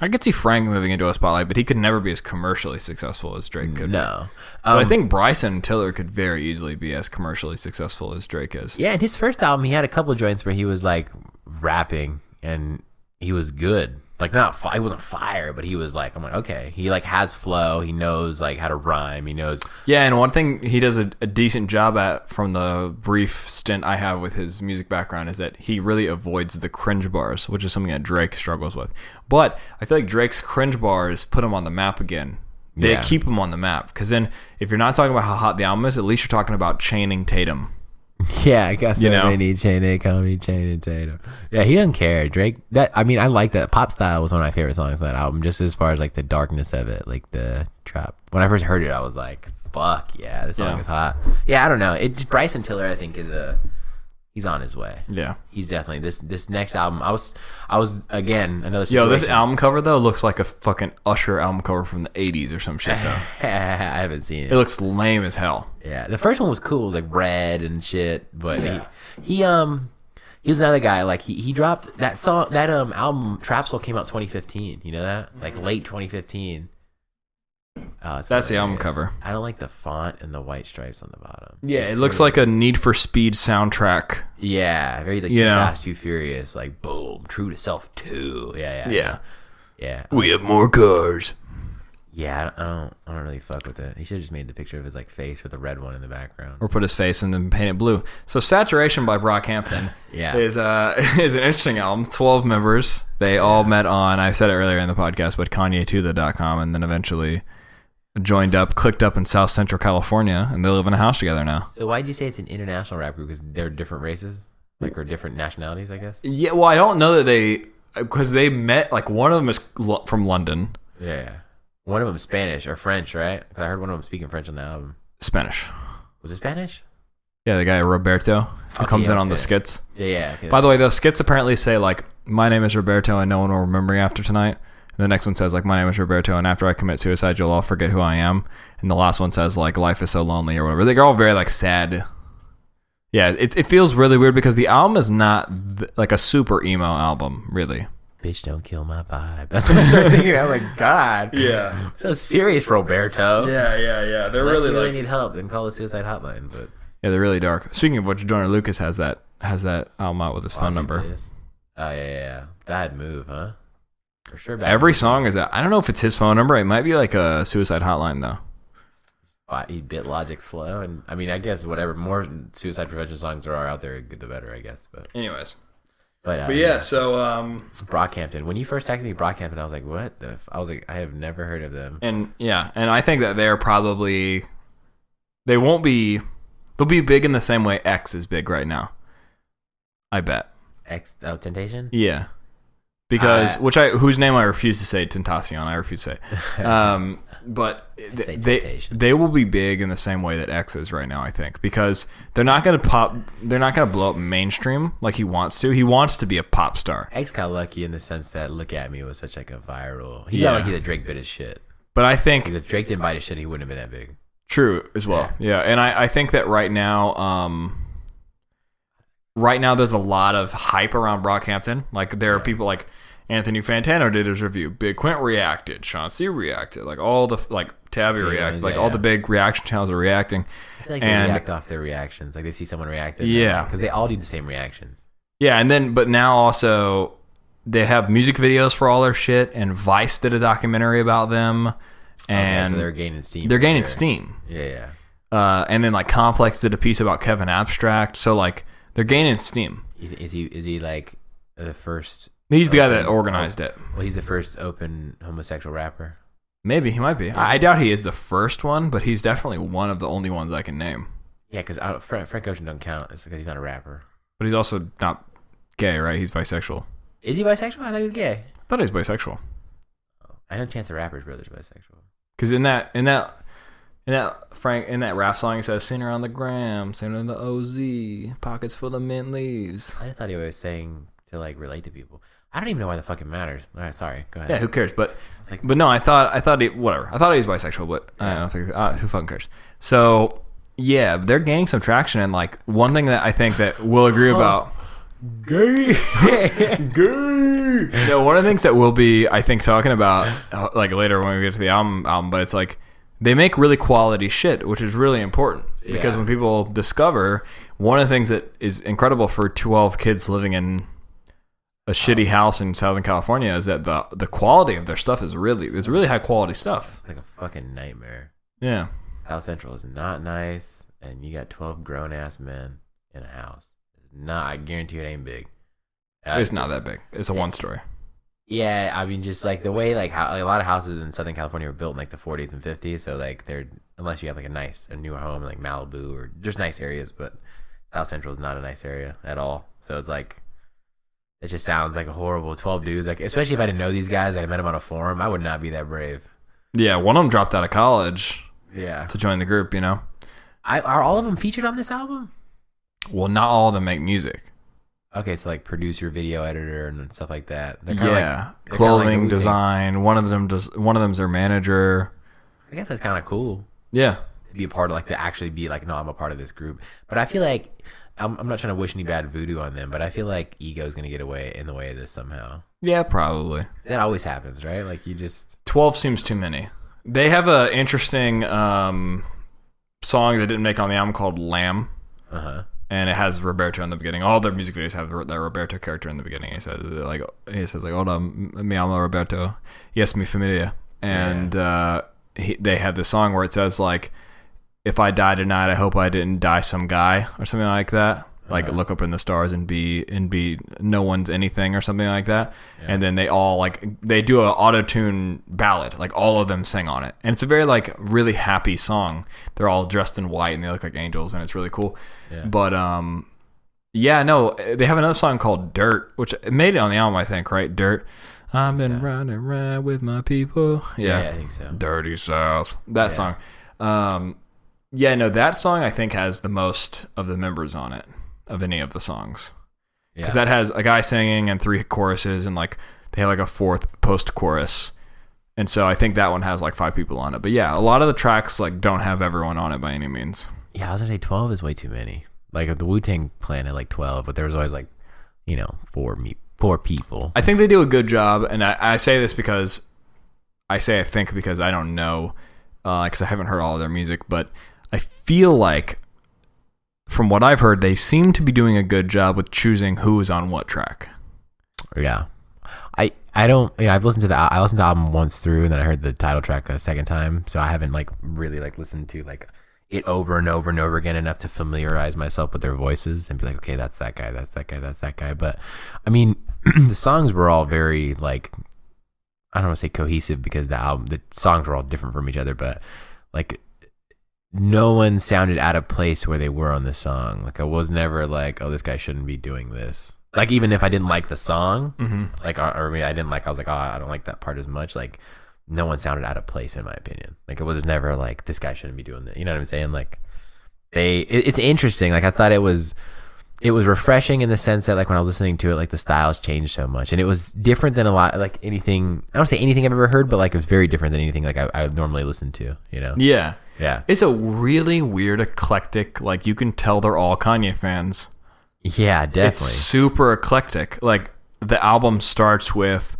I could see Frank moving into a spotlight, but he could never be as commercially successful as Drake could. No. But I think Bryson Tiller could very easily be as commercially successful as Drake is. Yeah, in his first album, he had a couple of joints where he was like rapping and he was good. Like he wasn't fire, but he was like, I'm like, okay. He like has flow. He knows like how to rhyme. He knows. Yeah, and one thing he does a decent job at from the brief stint I have with his music background is that he really avoids the cringe bars, which is something that Drake struggles with. But I feel like Drake's cringe bars put him on the map again. They keep him on the map. Because then if you're not talking about how hot the album is, at least you're talking about Channing Tatum. Yeah, I guess so many Channing, call me Channing Tatum. Yeah, he doesn't care. Drake, I like that. Pop Style was one of my favorite songs on that album, just as far as like the darkness of it, like the trap. When I first heard it, I was like, fuck yeah, this song is hot. Yeah, I don't know. Bryson Tiller, I think, he's on his way. Yeah, he's definitely this next album. I was again another situation. This album cover though looks like a fucking Usher album cover from the 80s or some shit though. I haven't seen it. It looks lame as hell. Yeah, the first one was cool, it was like red and shit. But he was another guy. Like he dropped that song, that album Trap Soul came out 2015. You know that, like late 2015. That's the album cover. I don't like the font and the white stripes on the bottom. Yeah, it looks like a Need for Speed soundtrack. Yeah, very like Too Fast, Too Furious, like boom, True to Self 2. Yeah. We have more cars. Yeah, I don't really fuck with it. He should have just made the picture of his like face with a red one in the background. Or put his face and then paint it blue. So Saturation by Brockhampton is an interesting album. 12 members. They all met on, I said it earlier in the podcast, but Kanye2the.com, and then eventually joined up, clicked up in South Central California, and they live in a house together now. So why'd you say it's an international rap group? Because they're different races? Like, or different nationalities, I guess? Yeah, well, I don't know that because they met, like, one of them is from London. Yeah. One of them Spanish or French, right? Because I heard one of them speaking French on the album. Spanish. Was it Spanish? Yeah, the guy Roberto who comes in on the skits. Yeah. Okay. By the way, those skits apparently say, like, my name is Roberto and no one will remember me after tonight. And the next one says, like, my name is Roberto and after I commit suicide, you'll all forget who I am. And the last one says, like, life is so lonely or whatever. They're all very, like, sad. Yeah, it feels really weird because the album is not, like, a super emo album, really. Bitch, don't kill my vibe. That's what I started thinking. I'm like, God. Yeah. So serious, Roberto. Yeah. They're Unless really you really like, need help, then call the suicide hotline. But yeah, they're really dark. Speaking of which, Joyner Lucas has that album out with his phone number. Oh, yeah. Bad move, huh? For sure. Every song is that. I don't know if it's his phone number. It might be like a suicide hotline, though. He bit Logic's flow. And I mean, I guess whatever more suicide prevention songs there are out there, the better, I guess. But anyways. But yeah, so Brockhampton. When you first texted me Brockhampton, I was like, "What the?" I was like, "I have never heard of them." And I think that they're probably they'll be big in the same way X is big right now. I bet. Temptation. Yeah, because whose name I refuse to say, Tentacion. I refuse to say. But they will be big in the same way that X is right now, I think, because they're not gonna blow up mainstream like he wants to. He wants to be a pop star. X got lucky in the sense that Look At Me was such like a viral. He got lucky that Drake bit his shit. But I think if Drake didn't bite his shit, he wouldn't have been that big. True as well. Yeah. And I think that right now there's a lot of hype around Brockhampton. Like there are people like Anthony Fantano did his review. Big Quint reacted. Sean C reacted. Like all the Tabby reacted. Like all the big reaction channels are reacting. I feel like they react off their reactions. Like they see someone reacting. Yeah. Because they all do the same reactions. Yeah, but now also they have music videos for all their shit, and Vice did a documentary about them. And so they're gaining steam. They're gaining steam. Yeah. And then like Complex did a piece about Kevin Abstract. So like they're gaining steam. Is he like the first? He's the guy that organized it. Well, he's the first open homosexual rapper. Maybe he might be. I doubt he is the first one, but he's definitely one of the only ones I can name. Yeah, because Frank Ocean don't count. It's because he's not a rapper. But he's also not gay, right? He's bisexual. Is he bisexual? I thought he was gay. I thought he was bisexual. I know Chance the Rapper's brother's bisexual. Because in that rap song, he says, "Seen her on the gram, seen her in the OZ, pockets full of mint leaves." I just thought he was saying to like relate to people. I don't even know why the fuck it matters. All right, sorry, go ahead. Yeah, who cares? But no, I thought he whatever. I thought he was bisexual, but I don't think who fucking cares. So yeah, they're gaining some traction, and like one thing that I think that we'll agree about. Gay. No, one of the things that we'll be, I think, talking about like later when we get to the album, but it's like they make really quality shit, which is really important because when people discover, one of the things that is incredible for 12 kids living in a shitty house in Southern California is that the quality of their stuff is really high quality stuff. It's like a fucking nightmare. Yeah. South Central is not nice, and you got 12 grown ass men in a house. I guarantee it ain't big. It's not that big. It's a one story. Yeah, I mean, just like the way like how a lot of houses in Southern California were built in like the 40s and 50s, so like they're unless you have like a newer home like Malibu or just nice areas, but South Central is not a nice area at all. So it's like it just sounds like a horrible 12 dudes. Like especially if I didn't know these guys and I met them on a forum, I would not be that brave. Yeah, one of them dropped out of college. Yeah, to join the group, you know. Are all of them featured on this album? Well, not all of them make music. Okay, so like producer, video editor, and stuff like that. Yeah, like, clothing design. One of them's their manager. I guess that's kind of cool. Yeah, to be a part of like to actually be like, no, I'm a part of this group. But I feel like I'm not trying to wish any bad voodoo on them, but I feel like ego is gonna get in the way of this somehow. Yeah, probably. That always happens, right? Like you just 12 seems too many. They have a interesting song that didn't make on the album called "Lamb." And it has Roberto in the beginning. All their music videos have that Roberto character in the beginning. He says like, "Hola, mi amo Roberto. Yes, mi familia." and they had this song where it says like, "If I die tonight, I hope I didn't die some guy," or something like that. Like look up in the stars and be no one's anything or something like that. Yeah. And then they all like they do a auto-tune ballad, like all of them sing on it. And it's a very like really happy song. They're all dressed in white and they look like angels and it's really cool. Yeah. But they have another song called Dirt, which made it on the album, I think, right? Dirt. I've been riding around with my people. Yeah, I think so. Dirty South. That song. That song I think has the most of the members on it. Of any of the songs, because that has a guy singing and 3 choruses and like they have like a 4th post chorus, and so I think that one has like 5 people on it. But yeah, a lot of the tracks like don't have everyone on it by any means. Yeah, I was gonna say 12 is way too many. Like the Wu-Tang Clan had like 12, but there was always like 4 people. I think they do a good job, and I say this because I think because I don't know because I haven't heard all of their music, but I feel like. From what I've heard, they seem to be doing a good job with choosing who is on what track. Yeah, I don't. I've listened to the album once through, and then I heard the title track a second time. So I haven't like really like listened to like it over and over and over again enough to familiarize myself with their voices and be like, okay, that's that guy, that's that guy, that's that guy. But I mean, the songs were all very like I don't want to say cohesive because the songs were all different from each other, but like. No one sounded out of place where they were on the song. Like I was never like, oh, this guy shouldn't be doing this. Like even if I didn't like the song, like or maybe I didn't like, I was like, oh, I don't like that part as much. Like no one sounded out of place in my opinion. Like it was never like this guy shouldn't be doing that. You know what I'm saying? Like it's interesting. Like I thought it was refreshing in the sense that like when I was listening to it, like the styles changed so much and it was different than a lot like anything. I don't say anything I've ever heard, but like it was very different than anything like I normally listen to. You know? Yeah. Yeah. It's a really weird, eclectic, like you can tell they're all Kanye fans. Yeah, definitely. It's super eclectic. Like the album starts with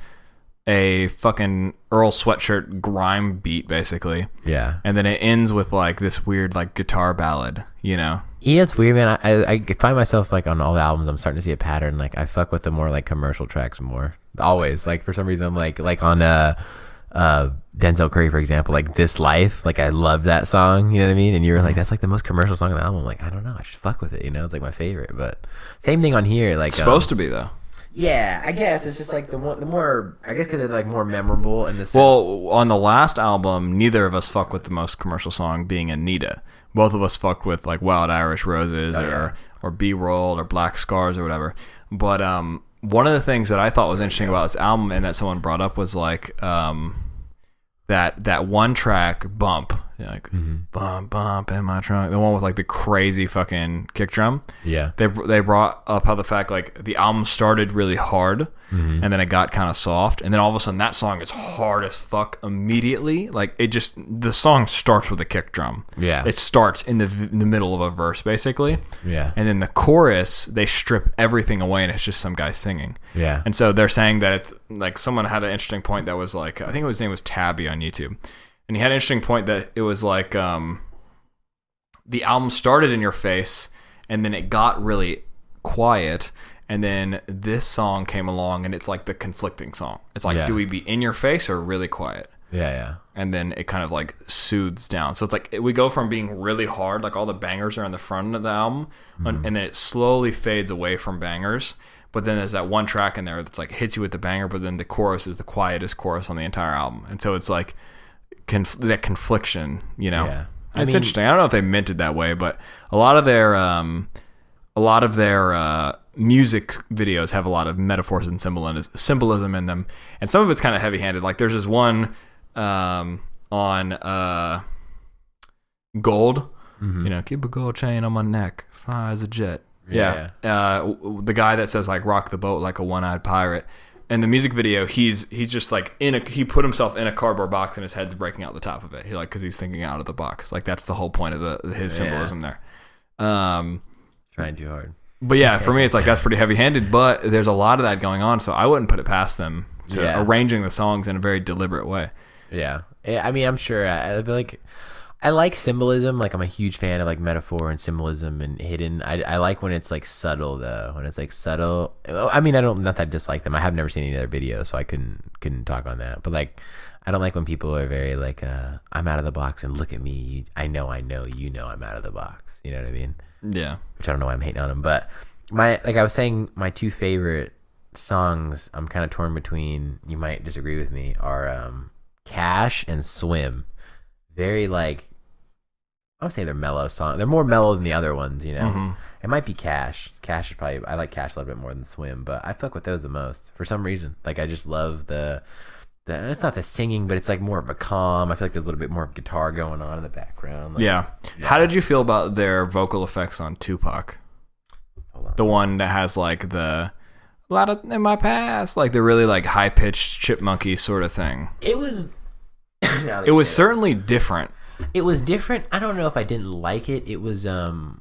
a fucking Earl Sweatshirt grime beat, basically. Yeah. And then it ends with like this weird like guitar ballad, you know? Yeah, it's weird, man. I find myself like on all the albums, I'm starting to see a pattern. Like I fuck with the more like commercial tracks more. Always. Like for some reason I'm like on Denzel Curry, for example, like This Life, like I love that song, you know what I mean? And you were like, that's like the most commercial song on the album. I'm like, I don't know, I should fuck with it, you know? It's like my favorite, but same thing on here. Like it's supposed to be though. Yeah, I guess it's just like the more I guess because they're like more memorable in the sense. Well, on the last album, neither of us fuck with the most commercial song being Anita. Both of us fucked with like Wild Irish Roses or B-Roll or Black Scars or whatever. But one of the things that I thought was interesting about this album and that someone brought up was like that one track Bump, like bump bump in my trunk, the one with like the crazy fucking kick drum. Yeah, they brought up how the fact like the album started really hard and then it got kind of soft and then all of a sudden that song is hard as fuck immediately. Like the song starts with a kick drum. Yeah, it starts in the middle of a verse basically. Yeah, and then the chorus they strip everything away and it's just some guy singing. Yeah, and so they're saying that it's like someone had an interesting point that was like I think his name was Tabby on YouTube. And he had an interesting point that it was like the album started in your face and then it got really quiet and then this song came along and it's like the conflicting song. It's like, do we be in your face or really quiet? Yeah, yeah. And then it kind of like soothes down. So it's like we go from being really hard, like all the bangers are in the front of the album, and then it slowly fades away from bangers. But then there's that one track in there that's like hits you with the banger, but then the chorus is the quietest chorus on the entire album. And so it's like that confliction, you know. Yeah. It's interesting. I don't know if they meant it that way, but a lot of their music videos have a lot of metaphors and symbolism in them, and some of it's kind of heavy-handed. Like there's this one on gold, you know, keep a gold chain on my neck, fly as a jet. Yeah. The guy that says like rock the boat like a one-eyed pirate. And the music video, he's just like he put himself in a cardboard box and his head's breaking out the top of it. He like because he's thinking out of the box. Like that's the whole point of his symbolism there. Trying too hard. But yeah, for me it's like that's pretty heavy-handed. But there's a lot of that going on, so I wouldn't put it past them to arranging the songs in a very deliberate way. Yeah, I mean I'm sure I feel like I like symbolism. Like I'm a huge fan of like metaphor and symbolism and hidden. I like when it's like subtle though. When it's like subtle. I mean, not that I dislike them. I have never seen any other videos, so I couldn't talk on that. But like, I don't like when people are very like, I'm out of the box and look at me. I know, you know, I'm out of the box. You know what I mean? Yeah. Which I don't know why I'm hating on them, but like I was saying, my two favorite songs I'm kind of torn between. You might disagree with me. Are Cash and Swim. Very like. I would say they're mellow songs. They're more mellow than the other ones, you know. Mm-hmm. It might be Cash. Cash is probably, I like Cash a little bit more than Swim, but I fuck with those the most for some reason. Like I just love the it's not the singing, but it's like more of a calm. I feel like there's a little bit more guitar going on in the background. Like, yeah. How did you feel about their vocal effects on Tupac? The one that has like the a lot of in my past, like the really like high pitched chipmunky sort of thing. It was. It was certainly different. It was different. I don't know if I didn't like it. It was a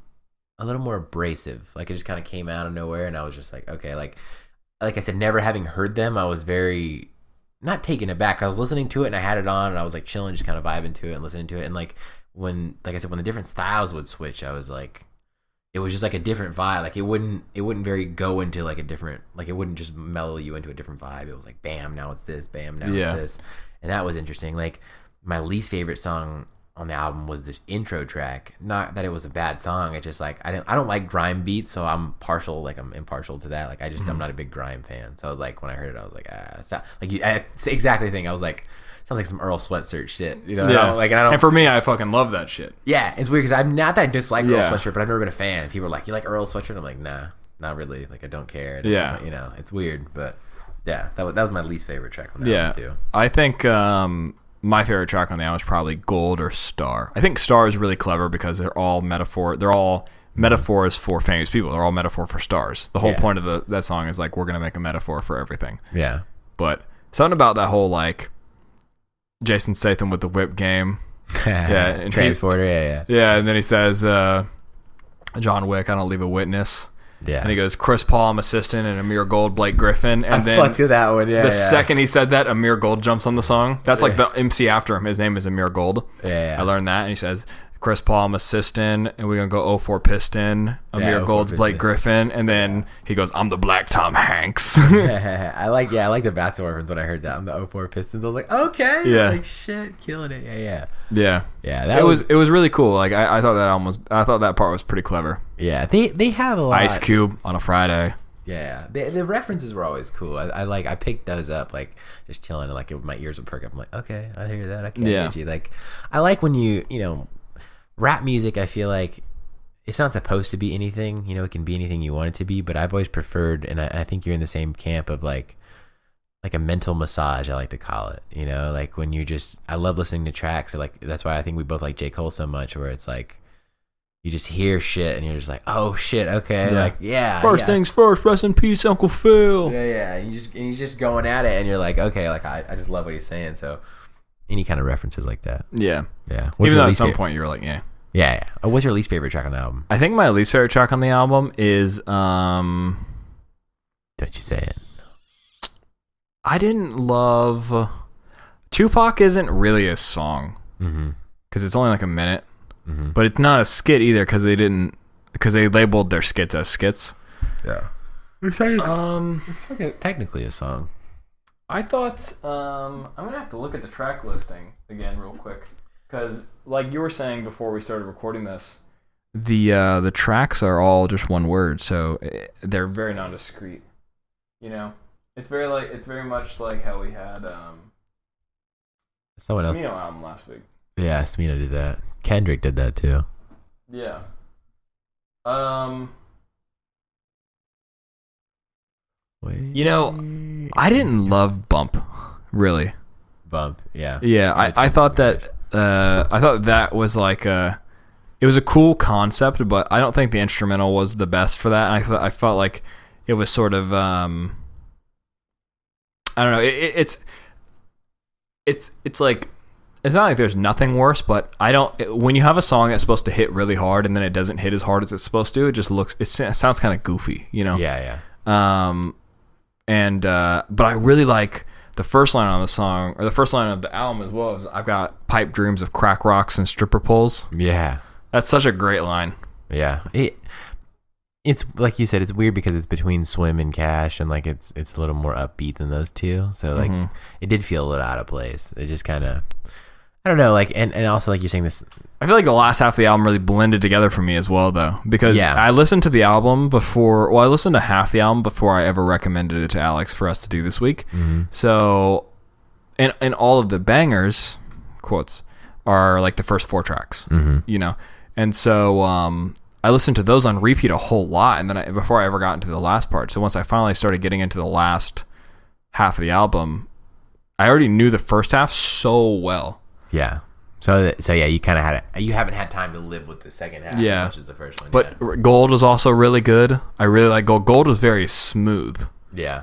little more abrasive. Like it just kind of came out of nowhere, and I was just like, okay, like I said, never having heard them, I was very not taken aback. I was listening to it, and I had it on, and I was like chilling, just kind of vibing to it and listening to it. And like when the different styles would switch, I was like, it was just like a different vibe. Like it wouldn't very go into like a different, like it wouldn't just mellow you into a different vibe. It was like, bam, now it's this, bam, now it's this, and that was interesting. Like my least favorite song on the album was this intro track. Not that it was a bad song. It's just like I don't like grime beats, so I'm impartial to that. Like I'm not a big grime fan. So like when I heard it, I was like, it's exactly the thing. I was like, sounds like some Earl Sweatshirt shit, you know? Yeah. And for me, I fucking love that shit. Yeah, it's weird because I'm not that I dislike Earl Sweatshirt, but I've never been a fan. People are like, you like Earl Sweatshirt? I'm like, nah, not really. Like I don't care. You know, it's weird, but yeah, that was my least favorite track on the album too. I think my favorite track on the album is probably Gold or Star. I think Star is really clever because they're all metaphors for famous people. They're all metaphor for stars. The whole point of that song is like, we're going to make a metaphor for everything. Yeah. But something about that whole like Jason Statham with the whip game. And Transporter, Yeah, and then he says, John Wick, I don't leave a witness. Yeah. And he goes, Chris Paul, I'm assistant, and Amir Gold, Blake Griffin. And then fucked with that one, the second he said that, Amir Gold jumps on the song. That's like the MC after him. His name is Amir Gold. Yeah. I learned that. And he says, Chris Paul, I'm assistant, and we're going to go 04 Piston. Amir Gold's Blake Griffin. And then he goes, I'm the Black Tom Hanks. I like the basketball reference when I heard that on the 04 Pistons. I was like, okay. Yeah. I was like, shit, killing it. Yeah. That it was really cool. Like I thought that part was pretty clever. Yeah. They have a lot. Ice Cube on a Friday. Yeah. The references were always cool. I picked those up, like just chilling, and like my ears would perk up. I'm like, okay, I hear that. I can't get you. Like I like when you know, rap music, I feel like it's not supposed to be anything, you know, it can be anything you want it to be, but I've always preferred, and I think you're in the same camp of like a mental massage, I like to call it, you know, like when you just, I love listening to tracks, like that's why I think we both like J. Cole so much, where it's like you just hear shit and you're just like, oh shit, okay, first things first, rest in peace Uncle Phil. And he's just going at it, and you're like, okay, like I just love what he's saying. So any kind of references like that. Yeah. What's even though at some point you're like, yeah. What's your least favorite track on the album? I think my least favorite track on the album is Don't you say it. I didn't love Tupac isn't really a song because it's only like a minute, but it's not a skit either because they labeled their skits as skits. Yeah. It's technically a song. I thought I'm gonna have to look at the track listing again real quick because, like you were saying before we started recording this, the tracks are all just one word, so they're very nondiscrete. You know, it's very much like how we had Smino album last week. Yeah, Smino did that. Kendrick did that too. Yeah. You know, I didn't love Bump, really. Bump, yeah. Yeah, I thought that was like it was a cool concept, but I don't think the instrumental was the best for that. And I felt like it was sort of I don't know. It's like, it's not like there's nothing worse, but when you have a song that's supposed to hit really hard and then it doesn't hit as hard as it's supposed to, it sounds kind of goofy, you know? Yeah. But I really like the first line on the song, or the first line of the album as well, is I've got pipe dreams of crack rocks and stripper poles. Yeah. That's such a great line. Yeah. It's like you said, it's weird because it's between Swim and Cash, and like it's a little more upbeat than those two. So like it did feel a little out of place. It just kind of, I don't know, like, and also like you're saying this. I feel like the last half of the album really blended together for me as well, though, because I listened to the album before. Well, I listened to half the album before I ever recommended it to Alex for us to do this week. So, and all of the bangers, quotes, are like the first 4 tracks, you know, and so I listened to those on repeat a whole lot, and then before I ever got into the last part. So once I finally started getting into the last half of the album, I already knew the first half so well. Yeah. So yeah, you kind of had it. You haven't had time to live with the second half as much as the first one. But Gold was also really good. I really like Gold. Gold was very smooth. Yeah.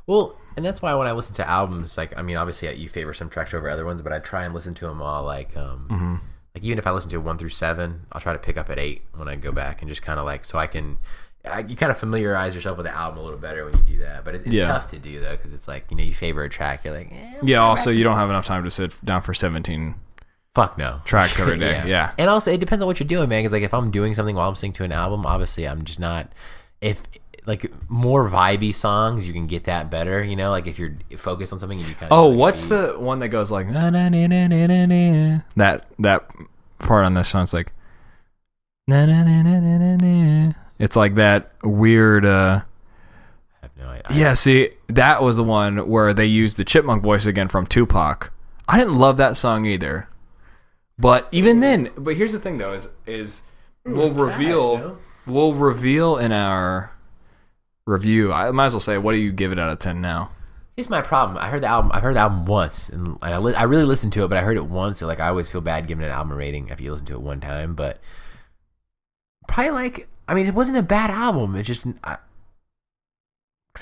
Well, and that's why when I listen to albums, like, I mean, obviously you favor some tracks over other ones, but I try and listen to them all like like even if I listen to 1 through 7, I'll try to pick up at 8 when I go back, and just kind of like, so you kind of familiarize yourself with the album a little better when you do that. But it's tough to do though, because it's like, you know, you favor a track, you're like, also you don't have enough time to sit down for 17 fuck no tracks every day. Yeah. And also it depends on what you're doing, man, because like if I'm doing something while I'm listening to an album, obviously I'm just not, if like more vibey songs, you can get that better, you know, like if you're focused on something and you kind of what's the one that goes like na, na, na, na, na, na, that part on this song, it's like na, na, na, na, na, na. It's like that weird I have no idea. Yeah, see, that was the one where they used the chipmunk voice again from Tupac. I didn't love that song either. But even then, but here's the thing though, is we'll reveal in our review. I might as well say, what do you give it out of 10 now? Here's my problem. I've heard the album once, and I really listened to it, but I heard it once, so like I always feel bad giving an album a rating if you listen to it one time. But probably like, I mean, it wasn't a bad album. It just, because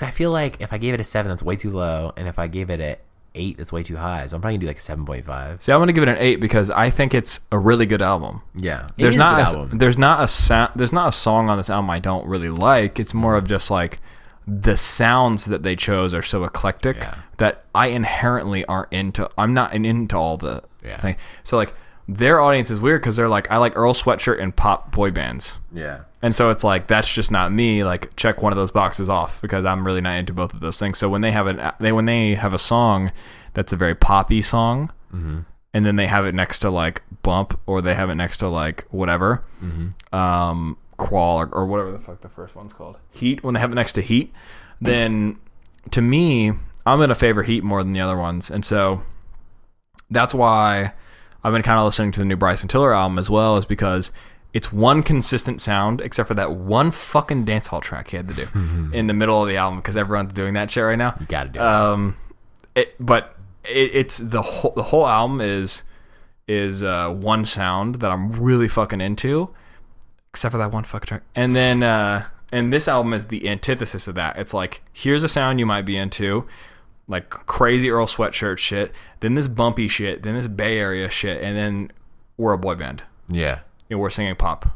I feel like if I gave it a 7, that's way too low, and if I gave it a 8, that's way too high. So I'm probably gonna do like a 7.5. See, I'm gonna give it an 8 because I think it's a really good album. Yeah, there's not a song on this album I don't really like. It's more of just like the sounds that they chose are so eclectic that I inherently aren't into. I'm not into all the thing. So like their audience is weird because they're like, I like Earl Sweatshirt and pop boy bands. Yeah. And so it's like, that's just not me. Like, check one of those boxes off because I'm really not into both of those things. So when they have a song that's a very poppy song, and then they have it next to like Bump, or they have it next to like whatever, Crawl, or whatever the fuck the first one's called, Heat. When they have it next to Heat, then to me, I'm gonna favor Heat more than the other ones, and so that's why I've been kind of listening to the new Bryson Tiller album as well, is because it's one consistent sound, except for that one fucking dancehall track he had to do in the middle of the album, because everyone's doing that shit right now. You gotta do it. But it's the whole album is one sound that I'm really fucking into, except for that one fucking track. And then and this album is the antithesis of that. It's like, here's a sound you might be into, like crazy Earl Sweatshirt shit, then this bumpy shit, then this Bay Area shit, and then we're a boy band. Yeah. And we're singing pop.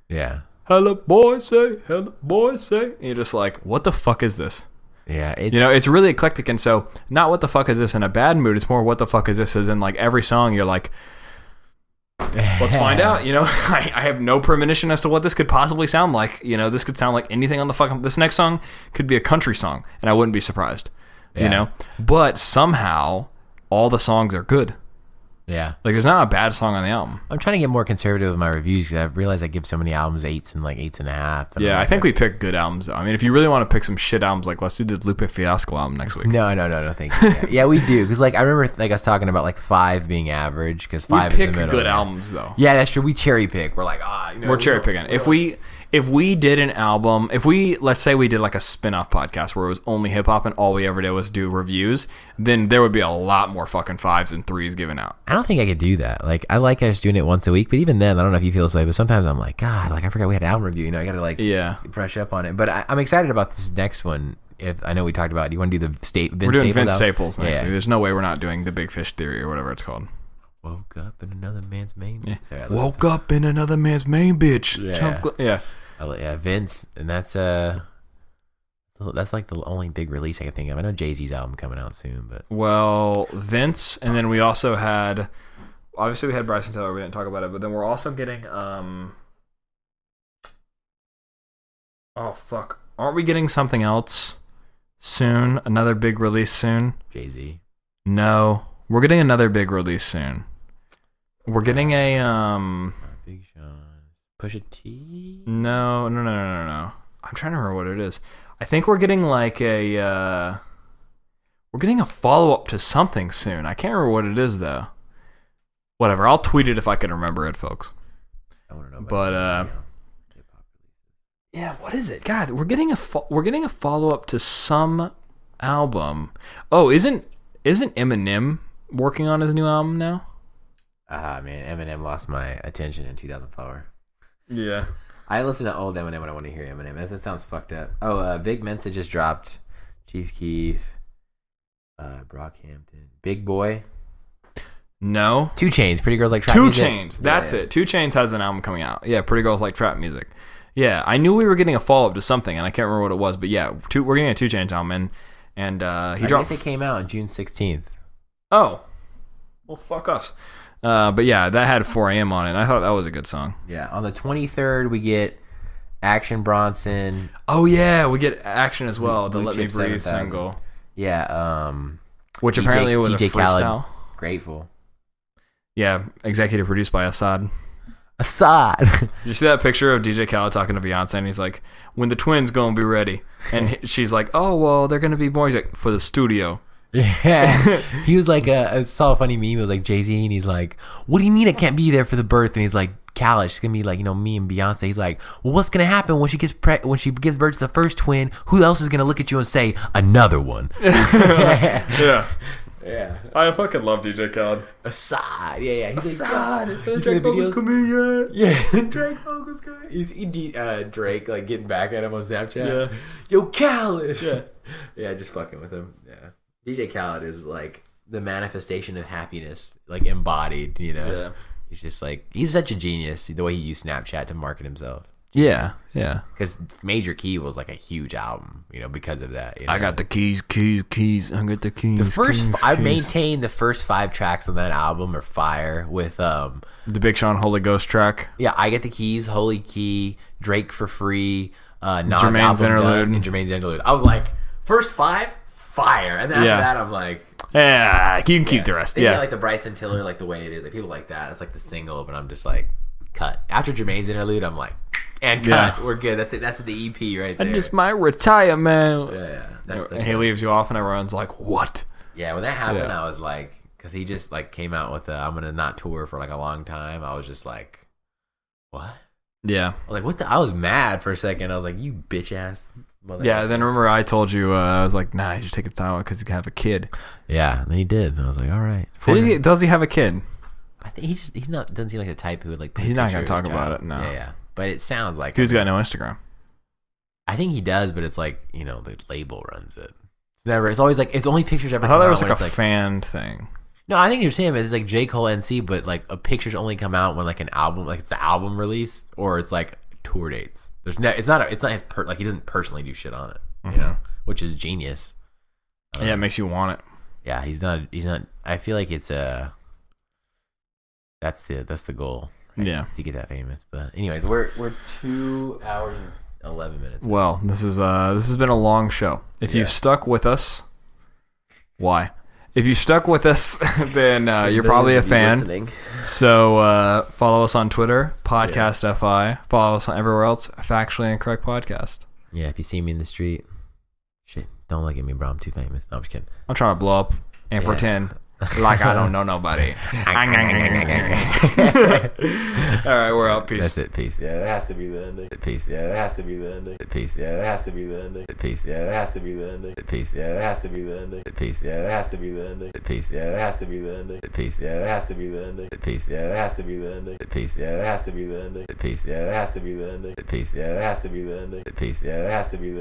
Yeah. Hello boys say, hello boys say. And you're just like, what the fuck is this? Yeah. It's really eclectic. And so not what the fuck is this in a bad mood, it's more what the fuck is this is in like every song you're like, let's find out. You know, I have no premonition as to what this could possibly sound like. You know, this could sound like anything on the fucking, this next song could be a country song and I wouldn't be surprised. You know, but somehow all the songs are good. Yeah. Like there's not a bad song on the album. I'm trying to get more conservative with my reviews because I've realized I give so many albums 8s and like 8.5. Yeah, I think we pick good albums though. I mean, if you really want to pick some shit albums, like let's do the Lupe Fiasco album next week. No, thank you. Yeah, we do. Because like I remember like I was talking about like 5 being average because 5 is the middle. We pick good albums though. Yeah, that's true. We cherry pick. We're like, we're cherry picking. If we did an album, let's say we did like a spin-off podcast where it was only hip-hop and all we ever did was do reviews, then there would be a lot more fucking 5s and 3s given out. I don't think I could do that. Like, I like us doing it once a week, but even then, I don't know if you feel this way, but sometimes I'm like, God, like I forgot we had an album review, you know, I gotta like brush up on it. But I'm excited about this next one. If I know we talked about, do you want to do the We're doing Vince Staples next week. There's no way we're not doing the Big Fish Theory or whatever it's called. Woke up in another man's main. Yeah. Sorry, woke up in another man's main, bitch. Yeah. Yeah, Vince, and that's That's like the only big release I can think of. I know Jay-Z's album coming out soon, but Well, Vince, and then we also had, obviously we had Bryson Tiller. We didn't talk about it, but then we're also getting oh fuck, aren't we getting something else soon? Another big release soon? Jay-Z. No, we're getting another big release soon. We're getting a Big Sean. Pusha T. No. I'm trying to remember what it is. I think we're getting like we're getting a follow up to something soon. I can't remember what it is though. Whatever, I'll tweet it if I can remember it, folks. I want to know. But yeah, what is it? God, we're getting a follow up to some album. Oh, isn't Eminem working on his new album now? Man, Eminem lost my attention in 2004. Yeah. I listen to old Eminem when I want to hear Eminem. That sounds fucked up. Oh, Big Mensa just dropped Chief Keef, Brockhampton, Big Boy. No. 2 Chainz, Pretty Girls Like Trap 2 Music. Chainz, that's it. 2 Chainz has an album coming out. Yeah, Pretty Girls Like Trap Music. Yeah, I knew we were getting a follow-up to something, and I can't remember what it was, but yeah, we're getting a 2 Chainz album, and he dropped... I guess it came out on June 16th. Oh. Well, fuck us. But yeah, that had 4 a.m. on it, and I thought that was a good song. Yeah, on the 23rd, we get Action Bronson. Oh, yeah, we get Action as well, the Blue Let Me Chip Breathe 7000. single. Yeah, Which apparently was DJ a freestyle. Khaled, Grateful. Yeah, executive produced by Assad. Assad. Did you see that picture of DJ Khaled talking to Beyonce, and he's like, when the twins gonna be ready? And she's like, oh, well, they're gonna be born. He's like, for the studio. Yeah. He was like, I saw a funny meme. It was like Jay-Z, and he's like, what do you mean I can't be there for the birth? And he's like, Khaled, it's gonna be like, me and Beyonce. He's like, well, what's gonna happen when she gives birth to the first twin? Who else is gonna look at you and say another one? Yeah. Yeah. I fucking love DJ Khaled. Assad. Yeah. He's Assad. like, Drake vocals coming yet? Yeah, Drake vocals coming. Drake like getting back at him on Snapchat. Yeah. Yo, Khaled. Yeah. Yeah, just fucking with him. Yeah. DJ Khaled is like the manifestation of happiness, like embodied, Yeah. He's just like, he's such a genius, the way he used Snapchat to market himself. Yeah. Because Major Key was like a huge album, because of that. I got the keys. I got the keys. The first, I keys. maintained the first 5 tracks on that album are fire with the Big Sean Holy Ghost track. Yeah, I Get the Keys, Holy Key, Drake for Free, Nas Jermaine's album Interlude. done, and Jermaine's Interlude. I was like, first 5, fire, and then after Yeah. that, I'm like, Yeah, you can keep the rest. Then you Yeah. got, like the Bryson Tiller, like the way it is, like people like that. It's like the single, but I'm just like, cut. After Jermaine's Interlude, I'm like, and cut. Yeah. We're good. That's it. That's the EP right there. I just might retire, man. Yeah. That's And he leaves you off, and everyone's like, what? Yeah, when that happened, Yeah. I was like, because he just like came out with I'm gonna not tour for like a long time. I was just like, what? Yeah. I was like, what the? I was mad for a second. I was like, you bitch ass. Yeah, then remember I told you, I was like, nah, you should take the time because he can have a kid. Yeah, and then he did. And I was like, all right. Does he have a kid? I think he's not, doesn't seem like the type who would like. He's not going to talk about it, no. Yeah. But it sounds like. Dude's got no Instagram. I think he does, but it's like, the label runs it. It's always like, it's only pictures ever I thought come that was out like when a it's fan thing. No, I think you're saying it's like J. Cole NC, but like pictures only come out when like an album, like it's the album release, or it's like tour dates. It's not his like he doesn't personally do shit on it, which is genius. Yeah, it makes you want it. Yeah, he's not. I feel like it's that's the goal. Right? Yeah, to get that famous. But anyways, we're 2 hours and 11 minutes. Well, this has been a long show. If you've stuck with us, why? If you stuck with us, then you're probably a fan. Listening. So follow us on Twitter, Podcast FI. Follow us on everywhere else, Factually Incorrect Podcast. Yeah, if you see me in the street, shit, don't look at me, bro. I'm too famous. No, I'm just kidding. I'm trying to blow up and pretend like I don't know nobody. All right, we're out. Peace. That's it. Peace. Yeah, it has to be the ending. Peace. Yeah, it has to be the ending. Peace. Yeah, it has to be the ending. Peace. Yeah, it has to be the ending. Peace. Yeah, it has to be the ending. Peace. Yeah, it has to be the ending. Peace. Yeah, it has to be the ending. Peace. Yeah, it has to be the ending. Peace. Yeah, it has to be the ending. Peace. Yeah, it has to be the ending. Peace. Yeah, it has to be the ending. Peace. Yeah, it has to be the ending. Peace. Yeah, it has to be the